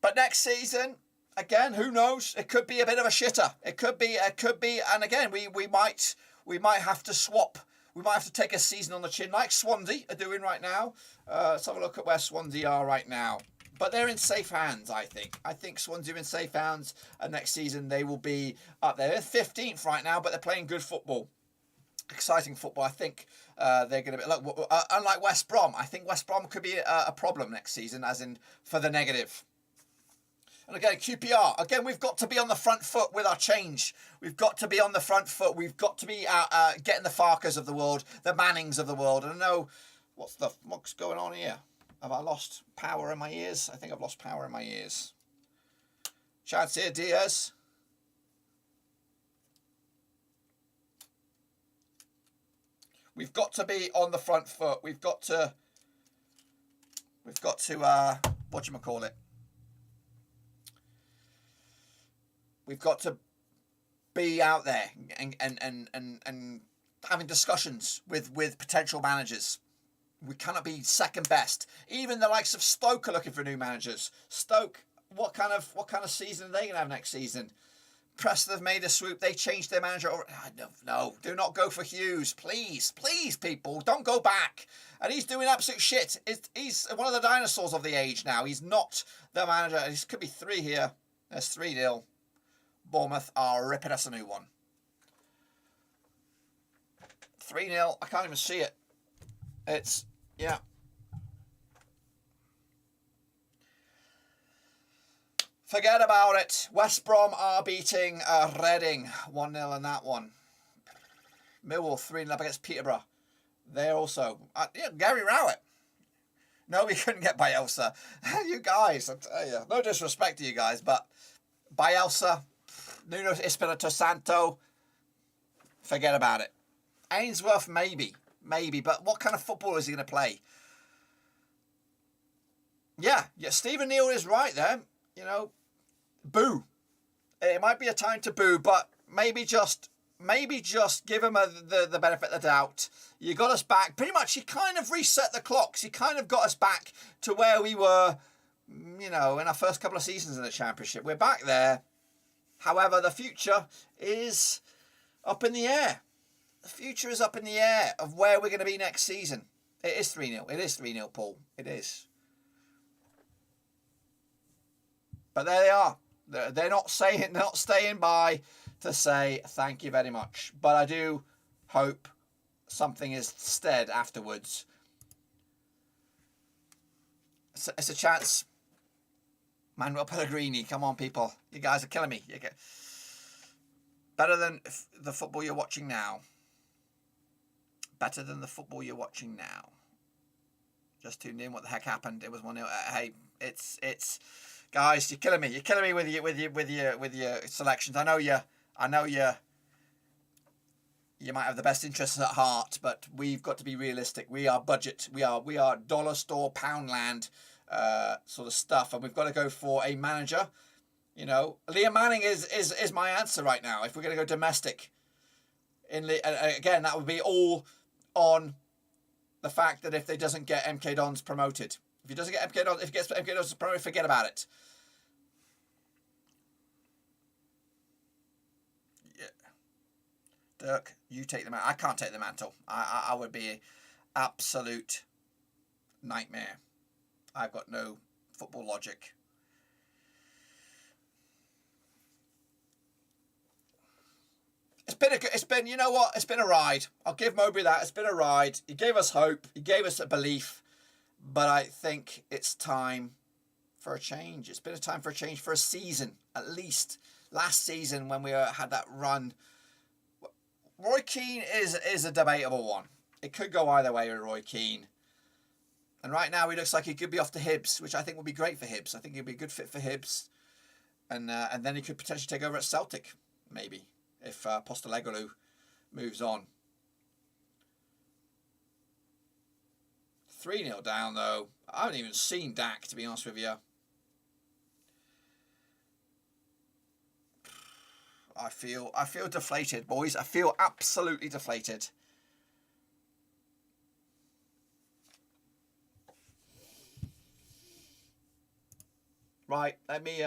But next season, again, who knows? It could be a bit of a shitter. It could be, and again, we might have to swap. We might have to take a season on the chin, like Swansea are doing right now. Let's have a look at where Swansea are right now. But they're in safe hands, I think. I think Swansea are in safe hands, and next season they will be up there. They're 15th right now, but they're playing good football. Exciting football. I think they're going to be... Look, unlike West Brom, I think West Brom could be a problem next season, as in for the negative. And again, QPR. Again, we've got to be on the front foot with our change. We've got to be on the front foot. We've got to be getting the Farkers of the world, the Mannings of the world. And I know... What's going on here? Have I lost power in my ears? I think I've lost power in my ears. Chance here, Diaz. We've got to be on the front foot. We've got to whatchamacallit? We've got to be out there and having discussions with potential managers. We cannot be second best. Even the likes of Stoke are looking for new managers. Stoke, what kind of season are they going to have next season? Preston have made a swoop. They changed their manager. No, do not go for Hughes. Please, people, don't go back. And he's doing absolute shit. He's one of the dinosaurs of the age now. He's not the manager. This could be 3 here. There's 3-0. Bournemouth are ripping us a new one. 3-0. I can't even see it. Yeah. Forget about it. West Brom are beating Reading 1-0 in that one. Millwall 3-0 up against Peterborough. They're also... Gary Rowett. No, we couldn't get Bielsa. You guys, I tell you. No disrespect to you guys, but Bielsa, Nuno Espirito Santo, forget about it. Ainsworth, maybe, but what kind of football is he going to play? Yeah, Stephen Neal is right there. You know, boo. It might be a time to boo, but maybe just give him the benefit of the doubt. You got us back. Pretty much, you kind of reset the clocks. You kind of got us back to where we were, you know, in our first couple of seasons in the Championship. We're back there. However, the future is up in the air. The future is up in the air of where we're going to be next season. It is 3-0. It is 3-0, Paul. It is. But there they are. They're not staying by to say thank you very much. But I do hope something is said afterwards. It's a chance. Manuel Pellegrini, come on, people. You guys are killing me. Better than the football you're watching now. Better than the football you're watching now. Just tuned in. What the heck happened? It was 1-0. Hey, it's guys, you're killing me. You're killing me with your selections. I know you might have the best interests at heart, but we've got to be realistic. We are budget. We are dollar store, pound land sort of stuff, and we've got to go for a manager. You know, Liam Manning is my answer right now. If we're going to go domestic, again, that would be all on the fact that if they doesn't get MK Dons promoted. If he doesn't get MK Dons, if he gets MK Dons promoted, forget about it. Yeah. Dirk, you take the mantle. I can't take the mantle. I would be an absolute nightmare. I've got no football logic. It's been, you know what? It's been a ride. I'll give Mowbray that. It's been a ride. He gave us hope. He gave us a belief. But I think it's time for a change. It's been a time for a change for a season, at least. Last season when we had that run. Roy Keane is a debatable one. It could go either way with Roy Keane. And right now he looks like he could be off to Hibs, which I think would be great for Hibs. I think he'd be a good fit for Hibs. And then he could potentially take over at Celtic, maybe, if Postecoglou moves on. 3-0 down, though. I haven't even seen Dak, to be honest with you. I feel deflated, boys. I feel absolutely deflated. Right, let me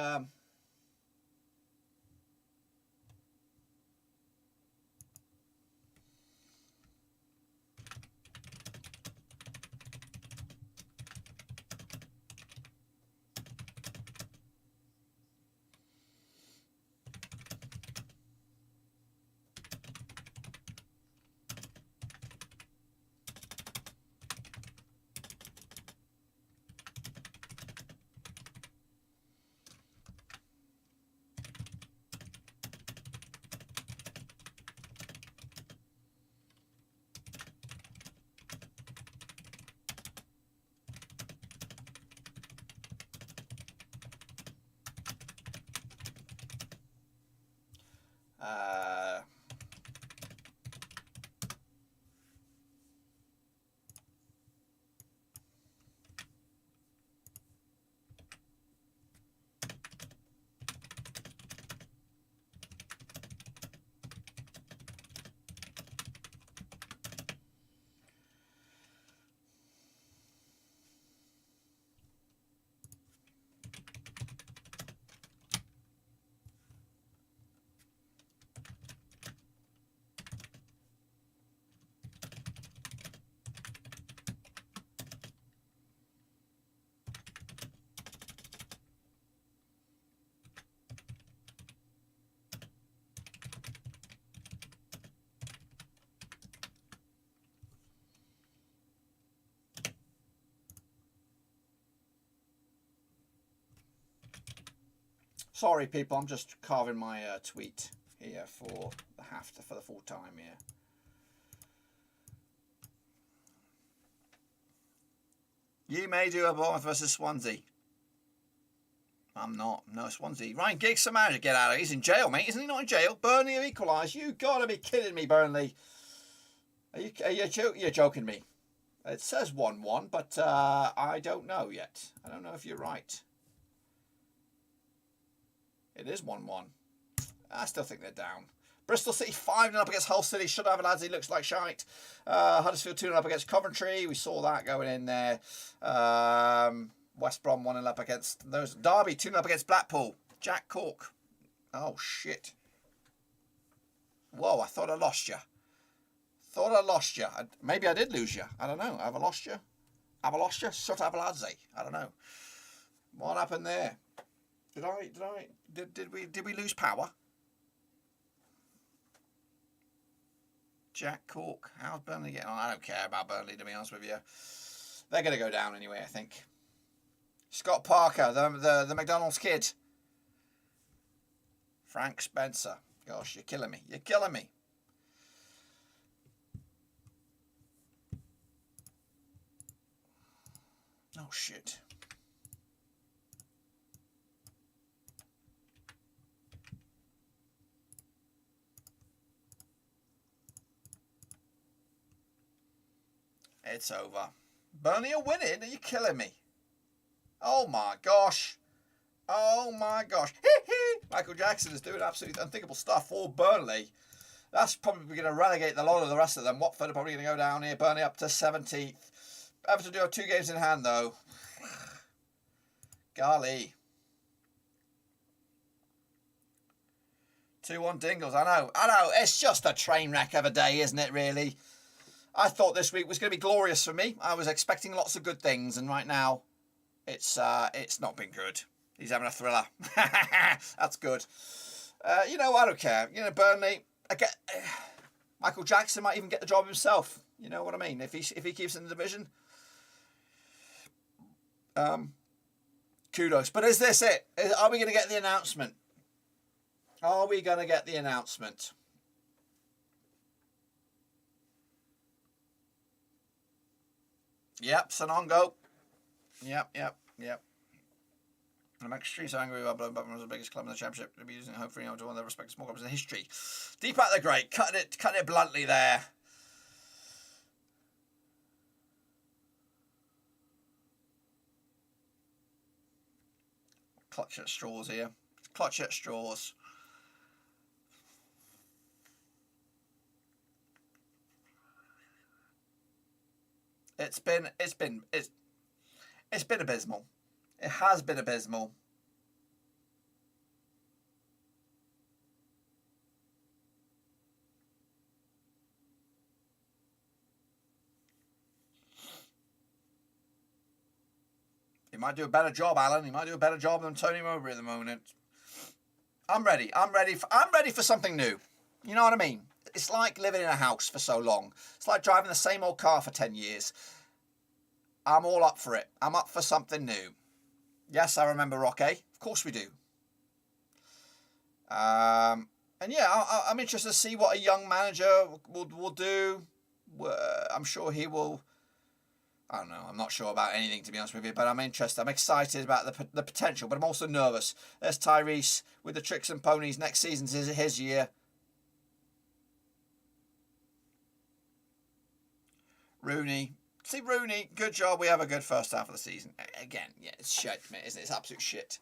sorry, people. I'm just carving my tweet here for the full time here. You may do a Bournemouth versus Swansea. I'm not. No, Swansea. Ryan Giggs, the manager. Get out of here. He's in jail, mate. Isn't he not in jail? Burnley have equalised. You got to be kidding me, Burnley. You're joking me. It says 1-1, but I don't know yet. I don't know if you're right. It is 1-1. I still think they're down. Bristol City 5-0 up against Hull City. Should have it, lads. He looks like shite. Huddersfield 2-0 up against Coventry. We saw that going in there. West Brom 1-0 up against those. Derby 2-0 up against Blackpool. Jack Cork. Oh, shit. Whoa, I thought I lost you. Maybe I did lose you. I don't know. Have I lost you? Shut up, lads. I don't know. What happened there? Did we lose power? Jack Cork. How's Burnley getting on? I don't care about Burnley, to be honest with you. They're going to go down anyway, I think. Scott Parker, the McDonald's kid. Frank Spencer. Gosh, you're killing me. Oh, shit. It's over. Burnley are winning? Are you killing me? Oh my gosh. Michael Jackson is doing absolutely unthinkable stuff for Burnley. That's probably going to relegate a lot of the rest of them. Watford are probably going to go down here. Burnley up to 17th. Everton do have 2 games in hand, though. Golly. 2-1 Dingles. I know. It's just a train wreck of a day, isn't it, really? I thought this week was going to be glorious for me. I was expecting lots of good things, and right now, it's not been good. He's having a thriller. That's good. I don't care. Burnley. Michael Jackson might even get the job himself. You know what I mean? If he keeps in the division. Kudos. But is this it? Are we going to get the announcement? Yep, Sanongo. Yep. I'm extremely so angry about Blackburn was the biggest club in the championship to be using hopefully to one of the respected small clubs in history. Deep out the great, cutting it bluntly there. clutch at straws here. Clutch at straws. It's been abysmal. It has been abysmal. He might do a better job, Alan. He might do a better job than Tony Mowbrays at the moment. I'm ready. I'm ready for something new. You know what I mean? It's like living in a house for so long. It's like driving the same old car for 10 years. I'm all up for it. I'm up for something new. Yes, I remember Roque. Of course we do. And yeah, I'm interested to see what a young manager will do. I'm sure he will. I don't know. I'm not sure about anything, to be honest with you, but I'm interested. I'm excited about the potential, but I'm also nervous. There's Tyrese with the tricks and ponies. Next season's his year. Rooney. See, Rooney, good job. We have a good first half of the season. Again, yeah, it's shit, mate, isn't it? It's absolute shit.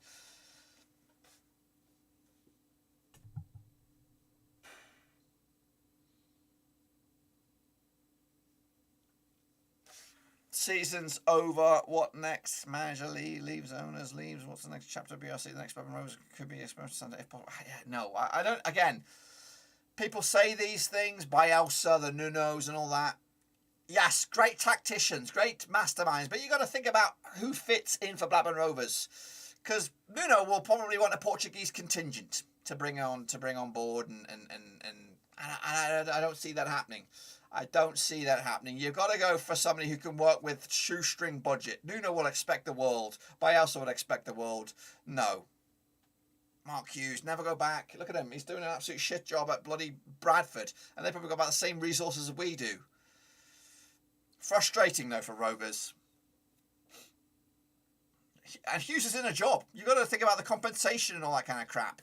Season's over. What next? Manager leaves, owners leaves. What's the next chapter of BRC? The next Blackburn Rovers could be experienced Sunday if possible. No, I don't. Again, people say these things. Bielsa, the Nunos, and all that. Yes, great tacticians, great masterminds, but you got to think about who fits in for Blackburn Rovers, because Nuno will probably want a Portuguese contingent to bring on board, and I don't see that happening. I don't see that happening. You've got to go for somebody who can work with shoestring budget. Nuno will expect the world. Bielsa will expect the world. No. Mark Hughes, never go back. Look at him. He's doing an absolute shit job at bloody Bradford. And they've probably got about the same resources as we do. Frustrating, though, for Rovers. And Hughes is in a job. You've got to think about the compensation and all that kind of crap.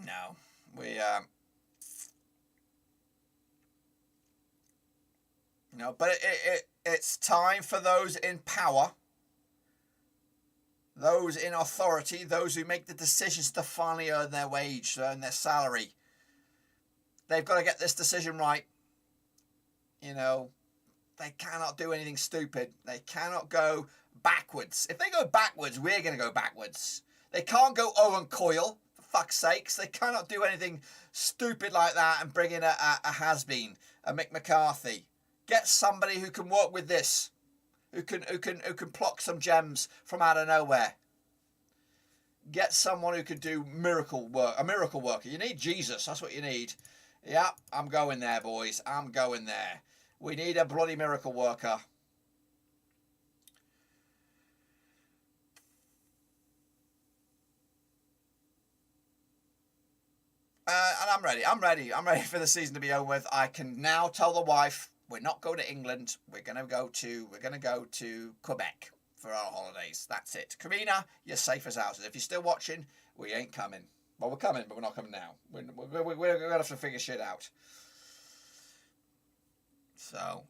No, no, but it's time for those in power, those in authority, those who make the decisions to finally earn their wage, earn their salary. They've got to get this decision right. You know, they cannot do anything stupid. They cannot go backwards. If they go backwards, we're going to go backwards. They can't go Owen Coyle. Fuck's sakes, they cannot do anything stupid like that and bring in a has-been, a Mick McCarthy. Get somebody who can work with this, who can pluck some gems from out of nowhere. Get someone who can do miracle work, a miracle worker. You need Jesus, that's what you need. Yeah, I'm going there, boys. I'm going there. We need a bloody miracle worker. And I'm ready. I'm ready for the season to be over with. I can now tell the wife we're not going to England. We're gonna go to Quebec for our holidays. That's it. Karina, you're safe as houses. If you're still watching, we ain't coming. Well, we're coming, but we're not coming now. We're gonna have to figure shit out. So.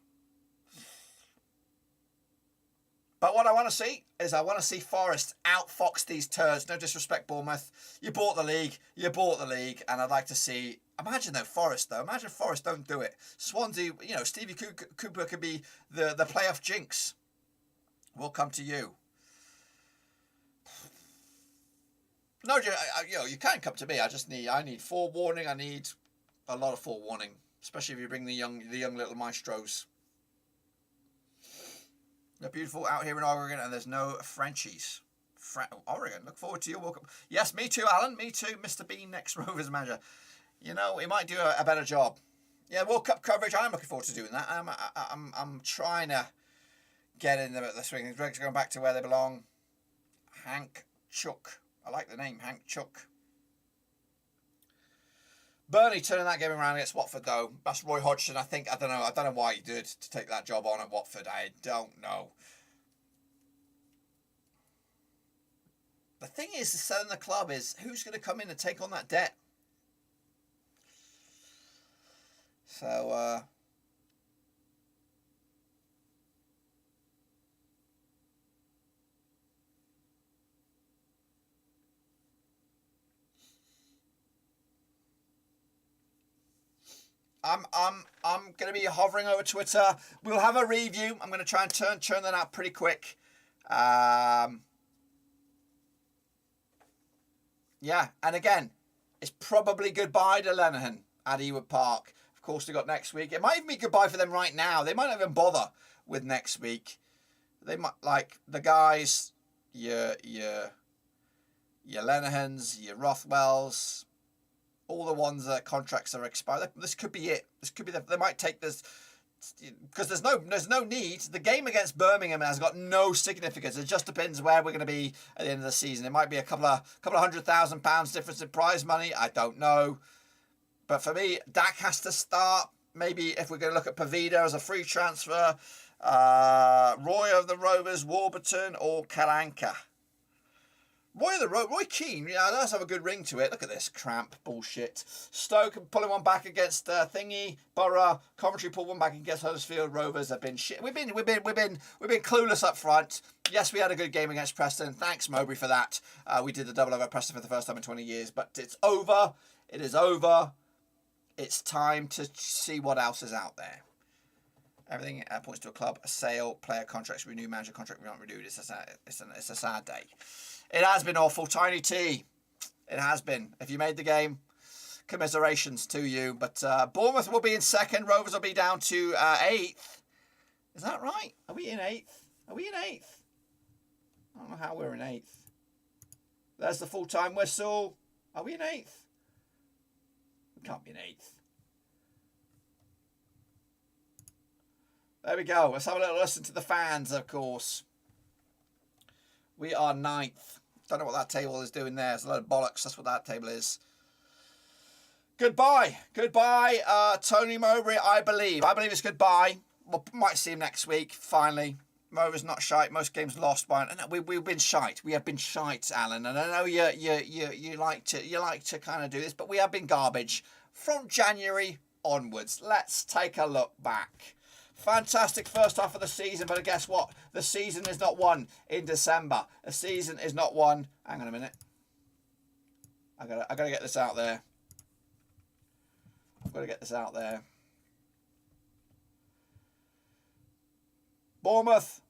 But what I want to see is Forest outfox these turds. No disrespect, Bournemouth. You bought the league, and I'd like to see. Imagine Forest don't do it. Swansea, Stevie Cooper could be the playoff jinx. We'll come to you. No, you can't come to me. I need forewarning. I need a lot of forewarning, especially if you bring the young little maestros. They're beautiful out here in Oregon, and there's no Frenchies. Oregon, look forward to your welcome. Yes, me too, Alan. Me too, Mr. Bean, next Rovers manager. He might do a better job. Yeah, World Cup coverage. I'm looking forward to doing that. I'm trying to get in the swing. Greg's going back to where they belong. Hank Chook. I like the name, Hank Chook. Burnley turning that game around against Watford, though. That's Roy Hodgson. I don't know why he did to take that job on at Watford. I don't know. The thing is, selling the club is who's going to come in and take on that debt. So, I'm going to be hovering over Twitter. We'll have a review. I'm going to try and churn that out pretty quick. Yeah, and again, it's probably goodbye to Lenihan at Ewood Park. Of course, they got next week. It might even be goodbye for them right now. They might not even bother with next week. They might, like the guys, your Lenihans, your Rothwells, all the ones that contracts are expired. This could be it. This could be they might take this because there's no need. The game against Birmingham has got no significance. It just depends where we're going to be at the end of the season. It might be a couple of £100,000 difference in prize money. I don't know. But for me, Dak has to start. Maybe if we're going to look at Pavida as a free transfer, Roy of the Rovers, Warburton, or Karanka. Roy Keane, yeah, that does have a good ring to it. Look at this cramp bullshit. Stoke pulling one back against Thingy, Borough. Coventry pulled one back against Huddersfield. Rovers have been shit. We've been clueless up front. Yes, we had a good game against Preston. Thanks Mowbray for that. We did the double over Preston for the first time in 20 years, but it's over. It is over. It's time to see what else is out there. Everything points to a club, a sale, player contracts renewed, manager contract not renewed. It's a sad day. It has been awful. Tiny T. It has been. If you made the game, commiserations to you. But Bournemouth will be in second. Rovers will be down to 8th. Is that right? Are we in 8th? Are we in 8th? I don't know how we're in 8th. There's the full-time whistle. Are we in 8th? We can't be in 8th. There we go. Let's have a little listen to the fans, of course. We are 9th. Don't know what that table is doing there. It's a load of bollocks. That's what that table is. Goodbye. Goodbye, Tony Mowbray, I believe. I believe it's goodbye. We might see him next week, finally. Mowbray's not shite. Most games lost by... No, we've been shite. We have been shite, Alan. And I know you like to kind of do this, but we have been garbage from January onwards. Let's take a look back. Fantastic first half of the season, but guess what? The season is not won in December. The season is not won. Hang on a minute. I gotta get this out there. I've got to get this out there. Bournemouth.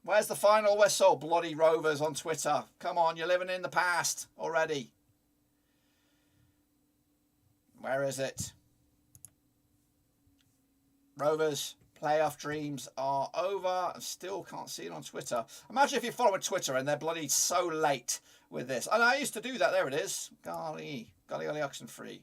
Where's the final whistle? Bloody Rovers on Twitter. Come on, you're living in the past already. Where is it? Rovers. Playoff dreams are over. I still can't see it on Twitter. Imagine if you follow Twitter and they're bloody so late with this. And I used to do that. There it is. Golly, Oxenfree.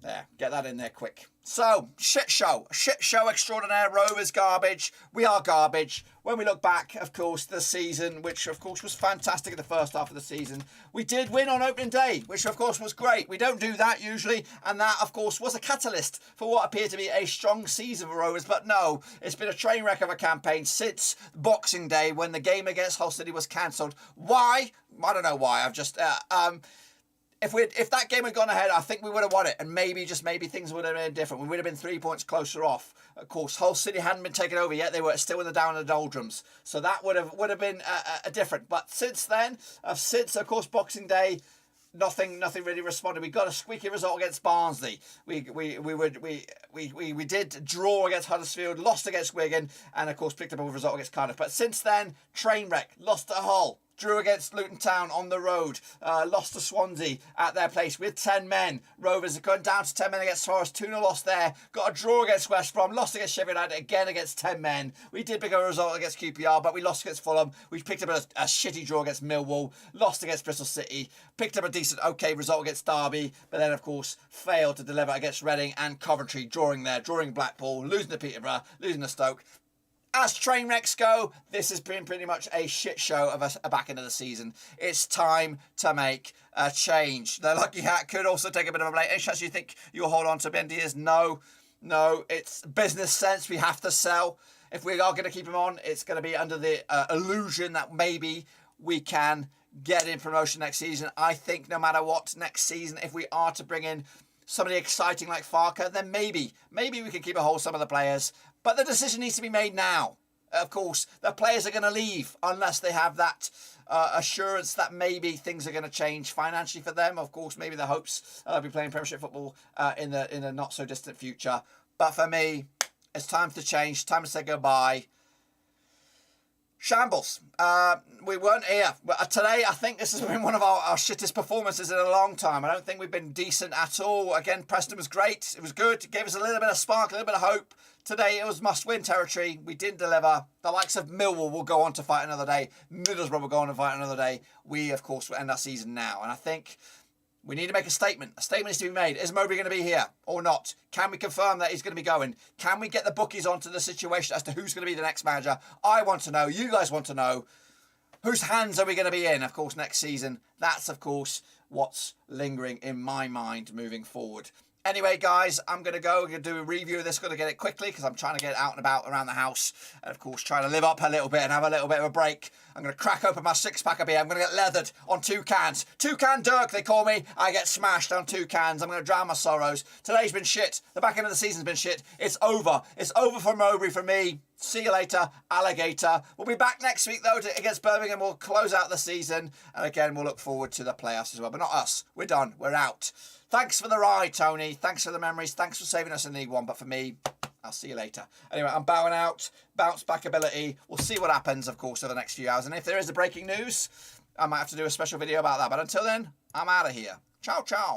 There, get that in there quick. So, shit show extraordinaire. Rovers garbage. We are garbage. When we look back, of course, the season, which of course was fantastic in the first half of the season, we did win on opening day, which of course was great. We don't do that usually, and that of course was a catalyst for what appeared to be a strong season for Rovers. But no, it's been a train wreck of a campaign since Boxing Day when the game against Hull City was cancelled. Why? I don't know why. I've just If that game had gone ahead, I think we would have won it, and maybe things would have been different. We would have been 3 points closer off. Of course, Hull City hadn't been taken over yet; they were still in the down and the doldrums, so that would have been a different. But since then, since of course Boxing Day, nothing really responded. We got a squeaky result against Barnsley. We did draw against Huddersfield, lost against Wigan, and of course picked up a result against Cardiff. But since then, train wreck, lost to Hull. Drew against Luton Town on the road. Lost to Swansea at their place with 10 men. Rovers have gone down to 10 men against Forest. 2-0 loss there. Got a draw against West Brom. Lost against Sheffield United again against 10 men. We did pick up a result against QPR, but we lost against Fulham. We picked up a shitty draw against Millwall. Lost against Bristol City. Picked up a decent, okay result against Derby, but then, of course, failed to deliver against Reading and Coventry. Drawing Blackpool. Losing to Peterborough. Losing to Stoke. As train wrecks go, this has been pretty much a shit show of a back end of the season. It's time to make a change. The Lucky Hat could also take a bit of a blame. Any chance you think you'll hold on to Ben Diaz? No, it's business sense. We have to sell. If we are going to keep him on, it's going to be under the illusion that maybe we can get in promotion next season. I think no matter what, next season, if we are to bring in somebody exciting like Farker, then maybe we can keep a hold of some of the players. But the decision needs to be made now. of course, the players are going to leave unless they have that assurance that maybe things are going to change financially for them. Of course, maybe the hopes they'll be playing Premiership football in the not so distant future. But for me, it's time to change. Time to say goodbye. Shambles. We weren't here. Today, I think this has been one of our shittest performances in a long time. I don't think we've been decent at all. Again, Preston was great. It was good. It gave us a little bit of spark, a little bit of hope. Today, it was must-win territory. We didn't deliver. The likes of Millwall will go on to fight another day. Middlesbrough will go on to fight another day. We, of course, will end our season now. And I think we need to make a statement. A statement needs to be made. Is Mowbray going to be here or not? Can we confirm that he's going to be going? Can we get the bookies onto the situation as to who's going to be the next manager? I want to know. You guys want to know. Whose hands are we going to be in, of course, next season? That's, of course, what's lingering in my mind moving forward. Anyway, guys, I'm going to go. I'm going to do a review of this. Got to get it quickly because I'm trying to get it out and about around the house. And, of course, trying to live up a little bit and have a little bit of a break. I'm going to crack open my six-pack of beer. I'm going to get leathered on 2 cans. 2-can Dirk, they call me. I get smashed on 2 cans. I'm going to drown my sorrows. Today's been shit. The back end of the season's been shit. It's over. It's over for Mowbray for me. See you later, alligator. We'll be back next week, though, against Birmingham. We'll close out the season. And, again, we'll look forward to the playoffs as well. But not us. We're done. We're out. Thanks for the ride, Tony. Thanks for the memories. Thanks for saving us in League One. But for me, I'll see you later. Anyway, I'm bowing out. Bounce back ability. We'll see what happens, of course, over the next few hours. And if there is a breaking news, I might have to do a special video about that. But until then, I'm out of here. Ciao, ciao.